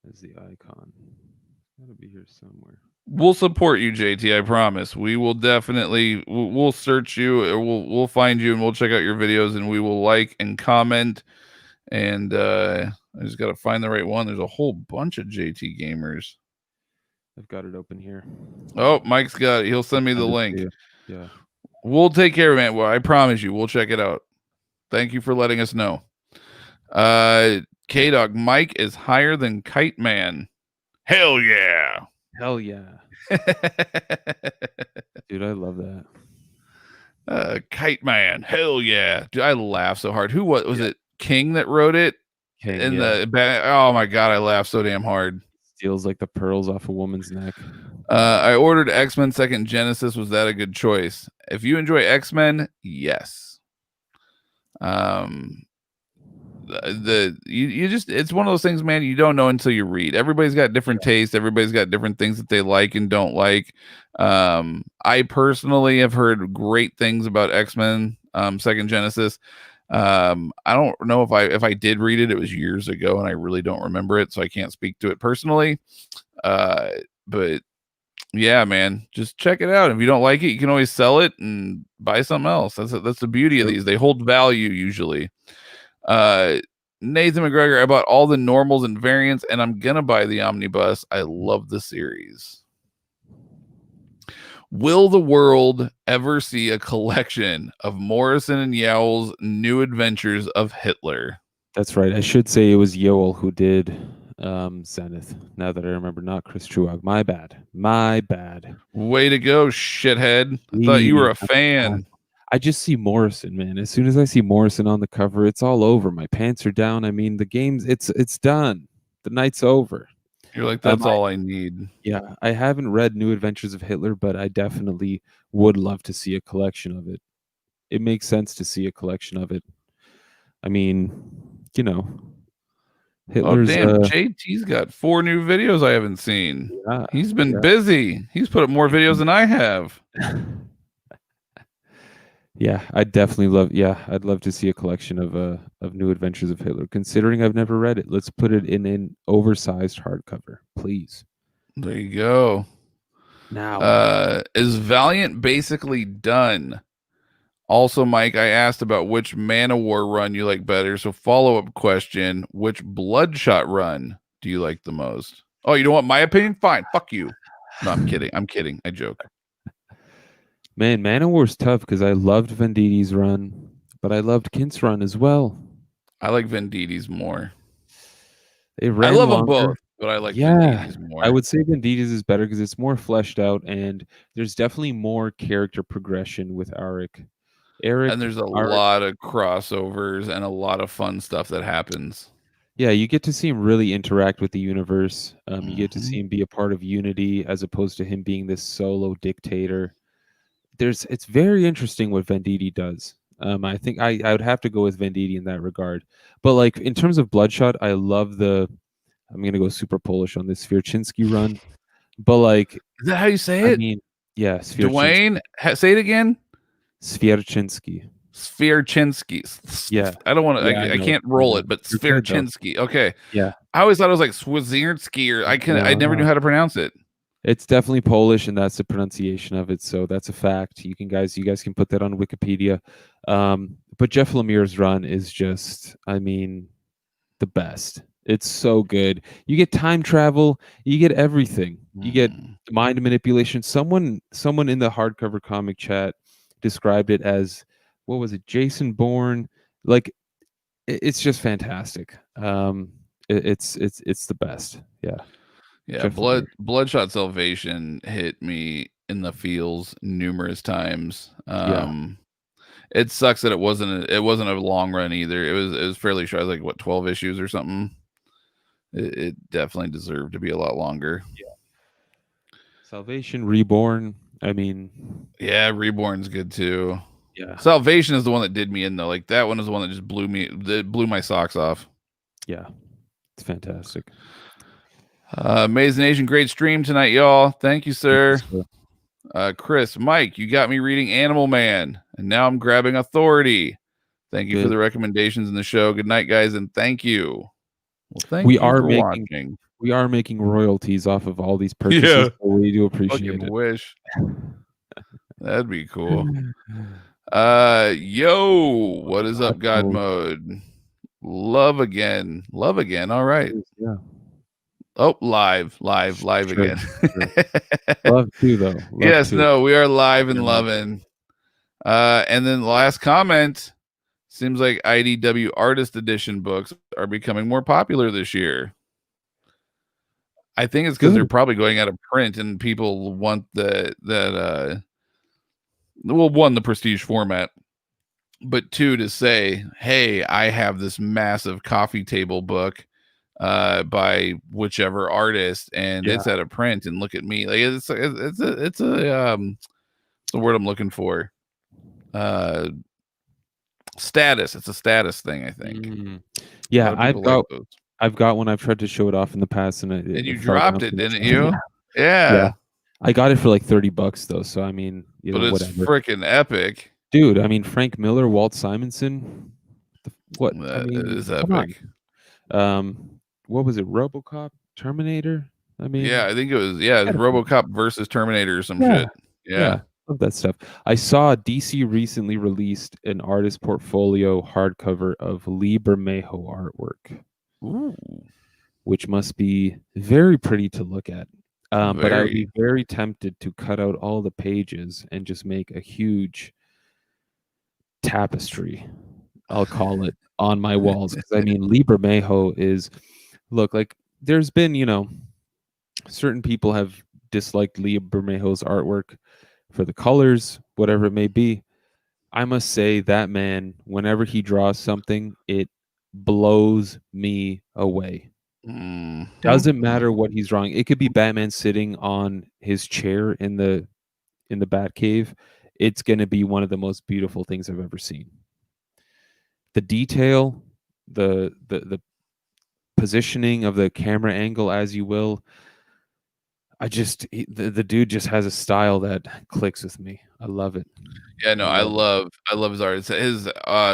icon. It's gotta be here somewhere. We'll support you, JT. I promise. We will definitely. We'll search you. Or we'll find you and we'll check out your videos and we will like and comment. And I just gotta find the right one. There's a whole bunch of JT Gamers. I've got it open here. Oh, Mike's got it. He'll send me the link. Yeah. We'll take care of it. Well, I promise you, we'll check it out. Thank you for letting us know. K-Dog, Mike is higher than Kite Man. Hell yeah. Hell yeah. Dude, I love that. Kite Man. Hell yeah. Dude, I laughed so hard. Who was it? King that wrote it? King, oh my God, I laughed so damn hard. Steals like the pearls off a woman's neck. I ordered X-Men Second Genesis. Was that a good choice? If you enjoy X-Men, yes. It's one of those things, man, you don't know until you read. Everybody's got different tastes. Everybody's got different things that they like and don't like. I personally have heard great things about X-Men Second Genesis. I don't know if I did read it. It was years ago and I really don't remember it, so I can't speak to it personally. But Yeah, man. Just check it out. If you don't like it, you can always sell it and buy something else. That's the beauty of these. They hold value usually. Nathan McGregor, I bought all the normals and variants, and I'm gonna buy the omnibus. I love the series. Will the world ever see a collection of Morrison and Yowell's New Adventures of Hitler? That's right. I should say it was Yoel who did Zenith. Now that I remember, not Chris Truog. My bad. Way to go, shithead. I thought you were a fan. I just see Morrison, man. As soon as I see Morrison on the cover, it's all over. My pants are down. I mean, the game's it's done. The night's over. You're like, that's all I need. Yeah, I haven't read New Adventures of Hitler, but I definitely would love to see a collection of it. It makes sense to see a collection of it. I mean, you know, Hitler's. Oh damn, JT's got 4 new videos I haven't seen. Yeah, he's been busy. He's put up more videos than I have. Yeah, I'd definitely love. Yeah, I'd love to see a collection of New Adventures of Hitler. Considering I've never read it, let's put it in an oversized hardcover, please. There you go. Now, is Valiant basically done? Also, Mike, I asked about which Man of War run you like better. So, follow-up question: which Bloodshot run do you like the most? Oh, you don't want my opinion? Fine, fuck you. No, I'm kidding. I joke. Man of War's tough because I loved Venditti's run, but I loved Kint's run as well. I like Venditti's more. I love them both, but I like Venditti's more. I would say Venditti's is better because it's more fleshed out and there's definitely more character progression with Arik. And there's a lot of crossovers and a lot of fun stuff that happens. Yeah, you get to see him really interact with the universe. You get to see him be a part of Unity as opposed to him being this solo dictator. It's very interesting what Venditti does. I think I would have to go with Venditti in that regard. But like in terms of Bloodshot, I love I'm gonna go super Polish on this Swierczynski run. But like, is that how you say it? I mean, yeah, Dwayne, say it again. Swierczynski. Yeah, I don't want to. I can't roll it, but Swierczynski. Okay. Yeah, I always thought it was like Swierczynski, or I never knew how to pronounce it. It's definitely Polish, and that's the pronunciation of it. So that's a fact. You guys can put that on Wikipedia. But Jeff Lemire's run is just, I mean, the best. It's so good. You get time travel. You get everything. You get mind manipulation. Someone in the hardcover comic chat described it as, what was it, Jason Bourne? Like, it's just fantastic. It's the best. Yeah, Bloodshot Salvation hit me in the feels numerous times. It sucks that it wasn't a long run either. It was fairly short. It was like 12 issues or something. It definitely deserved to be a lot longer. Yeah. Salvation, Reborn. I mean, yeah, Reborn's good too. Yeah, Salvation is the one that did me in though. Like that one is the one that just blew my socks off. Yeah, it's fantastic. Amazing Nation, great stream tonight, y'all. Thank you, sir. Chris, Mike, you got me reading Animal Man, and now I'm grabbing Authority. Thank you for the recommendations in the show. Good night, guys, and thank you. Well, thank you for watching. We are making royalties off of all these purchases. Yeah. So we do appreciate it. Wish. That'd be cool. Yo, what is up, God Mode? Love again. All right. Yeah. Oh, live again. Love too, though. We are live and loving. And then the last comment, seems like IDW Artist Edition books are becoming more popular this year. I think it's because they're probably going out of print and people want the prestige format, but 2, to say, hey, I have this massive coffee table book by whichever artist, and it's out of print, and look at me. Like it's the word I'm looking for. Status. It's a status thing, I think. Yeah, I've got one. I've tried to show it off in the past, and you dropped it, didn't you? Yeah. I got it for like $30 though. So I mean, but it's freaking epic, dude. I mean, Frank Miller, Walt Simonson. What? That is epic. What was it? RoboCop, Terminator. I mean, yeah, I think it was RoboCop versus Terminator or some shit. Yeah. Love that stuff. I saw DC recently released an artist portfolio hardcover of Lee Bermejo artwork, Ooh, which must be very pretty to look at. But I would be very. very tempted to cut out all the pages and just make a huge tapestry, I'll call it, on my walls. Because I mean, Lee Bermejo is, look, like there's been, certain people have disliked Lee Bermejo's artwork for the colors, whatever it may be. I must say that man, whenever he draws something, it blows me away. Doesn't matter what he's drawing. It could be Batman sitting on his chair in the Batcave. It's going to be one of the most beautiful things I've ever seen. The detail, the positioning of the camera angle, as you will. The dude just has a style that clicks with me. I love it. Yeah, no, I love his art. His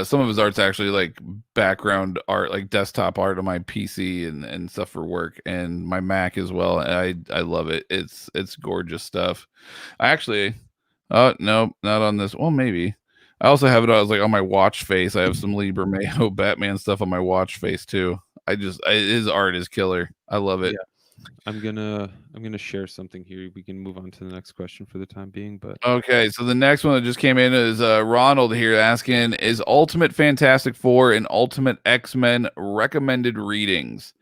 some of his art's actually like background art, like desktop art on my PC and stuff for work, and my Mac as well. And I love it. It's gorgeous stuff. I actually, oh no, not on this. Well, maybe. I also have it. I was like on my watch face. I have some Lee Bermejo Batman stuff on my watch face too. His art is killer. I love it. Yeah. I'm gonna share something here. We can move on to the next question for the time being, but okay. So the next one that just came in is Ronald here asking: is Ultimate Fantastic Four and Ultimate X-Men recommended readings?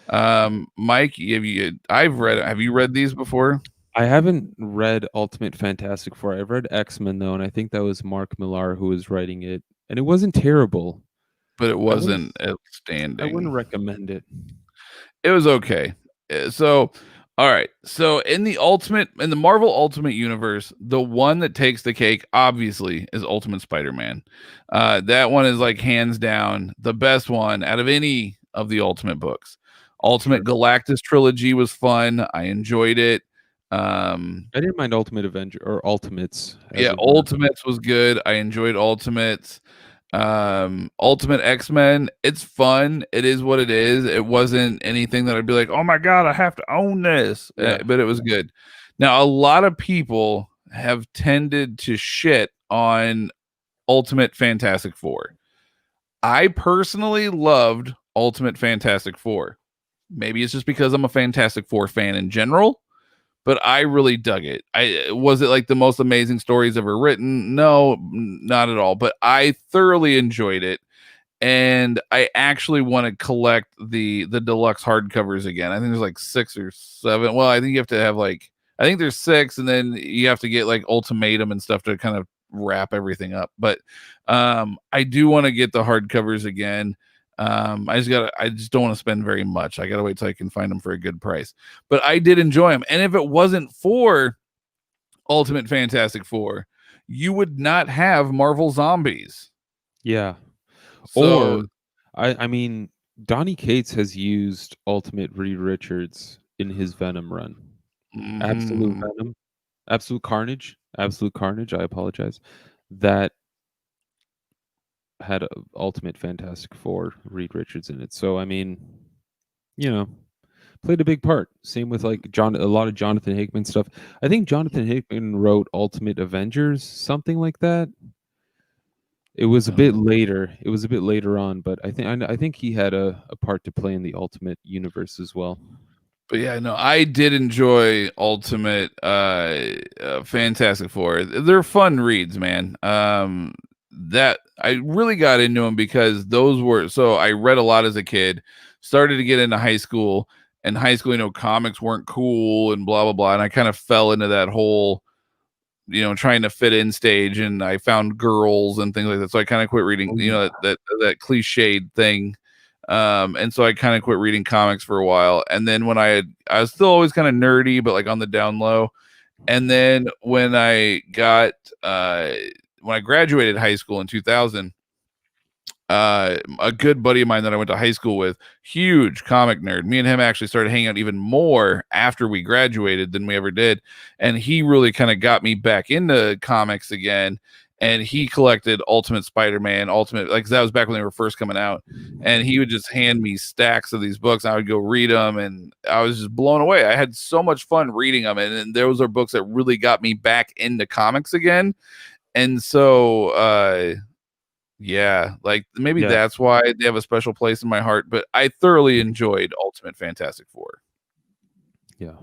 Mike, have you read these before? I haven't read Ultimate Fantastic Four. I've read X-Men though, and I think that was Mark Millar who was writing it, and it wasn't terrible, but it wasn't outstanding. I wouldn't recommend it. It was okay. So, all right. So in the Marvel Ultimate Universe, the one that takes the cake, obviously, is Ultimate Spider-Man. That one is like hands down the best one out of any of the Ultimate books. Ultimate Galactus trilogy was fun. I enjoyed it. I didn't mind Ultimate Avenger or Ultimates. Yeah, Ultimates was good. I enjoyed Ultimates. Ultimate X-Men, it's fun. It is what it is. It wasn't anything that I'd be like, oh my god, I have to own this. But it was good. Now, a lot of people have tended to shit on Ultimate Fantastic Four. I personally loved Ultimate Fantastic Four. Maybe it's just because I'm a Fantastic Four fan in general, but I really dug it. Was it like the most amazing stories ever written? No, not at all. But I thoroughly enjoyed it, and I actually want to collect the deluxe hardcovers again. I think there's like 6 or 7. Well, I think you have to have I think there's 6, and then you have to get like Ultimatum and stuff to kind of wrap everything up. But I do want to get the hardcovers again. I just don't want to spend very much. I gotta wait till I can find them for a good price. But I did enjoy them, and if it wasn't for Ultimate Fantastic Four, you would not have Marvel Zombies. Yeah. So, or I mean, Donny Cates has used Ultimate Reed Richards in his Venom run. Absolute Venom, Absolute Carnage. I apologize. That had Ultimate Fantastic Four Reed Richards in it. So I mean, played a big part. Same with like a lot of Jonathan Hickman stuff. I think Jonathan Hickman wrote Ultimate Avengers, something like that. It was a bit later. It was a bit later on, but I think he had a part to play in the Ultimate universe as well. But yeah, no, I did enjoy Ultimate Fantastic Four. They're fun reads, man. That I really got into them because I read a lot as a kid, started to get into high school, and high school, comics weren't cool and blah, blah, blah. And I kind of fell into that whole, trying to fit in stage, and I found girls and things like that. So I kind of quit reading, that cliched thing. And so I kind of quit reading comics for a while. And then when I was still always kind of nerdy, but like on the down low. And then when I graduated high school in 2000, a good buddy of mine that I went to high school with, huge comic nerd. Me and him actually started hanging out even more after we graduated than we ever did. And he really kind of got me back into comics again. and he collected Ultimate Spider-Man, Ultimate, like that was back when they were first coming out, and he would just hand me stacks of these books. And I would go read them, and I was just blown away. I had so much fun reading them, and those are books that really got me back into comics again. And so, yeah, like maybe that's why they have a special place in my heart. But I thoroughly enjoyed Ultimate Fantastic Four. Yeah.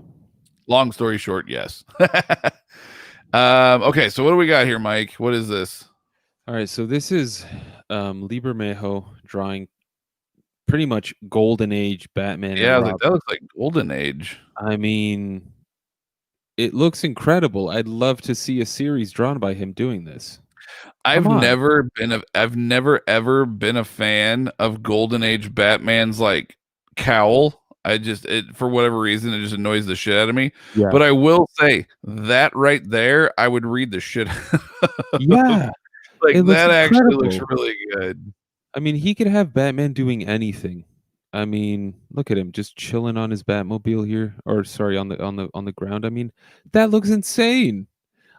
Long story short, yes. Okay, so what do we got here, Mike? What is this? All right, so this is Lee Bermejo drawing pretty much Golden Age Batman. Yeah, like, that looks like Golden Age. I mean, it looks incredible. I'd love to see a series drawn by him doing this. I've never ever been a fan of Golden Age Batman's like cowl. For whatever reason, it just annoys the shit out of me. Yeah. But I will say that right there, I would read the shit. Yeah. Like that actually looks really good. I mean, he could have Batman doing anything. I mean, look at him just chilling on his Batmobile here, or sorry, on the ground. I mean, that looks insane.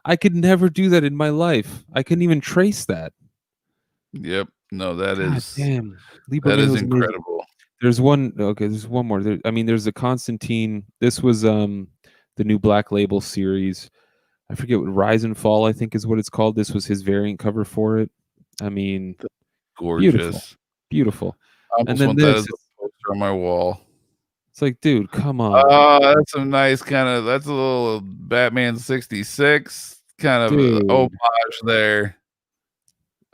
I could never do that in my life. I couldn't even trace that. Yep. No, that is incredible. There's one. Okay, there's one more. There's the Constantine. This was the new Black Label series. I forget what Rise and Fall, I think, is what it's called. This was his variant cover for it. I mean, gorgeous, beautiful. I almost want that as a poster on my wall. It's like, dude, come on. Oh, that's a nice kind of. That's a little Batman 66 kind of homage there.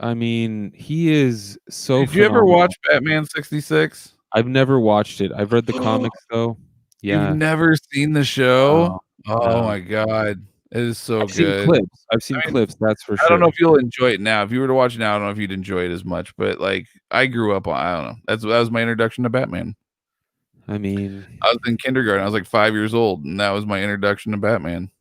I mean, he is so. Did you ever watch Batman 66? I've never watched it. I've read the comics though. Yeah. You've never seen the show? Oh my god, it is so good. I've seen clips. That's for sure. I don't know if you'll enjoy it now. If you were to watch it now, I don't know if you'd enjoy it as much. But like, I grew up on. I don't know. That was my introduction to Batman. I mean, I was in kindergarten. I was like 5 years old, and that was my introduction to Batman.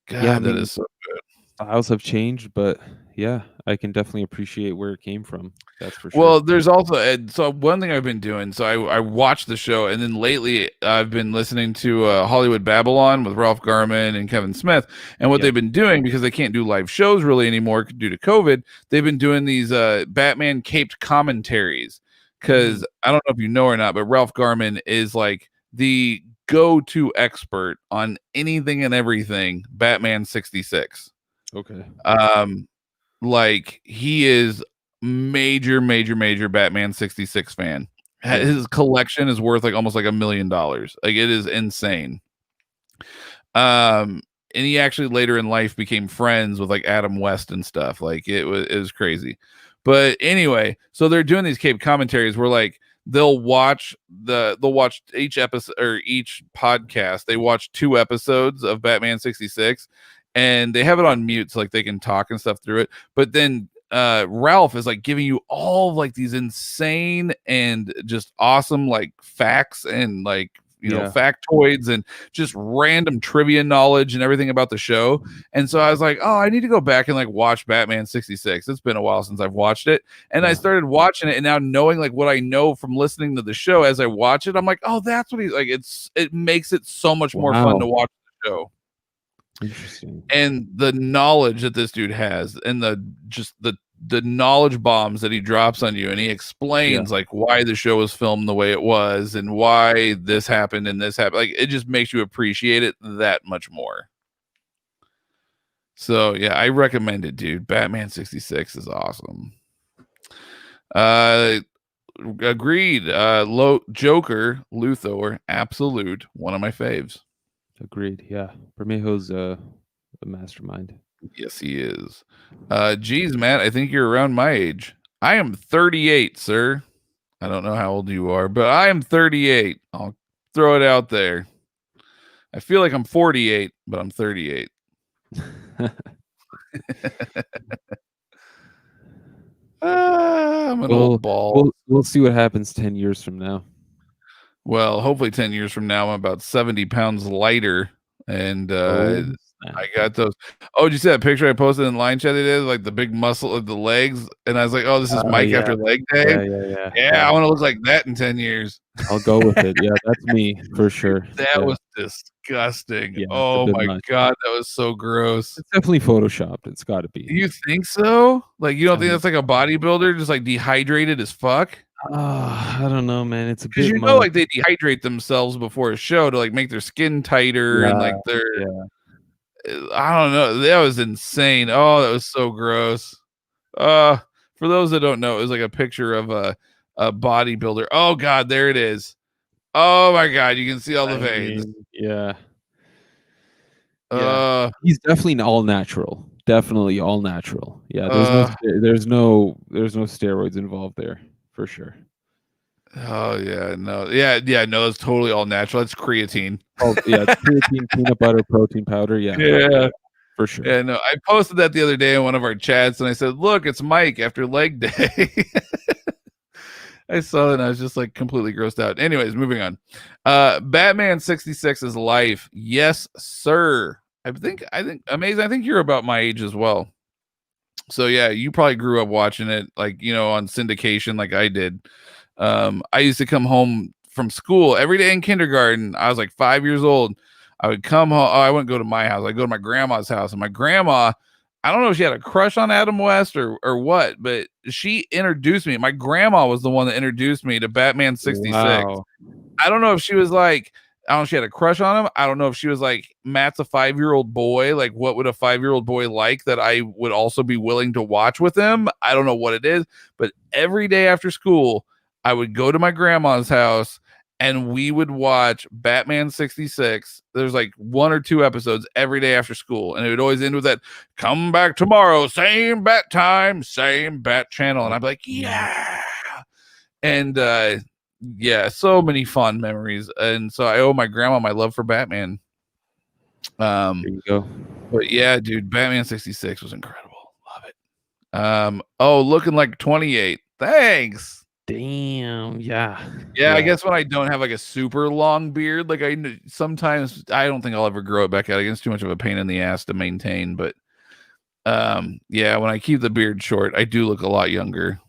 God, that is so good. Styles have changed, but yeah, I can definitely appreciate where it came from. That's for sure. Well, there's also so one thing I've been doing. So I watched the show, and then lately I've been listening to Hollywood Babylon with Ralph Garman and Kevin Smith. And what they've been doing, because they can't do live shows really anymore due to COVID, they've been doing these Batman caped commentaries. Because I don't know if you know or not, but Ralph Garman is like the go-to expert on anything and everything Batman 66. Okay. Like he is major Batman 66 fan. His collection is worth like almost like $1 million. Like it is insane. And he actually later in life became friends with like Adam West and stuff. Like it was crazy. But anyway, so they're doing these Cape commentaries where like they'll watch each episode or each podcast. They watch 2 episodes of Batman 66 and they have it on mute so like they can talk and stuff through it. But then Ralph is like giving you all like these insane and just awesome like facts and like factoids and just random trivia knowledge and everything about the show. And so I was like, oh, I need to go back and like watch Batman 66. It's been a while since I've watched it. And I started watching it, and now knowing like what I know from listening to the show as I watch it, I'm like, oh, that's what he's like. It makes it so much more fun to watch the show. Interesting. And the knowledge that this dude has, and the knowledge bombs that he drops on you, and he explains like why the show was filmed the way it was and why this happened and this happened. Like it just makes you appreciate it that much more. So yeah, I recommend it, dude. Batman 66 is awesome. Agreed. Joker, Luthor, absolute, one of my faves. Agreed. Yeah, Bermejo's a mastermind. Yes, he is. Geez, Matt, I think you're around my age. I am 38, sir. I don't know how old you are, but I am 38. I'll throw it out there. I feel like I'm 48, but I'm 38. I'm an old ball. We'll see what happens 10 years from now. Well, hopefully 10 years from now, I'm about 70 pounds lighter And Oh, I got those. Oh, did you see that picture I posted in line chat? It is like the big muscle of the legs, and I was like, "Oh, this is Mike yeah. after leg day." Yeah, I want to look like that in 10 years. I'll go with it. Yeah, that's me for sure. That was disgusting. Yeah, it's a Oh bit my much. god, that was so gross. It's definitely photoshopped. It's got to be. You think so? Like, you don't think that's like a bodybuilder just like dehydrated as fuck? I don't know, man. It's a Because bit like much. they dehydrate themselves before a show to like make their skin tighter and like their I don't know. That was insane. Oh, that was so gross. For those that don't know, it was like a picture of a bodybuilder. Oh god, there it is. Oh my god, you can see all the veins. Yeah. He's definitely all natural. Definitely all natural. Yeah, there's no steroids involved there for sure. Oh yeah, no, no, it's totally all natural. It's creatine. Oh yeah, it's creatine, peanut butter, protein powder. Yeah, for sure. Yeah, no, I posted that the other day in one of our chats, and I said, "Look, it's Mike after leg day." I saw it, and I was just like completely grossed out. Anyways, moving on. Batman 66's life. Yes, sir. I think amazing. I think you're about my age as well. So yeah, you probably grew up watching it, like, you know, on syndication, like I did. I used to come home from school every day in kindergarten. I was like 5 years old. I would come home. Oh, I wouldn't go to my house. I'd go to my grandma's house. And my grandma, I don't know if she had a crush on Adam West or what, but she introduced me. My grandma was the one that introduced me to Batman 66. Wow. I don't know if she was like, I don't know if she had a crush on him. I don't know if she was like, Matt's a 5-year-old boy. Like, what would a 5-year-old boy like that I would also be willing to watch with him? I don't know what it is, but every day after school, I would go to my grandma's house and we would watch Batman 66. There's like 1 or 2 episodes every day after school. And it would always end with that, come back tomorrow, same bat time, same bat channel. And I'd be like, yeah. And yeah, so many fond memories. And so I owe my grandma my love for Batman. There you go. But yeah, dude, Batman 66 was incredible. Love it. Oh, looking like 28. Thanks. Damn. Yeah. I guess when I don't have like a super long beard, like sometimes I don't think I'll ever grow it back out. It's too much of a pain in the ass to maintain. But yeah, when I keep the beard short, I do look a lot younger.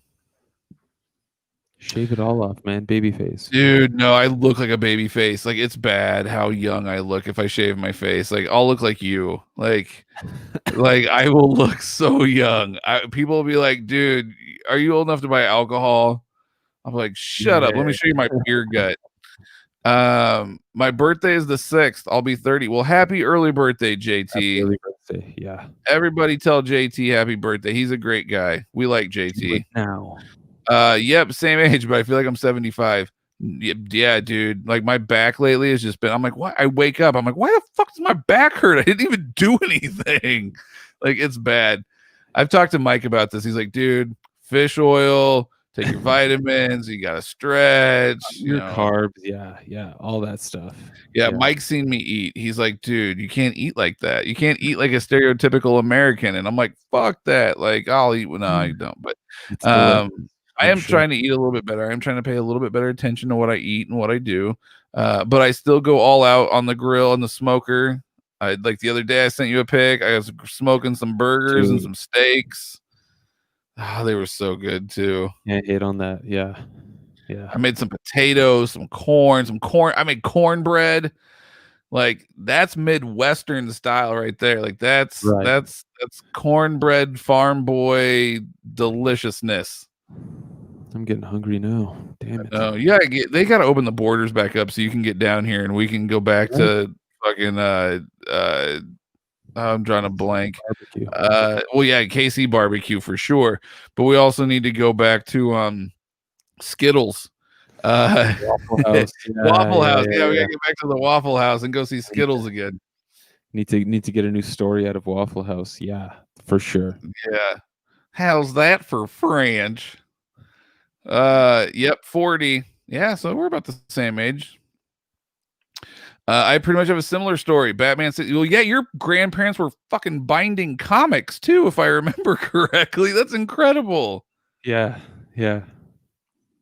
Shave it all off, man. Baby face. Dude, no, I look like a baby face. Like, it's bad how young I look if I shave my face. Like, I'll look like you. Like I will look so young. People will be like, dude, are you old enough to buy alcohol? I'm like, shut up. Let me show you my beer gut. My birthday is the 6th. I'll be 30. Well, happy early birthday, JT. Happy early birthday. Yeah. Everybody tell JT happy birthday. He's a great guy. We like JT. Now. Yep, same age, but I feel like I'm 75. Yeah, dude. Like, my back lately has just been, I'm like, what? I wake up, I'm like, why the fuck does my back hurt? I didn't even do anything. Like, it's bad. I've talked to Mike about this. He's like, dude, fish oil, take your vitamins, you gotta stretch, your carbs, yeah, all that stuff. Yeah, Mike's seen me eat. He's like, dude, you can't eat like that. You can't eat like a stereotypical American. And I'm like, fuck that. Like, I'll eat when I don't. But I am trying to eat a little bit better. I'm trying to pay a little bit better attention to what I eat and what I do. But I still go all out on the grill and the smoker. Like the other day I sent you a pic. I was smoking some burgers and some steaks. Oh, they were so good too. Yeah, hit on that. Yeah. I made some potatoes, some corn. I made cornbread. Like, that's Midwestern style right there. Like, that's cornbread farm boy deliciousness. I'm getting hungry now. Damn it. Oh, they gotta open the borders back up so you can get down here and we can go back to fucking I'm drawing a blank. Barbecue. Well, yeah, KC barbecue for sure. But we also need to go back to Skittles. Waffle House. Waffle House. Yeah, we gotta get back to the Waffle House and go see Skittles again. Need to get a new story out of Waffle House. Yeah, for sure. Yeah. How's that for French? Yep, 40. Yeah, so we're about the same age. I pretty much have a similar story. Batman said, well, yeah, your grandparents were fucking binding comics too, if I remember correctly. That's incredible. Yeah.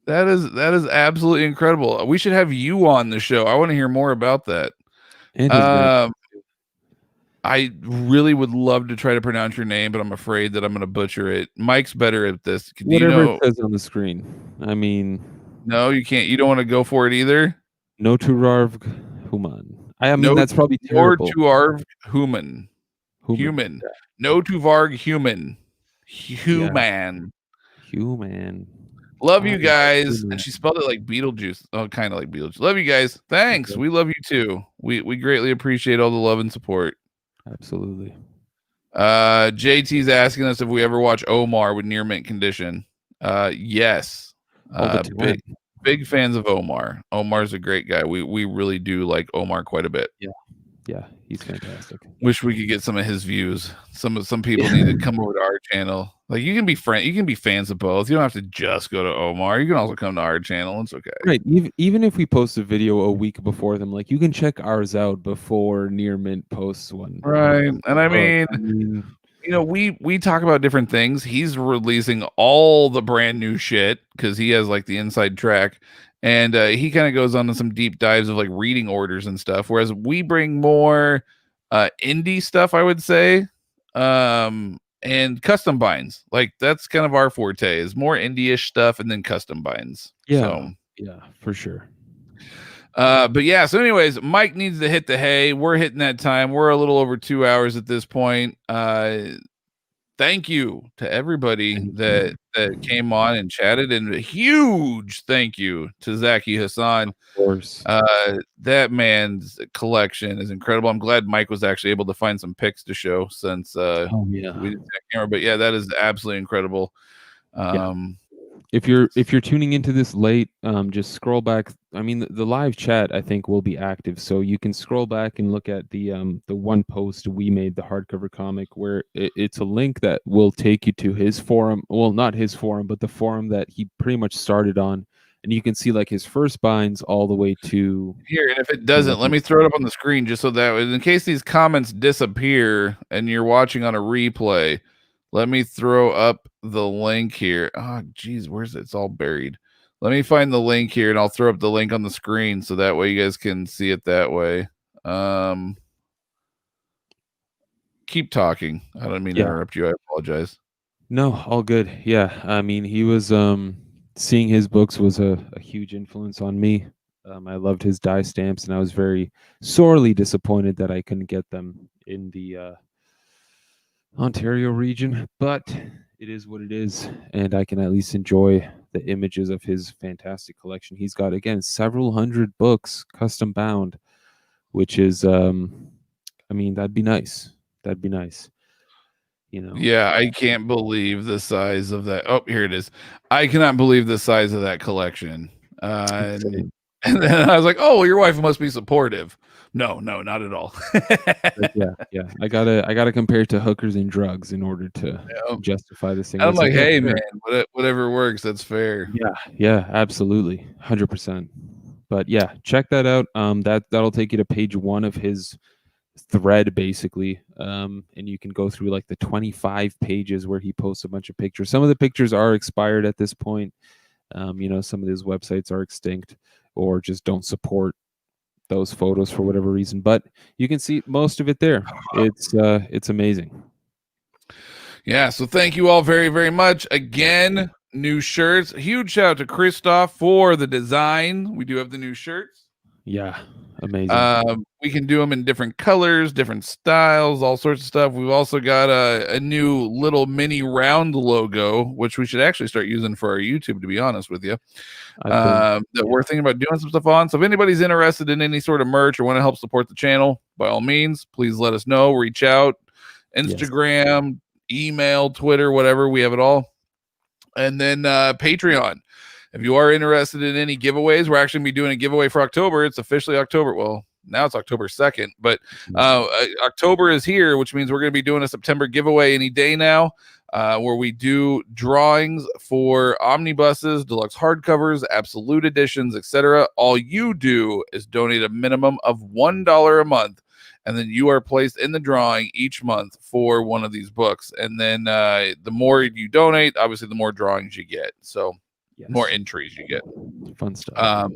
That is absolutely incredible. We should have you on the show. I want to hear more about that. I really would love to try to pronounce your name, but I'm afraid that I'm going to butcher it. Mike's better at this. Do Whatever you know? it says on the screen. I mean, no, you can't. You don't want to go for it either. No to Rarv Human. I mean, No, that's probably or terrible. to Arv Human. Human. Yeah. No to Varg Human. Human. Human. Love you guys. And she spelled it like Beetlejuice. Oh, kind of like Beetlejuice. Love you guys. Thanks. Okay. We love you too. We greatly appreciate all the love and support. Absolutely. JT's asking us if we ever watch Omar with near mint condition. Yes. Big fans of Omar. Omar's a great guy. We really do like Omar quite a bit. Yeah, he's fantastic. Wish we could get some of his views. Some people need to come over to our channel. Like you can be fans of both. You don't have to just go to Omar. You can also come to our channel. It's okay. Right. Even if we post a video a week before them, like you can check ours out before Near Mint posts one. Right. And I mean, you know, we talk about different things. He's releasing all the brand new shit because he has like the inside track. And he kind of goes on to some deep dives of like reading orders and stuff, whereas we bring more indie stuff, I would say, and custom binds. Like that's kind of our forte, is more indie-ish stuff and then custom binds. Yeah, for sure. But yeah, so anyways, Mike needs to hit the hay. We're hitting that time. We're a little over 2 hours at this point. Thank you to everybody that came on and chatted, and a huge thank you to Zaki Hasan. Of course. That man's collection is incredible. I'm glad Mike was actually able to find some pics to show since we didn't have camera. But yeah, that is absolutely incredible. If you're tuning into this late, just scroll back. I mean, the live chat I think will be active, so you can scroll back and look at the one post we made, the hardcover comic, where it's a link that will take you to his forum. Well, not his forum, but the forum that he pretty much started on, and you can see like his first binds all the way to here. And if it doesn't, let me throw it up on the screen just so that in case these comments disappear and you're watching on a replay. Let me throw up the link here. Oh, geez, where's it? It's all buried. Let me find the link here, and I'll throw up the link on the screen so that way you guys can see it that way. Keep talking. I don't mean to interrupt you. I apologize. No, all good. Yeah, I mean, he was seeing his books was a huge influence on me. I loved his die stamps, and I was very sorely disappointed that I couldn't get them in the Ontario region, but it is what it is, and I can at least enjoy the images of his fantastic collection. He's got, again, several hundred books custom bound, which is I mean, that'd be nice. You know. Yeah, I can't believe the size of that. Oh, here it is. I cannot believe the size of that collection. And then I was like, oh, well, your wife must be supportive. No, not at all. yeah. I gotta compare it to hookers and drugs in order to justify this thing. I'm like, hey, man, whatever works, that's fair. Yeah, absolutely, 100%. But yeah, check that out. That'll take you to page 1 of his thread, basically, and you can go through like the 25 pages where he posts a bunch of pictures. Some of the pictures are expired at this point. You know, some of his websites are extinct or just don't support those photos for whatever reason, but you can see most of it there. It's amazing. Yeah, so thank you all very, very much. Again, new shirts. Huge shout out to Christoph for the design. We do have the new shirts. Yeah, amazing. We can do them in different colors, different styles, all sorts of stuff. We've also got a new little mini round logo, which we should actually start using for our YouTube, to be honest with you. That we're thinking about doing some stuff on. So if anybody's interested in any sort of merch or want to help support the channel, by all means, please let us know. Reach out. Instagram, email, Twitter, whatever. We have it all. And then Patreon. If you are interested in any giveaways, we're actually going to be doing a giveaway for October. It's officially October. Well, now it's October 2nd, but October is here, which means we're going to be doing a September giveaway any day now, where we do drawings for omnibuses, deluxe hardcovers, absolute editions, etc. All you do is donate a minimum of $1 a month, and then you are placed in the drawing each month for one of these books. And then the more you donate, obviously, the more drawings you get. So Yes. more entries you get. Fun stuff.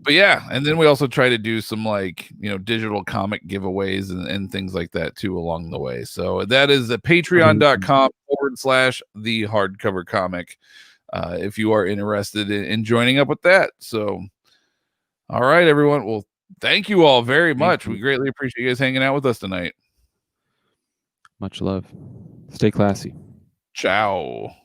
But yeah, and then we also try to do some like, you know, digital comic giveaways and things like that too along the way. So that is at patreon.com/the hardcover comic if you are interested in joining up with that. So all right, everyone. Well, thank you all very much. We greatly appreciate you guys hanging out with us tonight. Much love. Stay classy. Ciao.